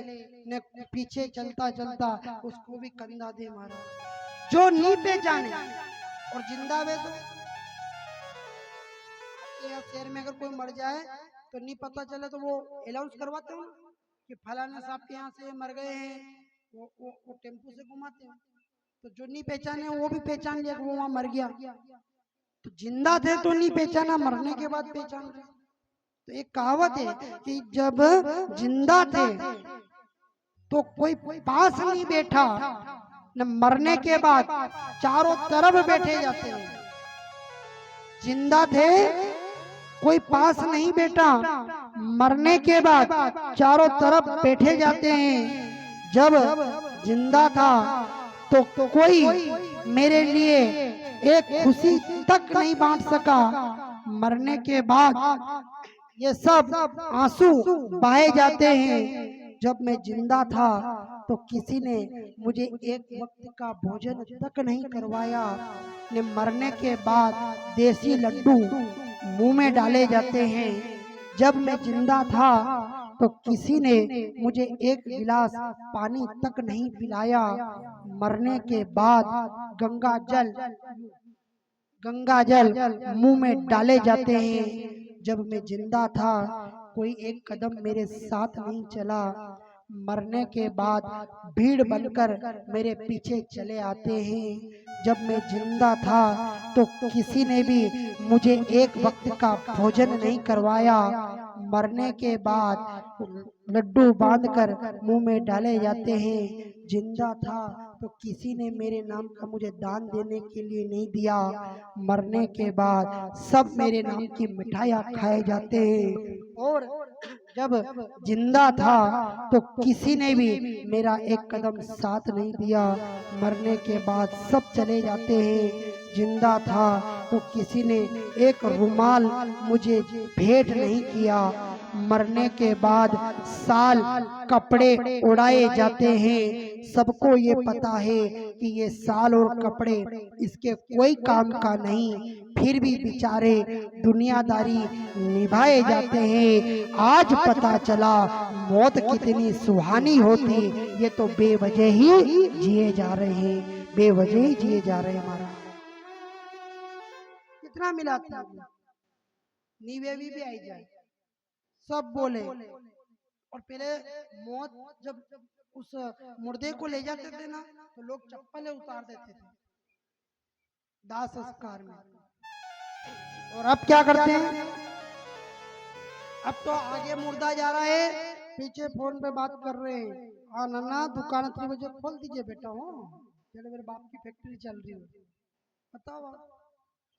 न पीछे चलता चलता उसको भी कंधा दे मारा। जो नी पे जाने और जिंदा वे तो शहर में अगर कोई मर जाए तो नहीं पता चले तो वो अनाउंस करवाते हो ना, कि फलाने साहब के यहाँ से मर गए हैं, वो टेम्पू से घुमाते हैं, तो जो नहीं पहचाने वो भी पहचान लिया कि वो वहां मर गया। तो जिंदा थे तो नहीं पहचाना, मरने के बाद पहचान रहे। तो एक कहावत है कि जब जिंदा थे तो कोई पास नहीं बैठा, न मरने के बाद चारों तरफ बैठे जाते हैं। जिंदा थे कोई पास नहीं बैठा, मरने के बाद चारों तरफ बैठे जाते हैं। जब जिंदा था तो कोई मेरे लिए एक खुशी तक नहीं बांट सका, मरने के बाद ये सब आंसू बहाए जाते हैं। जब मैं जिंदा था तो किसी ने मुझे एक वक्त का भोजन तक नहीं करवाया, ने मरने के बाद देसी लड्डू मुंह में डाले जाते हैं। जब मैं जिंदा था तो किसी ने मुझे एक गिलास पानी तक नहीं पिलाया, मरने के बाद गंगा जल मुंह में डाले जाते हैं। जब मैं जिंदा था कोई एक कदम मेरे साथ नहीं चला, मरने के बाद भीड़ बनकर मेरे पीछे चले आते हैं। जब मैं जिंदा था तो किसी ने भी मुझे एक वक्त का भोजन नहीं करवाया, मरने के बाद लड्डू बांधकर मुंह में डाले जाते हैं। जिंदा था तो किसी ने मेरे नाम का मुझे दान देने के लिए नहीं दिया, मरने के बाद सब मेरे नाम की मिठाइयाँ खाए जाते हैं। और जब जिंदा था तो किसी ने भी मेरा एक कदम साथ नहीं दिया, मरने के बाद सब चले जाते हैं। जिंदा था तो किसी ने एक रुमाल मुझे भेंट नहीं किया, मरने के बाद साल कपड़े उड़ाए जाते हैं। सबको ये पता है कि ये साल और कपड़े इसके कोई काम का नहीं, फिर भी बेचारे दुनियादारी निभाए जाते हैं। आज पता चला मौत कितनी सुहानी होती, ये तो बेवजह ही जिए जा रहे हैं, बेवजह ही जिए जा रहे हैं। हमारा कितना मिला था, नीवेवी भी आई जाए सब बोले। और पहले मौत जब उस मुर्दे को ले जाते थे ना तो लोग चप्पलें उतार देते थे दाह संस्कार में। और अब क्या करते हैं, अब तो आगे मुर्दा जा रहा है, पीछे फोन पे बात कर रहे हैं। हाँ नन्ना दुकान 3 बजे खोल दीजिए बेटा, हो पहले मेरे बाप की फैक्ट्री चल रही है। बताओ,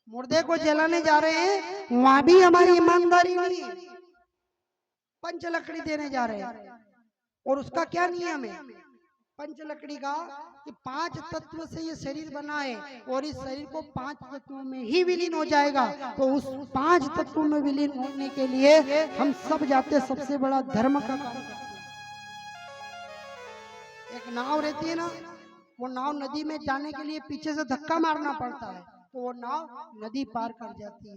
मुर्दे को जलाने जा रहे हैं, वहां भी हमारी ईमानदारी नहीं है, पंच लकड़ी देने जा रहे हैं। और उसका क्या नियम है पंच लकड़ी का, कि 5 तत्व से ये शरीर बना है और इस शरीर को 5 तत्वों में ही विलीन हो जाएगा। तो उस 5 तत्वों में विलीन होने के लिए हम सब जाते सबसे बड़ा धर्म का काम करते हैं। एक नाव रहती है ना, वो नाव नदी में जाने के लिए पीछे से धक्का मारना पड़ता है तो वो नाव नदी पार कर जाती है।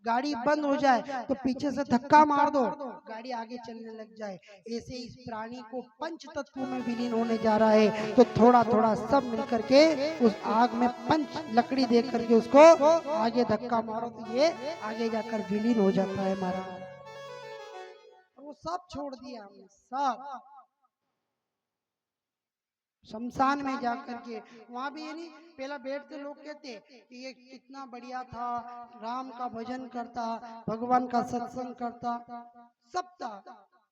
गाड़ी बंद हो जाए तो पीछे से धक्का मार दो, गाड़ी आगे चलने लग जाए। ऐसे इस प्राणी को पंच तत्वों में विलीन होने जा रहा है। तो थोड़ा थोड़ा सब मिलकर के उस आग में पंच लकड़ी दे करके उसको आगे धक्का मारो तो ये आगे जाकर विलीन हो जाता है हमारा। वो सब छोड़ दिया हमने, सब शमशान में जाकर के। वहां भी ये नहीं, पहला बैठते लोग कहते कि ये कितना बढ़िया था, राम का भजन करता, भगवान का सत्संग करता, सब था।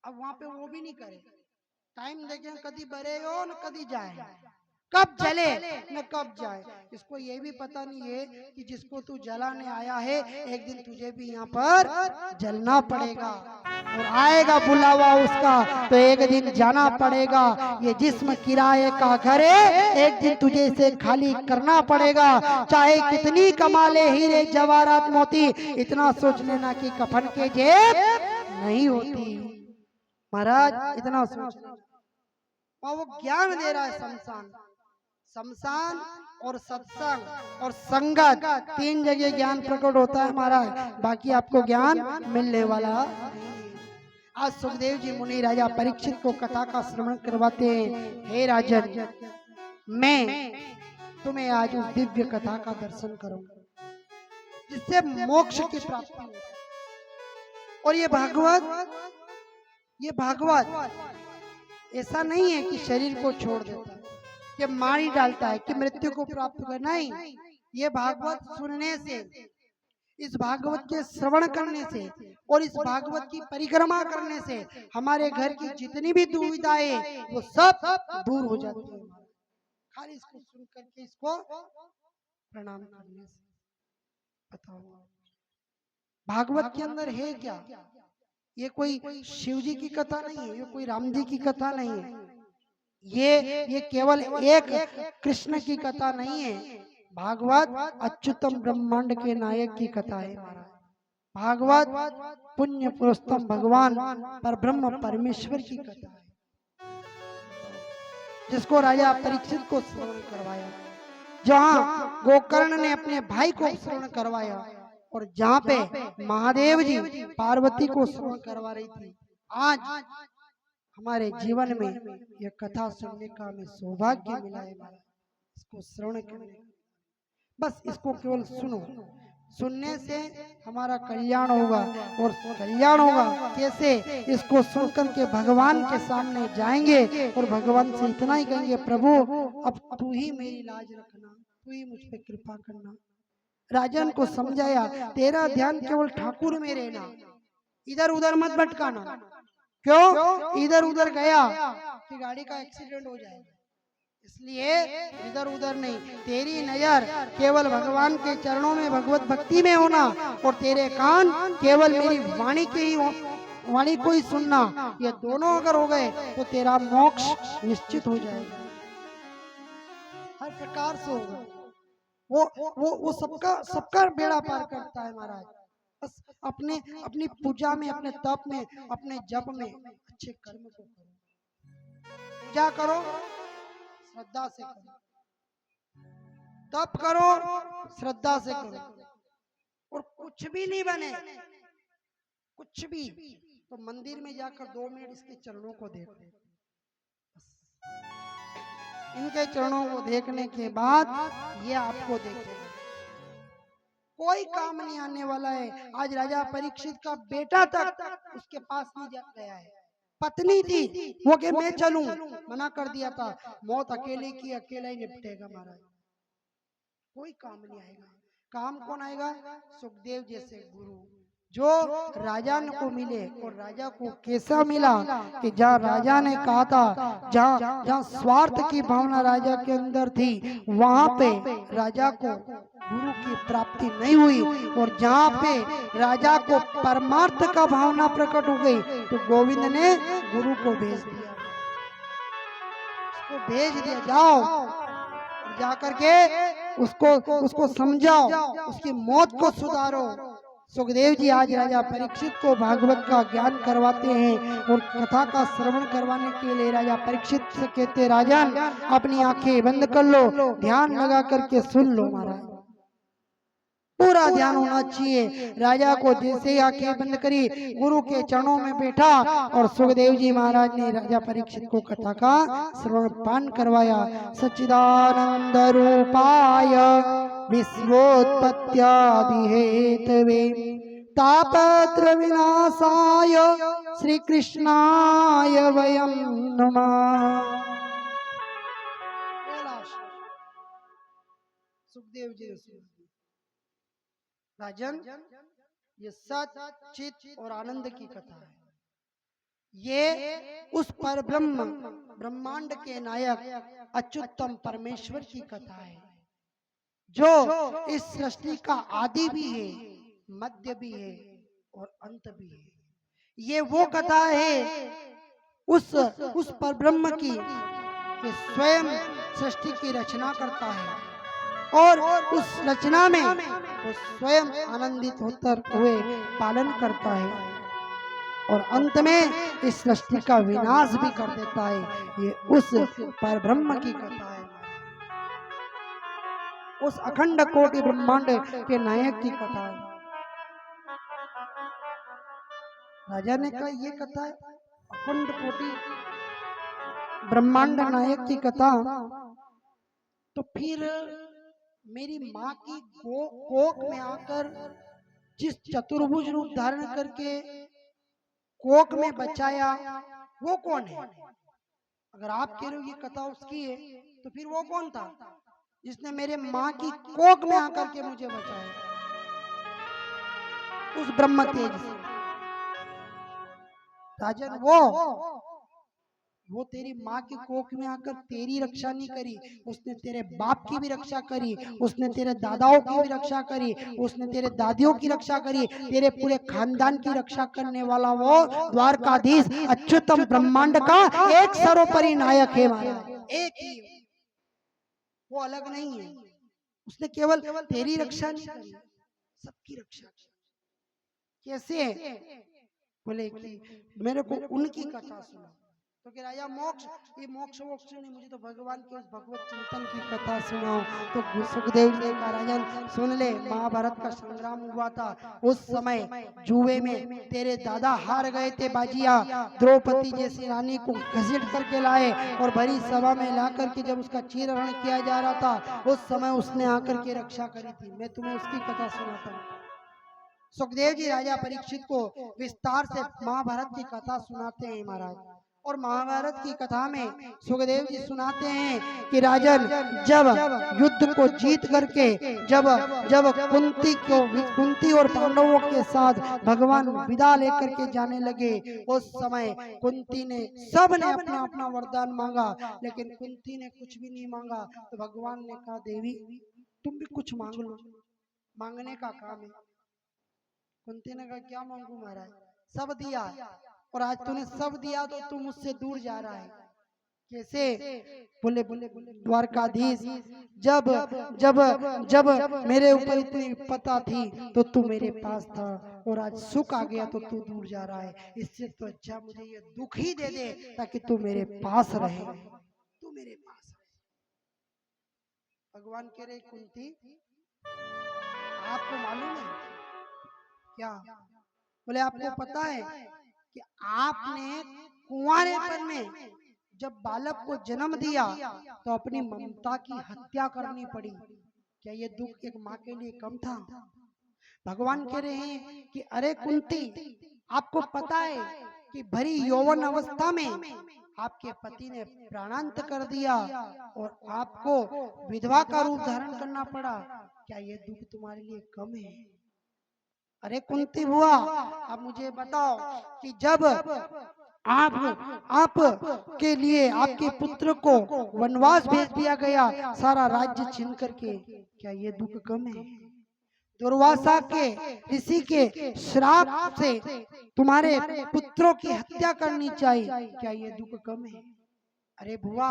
अब वहां पे वो भी नहीं करे, टाइम देखें कभी बरे हो न कभी जाए, कब जले न कब जाए। इसको ये भी पता नहीं है कि जिसको तू जलाने आया है एक दिन तुझे भी यहाँ पर जलना पड़ेगा और आएगा बुलावा उसका तो एक दिन जाना पड़ेगा। ये जिस्म किराए का घर है, एक दिन तुझे इसे खाली करना पड़ेगा। चाहे कितनी कमा ले हीरे जवाहरात मोती, इतना सोच लेना कि कफन के जेब नहीं होती। महाराज इतना सोच, और वो ज्ञान दे रहा है। शमशान और सत्संग और संगत 3 जगह ज्ञान प्रकट होता है हमारा, बाकी आपको ज्ञान मिलने वाला। आज सुखदेव जी मुनि राजा परीक्षित को कथा का श्रवण करवाते हैं। हे राजन, मैं तुम्हें आज उस दिव्य कथा का दर्शन करूंगा जिससे मोक्ष की प्राप्ति हो। और ये भागवत ऐसा नहीं है कि शरीर को छोड़ देता है, कि मार ही डालता है, कि मृत्यु को प्राप्त करना ही। ये भागवत सुनने से, इस भागवत के श्रवण करने से और इस भागवत की परिक्रमा करने से हमारे घर की जितनी भी दुविधाएं वो सब दूर हो जाती है। खाली इसको सुन करके, इसको प्रणाम करने से। बताओ भागवत के अंदर है क्या? ये कोई शिव जी की कथा नहीं है, ये कोई राम जी की कथा नहीं है, ये केवल एक कृष्ण की कथा नहीं है। भागवत अच्युतम ब्रह्मांड के नायक की कथा है महाराज। भागवत पुण्य पुरुषोत्तम भगवान पर ब्रह्म परमेश्वर की कथा है, जिसको राजा परीक्षित को श्रवण करवाया, जहाँ गोकर्ण ने अपने भाई को श्रवण करवाया, और जहाँ पे महादेव जी पार्वती को श्रवण करवा रही थी। आज हमारे जीवन में यह कथा सुनने का हमें सौभाग्य मिला है महाराज। इसको श्रवण करने, बस इसको केवल सुनो, सुनने से हमारा कल्याण होगा। और कल्याण होगा कैसे? इसको सुनकर के भगवान के सामने जाएंगे और भगवान से इतना ही कहेंगे, प्रभु अब तू ही मेरी लाज रखना, तू ही मुझ पे कृपा करना। राजन को समझाया, तेरा ध्यान केवल ठाकुर में रहना, इधर उधर मत भटकाना। क्यों? इधर उधर गया कि गाड़ी का एक्सीडेंट हो जाएगा, इसलिए इधर उधर नहीं। तेरी नजर केवल भगवान के चरणों में, भगवत भक्ति में होना, और तेरे कान केवल मेरी वाणी के ही वाणी को ही सुनना। ये दोनों अगर हो गए तो तेरा मोक्ष निश्चित हो जाएगा, हर प्रकार से होगा। वो सबका बेड़ा पार करता है महाराज। बस अपनी पूजा में, अपने तप में, अपने जप में अच्छे कर्म को करो, पूजा करो श्रद्धा से करो, तप करो श्रद्धा से करो, और कुछ भी नहीं बने, कुछ भी, तो मंदिर में जाकर 2 मिनट इसके चरणों को देखो। इनके चरणों को देखने के बाद ये आपको देखेगा, कोई काम नहीं आने वाला है। आज राजा परीक्षित का बेटा तक उसके पास नहीं जा गया है। पत्नी थी, वो कि मैं चलूं, मना कर दिया था। मौत अकेले की अकेला ही निपटेगा महाराज, कोई काम नहीं आएगा। काम कौन आएगा? सुखदेव जैसे गुरु, जो राजा को मिले। और राजा को कैसा मिला कि जहाँ राजा ने कहा था, जहाँ स्वार्थ की भावना राजा के अंदर थी, वहां पे राजा को गुरु की प्राप्ति नहीं हुई। और जहाँ पे राजा को परमार्थ का भावना प्रकट हो गई, तो गोविंद ने गुरु को भेज दिया, उसको भेज दिया, जाओ और जाकर के उसको समझाओ, उसकी मौत को सुधारो। सुखदेव जी आज राजा परीक्षित को भागवत का ज्ञान करवाते हैं, और कथा का श्रवण करवाने के लिए राजा परीक्षित से कहते, राजन अपनी आंखें बंद कर लो, ध्यान लगा करके सुन लो महाराज, पूरा ध्यान होना चाहिए। राजा को जैसे ही आंखें बंद करी, गुरु के चरणों में बैठा, और सुखदेव जी महाराज ने राजा परीक्षित को कथा का श्रवण पान करवाया। सच्चिदानंद रूपाय विश्वोत्पत्त्यादि हेतवे तापत्र विनाशाय श्री कृष्णाय वयं नमः। सुखदेव जी राजन, ये सच चित और आनंद की कथा है। ये उस पर ब्रह्मांड के नायक अच्युतम परमेश्वर की कथा है, जो इस सृष्टि का आदि भी है, मध्य भी है और अंत भी है। ये वो कथा है उस पर ब्रह्म की, कि स्वयं सृष्टि की रचना करता है, और उस रचना में वो स्वयं आनंदित होकर हुए पालन करता है, और अंत में इस सृष्टि का विनाश भी कर देता है। ये उस परब्रह्म की कथा है, उस अखंड कोटि ब्रह्मांड के नायक की कथा है। राजा ने कहा ये कथा है, अखंड कोटि ब्रह्मांड नायक की कथा, तो फिर मेरी माँ की कोख में आकर जिस चतुर्भुज रूप धारण करके कोख में बचाया, वो कौन है? अगर आप कह रहे हो ये कथा उसकी है, तो फिर वो कौन था जिसने मेरे माँ की कोख में आकर के मुझे बचाया? उस ब्रह्म तेज से। राजन, वो तेरी माँ की कोख में आकर तेरी रक्षा नहीं करी, उसने तेरे बाप की भी रक्षा करी, उसने तेरे दादाओं की भी रक्षा करी, उसने तेरे दादियों की रक्षा करी, तेरे पूरे खानदान की रक्षा करने वाला वो द्वारकाधीश अच्युतम ब्रह्मांड का एक सर्वोपरि नायक है महाराज, एक ही। वो अलग नहीं है। उसने केवल तेरी रक्षा नहीं करी, सबकी रक्षा की। कैसे? बोले कि मेरे को उनकी कथा सुना। तो कि राजा मोक्ष, ये मोक्ष वोक्ष नहीं, मुझे तो भगवान के उस भगवत चिंतन की कथा सुनाओ। तो सुखदेव जी ने कहा राजन सुन ले, महाभारत का संग्राम हुआ था, उस समय जुए में तेरे दादा हार गए थे बाजिया, द्रौपदी जैसी रानी को घसीट करके लाए और भरी सभा में ला करके जब उसका चीरहरण किया जा रहा था, उस समय उसने आकर के रक्षा करी थी। मैं तुम्हें उसकी कथा सुनाता हूँ। सुखदेव जी राजा परीक्षित को विस्तार से महाभारत की कथा सुनाते हैं महाराज। और महाभारत की कथा में सुखदेव जी सुनाते हैं कि राजन जब युद्ध को जीत करके जब जब कुंती और पांडवों के साथ भगवान विदा लेकर के जाने लगे, उस समय कुंती ने सब ने अपना अपना वरदान मांगा, लेकिन कुंती ने कुछ भी नहीं मांगा। तो भगवान ने कहा देवी तुम भी कुछ मांग लो, मांगने का काम है। कुंती ने कहा क्या मांगू महाराज, सब दिया, और आज तूने सब दिया तो तू मुझसे दूर जा रहा है, कैसे? बोले द्वारकाधीश जब जब जब मेरे ऊपर इतनी पता थी तो तू मेरे पास था, और आज सुख आ गया तो तू दूर जा रहा है। इससे तो अच्छा मुझे ये दुख ही दे दे ताकि तू मेरे पास रहे, तू मेरे पास रहे। भगवान कह रहे कुंती आपको मालूम है क्या? बोले आपको पता है कि आपने कुंवारेपन में जब बालक को जन्म दिया तो अपनी ममता की हत्या करनी पड़ी। क्या ये दुख एक माँ के लिए कम था? भगवान कह रहे हैं कि अरे कुंती आपको पता है कि भरी यौवन अवस्था में आपके पति ने प्राणांत कर दिया और आपको विधवा का रूप धारण करना पड़ा। क्या ये दुख तुम्हारे लिए कम है? अरे कुंती बुआ अब मुझे बताओ कि जब आप के लिए आपके पुत्र को वनवास भेज दिया गया, सारा राज्य छीन करके, क्या ये दुख कम है? दुर्वासा के ऋषि के श्राप से तुम्हारे पुत्रों की हत्या करनी चाहिए, क्या ये दुख कम है? अरे बुआ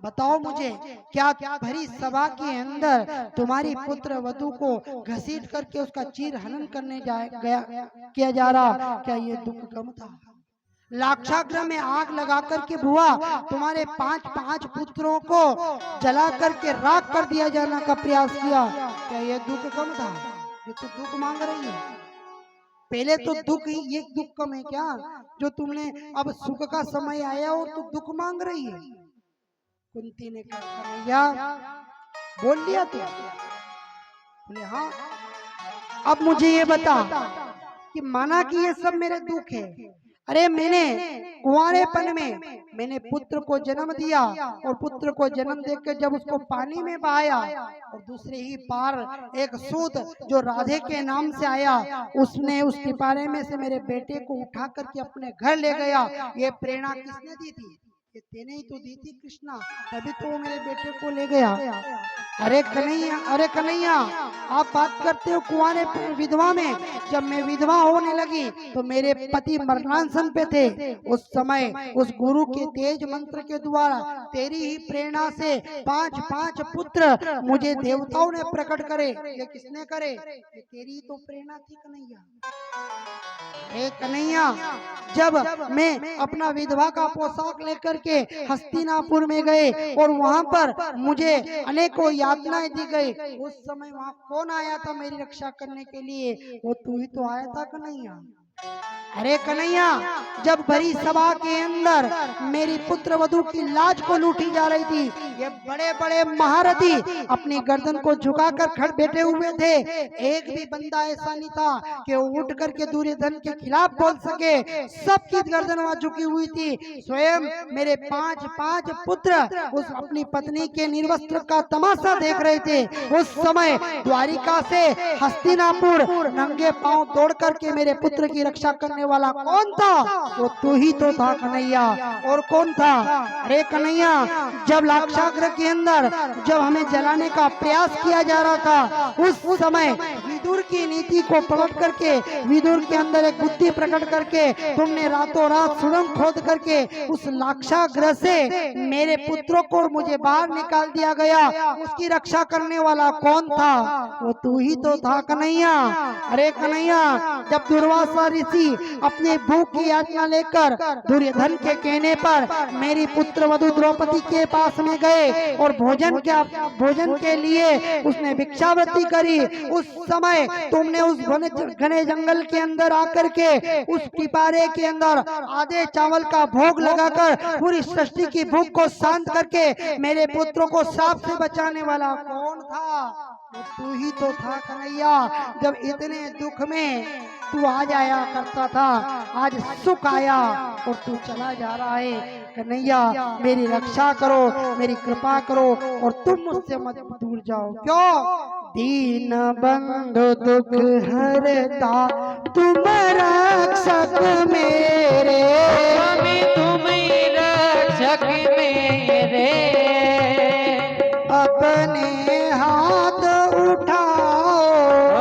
बताओ मुझे, क्या भरी सभा के अंदर तुम्हारी पुत्र वधु को घसीट करके उसका चीर हनन करने किया जा रहा, क्या ये दुख कम था? लाक्षागृह में आग लगा करके बुआ तुम्हारे 5 पुत्रों को जला करके राख कर दिया जाने का प्रयास किया, क्या ये दुख कम था? ये तो दुख मांग रही है। पहले तो दुख ही, ये दुख कम है क्या जो तुमने अब सुख का समय आया और तू दुख मांग रही है? कुंती ने कहा कन्हैया बोल लिया तू? बोले हाँ। अब मुझे ये बता कि माना कि ये सब मेरे दुख है, अरे मैंने कुंवारेपन में मैंने पुत्र को जन्म दिया और पुत्र को जन्म देकर जब उसको पानी में बहाया और दूसरे ही पार एक सूत जो राधे के नाम से आया, उसने उस टिपारे में से मेरे बेटे को उठा करके अपने घर ले गया। ये प्रेरणा किसने दी थी? ये तेने ही तो दी थी कृष्णा, तभी तो वो मेरे बेटे को ले गया। अरे कन्हैया आप बात करते हो कुंवारे विधवा में, जब मैं विधवा होने लगी तो मेरे पति मरणासन पे थे, उस समय उस गुरु के तेज मंत्र के द्वारा तेरी ही प्रेरणा से 5 पुत्र मुझे देवताओं ने प्रकट करे। ये किसने करे? ये तेरी तो प्रेरणा थी कन्हैया। कन्हैया जब मैं अपना विधवा का पोशाक लेकर के हस्तिनापुर में गए और वहां पर मुझे अनेकों यातनाएं दी गई, उस समय वहां कौन आया था मेरी रक्षा करने के लिए? वो तू ही तो आया था कन्हैया। अरे कन्हैया, जब भरी सभा के अंदर मेरी पुत्र वधू की लाज को लूटी जा रही थी, ये बड़े बड़े महारथी अपनी गर्दन को झुकाकर खड़े बैठे हुए थे। एक भी बंदा ऐसा नहीं था कि वो उठ करके दुर्योधन के खिलाफ बोल सके। सबकी गर्दन वहां झुकी हुई थी। स्वयं मेरे पांच पुत्र उस अपनी पत्नी के निर्वस्त्र का तमाशा देख रहे थे। उस समय द्वारिका से हस्तिनापुर नंगे पांव दौड़ करके मेरे पुत्र की रक्षा करने वाला कौन था? वो तू ही तो था कन्हैया। और कौन था? अरे कन्हैया, जब लाक्षागृह के अंदर जब हमें जलाने का प्रयास किया जा रहा था, उस समय विदुर की नीति को पलट करके, विदुर के अंदर एक बुद्धि प्रकट करके तुमने रातों रात सुरंग खोद करके उस लाक्षागृह से मेरे पुत्रों को और मुझे बाहर निकाल दिया गया। उसकी रक्षा करने वाला कौन था? वो तू ही तो था कन्हैया। अरे कन्हैया, जब दुर्वासा ऋषि अपने भूख की याचना लेकर दुर्योधन के कहने पर मेरी पुत्र वधू द्रौपदी के पास में गए और भोजन के लिए उसने भिक्षावृत्ति करी, उस समय तुमने उस घने जंगल के अंदर आकर के उस पिपारे के अंदर आधे चावल का भोग लगाकर पूरी सृष्टि की भूख को शांत करके मेरे पुत्रों को सांप से बचाने वाला कौन था? वो तू ही तो था कन्हैया। जब इतने दुख में तू आ जाया करता था, आज सुख आया और तू चला जा रहा है। कन्हैया, मेरी रक्षा करो, मेरी कृपा करो और तुम मुझसे मत दूर जाओ। क्यों? दीन बंधु दुख हरता तुम रक्षक मेरे, तुम रक्षक मेरे, अपने हाथ उठाओ,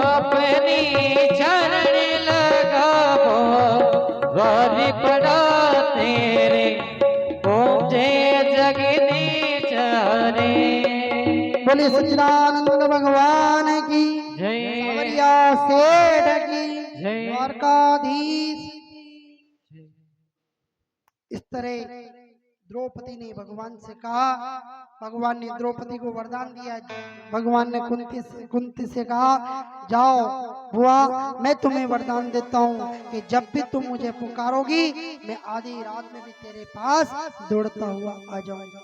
अपनी चरण लगाओ, वारी पड़ा तेरे ओम जय जगदीश हरे। बोले सच्चिदानंद भगवान की जय, सवरिया सेठ की जय। द्वारकाधीश। इस तरह द्रौपदी ने भगवान से कहा, भगवान ने द्रौपदी को वरदान दिया। भगवान ने कुंती से कहा, जाओ बुआ, मैं तुम्हें वरदान देता हूँ कि जब भी तुम मुझे पुकारोगी मैं आधी रात में भी तेरे पास दौड़ता हुआ आ जाऊंगा।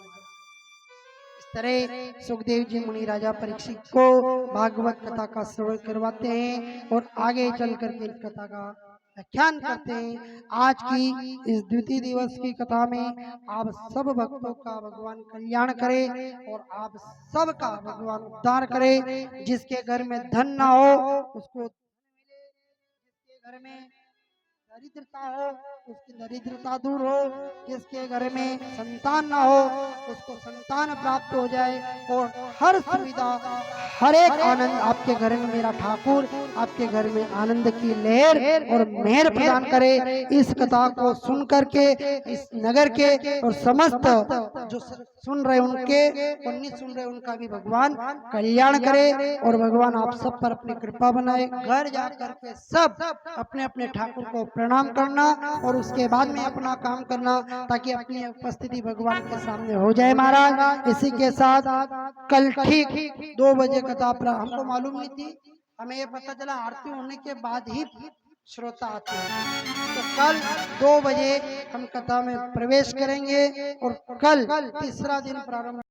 इस तरह सुखदेव जी मुनि राजा परीक्षित को भागवत कथा का श्रवण करवाते हैं और आगे चल करके इस कथा का व्याख्यान करते हैं। आज की इस द्वितीय दिवस की कथा में आप सब भक्तों का भगवान कल्याण करे और आप सब का भगवान उद्धार करे। जिसके घर में धन ना हो उसको धन मिले, जिसके घर में दरिद्रता हो उसकी दरिद्रता दूर हो, जिसके घर में संतान ना हो उसको संतान प्राप्त हो जाए और हर सुविधा हर एक आनंद आपके घर में मेरा ठाकुर आपके घर में आनंद की लहर और मेहर प्रदान करे। इस कथा को सुन करके इस नगर के और समस्त जो सुन रहे उनके और नहीं सुन रहे उनका भी भगवान कल्याण करे और भगवान आप सब पर अपनी कृपा बनाए। घर जा करके सब अपने अपने ठाकुर को प्रणाम करना और उसके बाद में अपना काम करना ताकि अपनी उपस्थिति भगवान के सामने हो जाए। महाराज, इसी के साथ कल ठीक 2 बजे कथा हमको मालूम नहीं थी, हमें ये पता चला आरती होने के बाद ही श्रोता आते हैं। तो कल 2 बजे हम कथा में प्रवेश करेंगे और कल तीसरा दिन प्रारंभ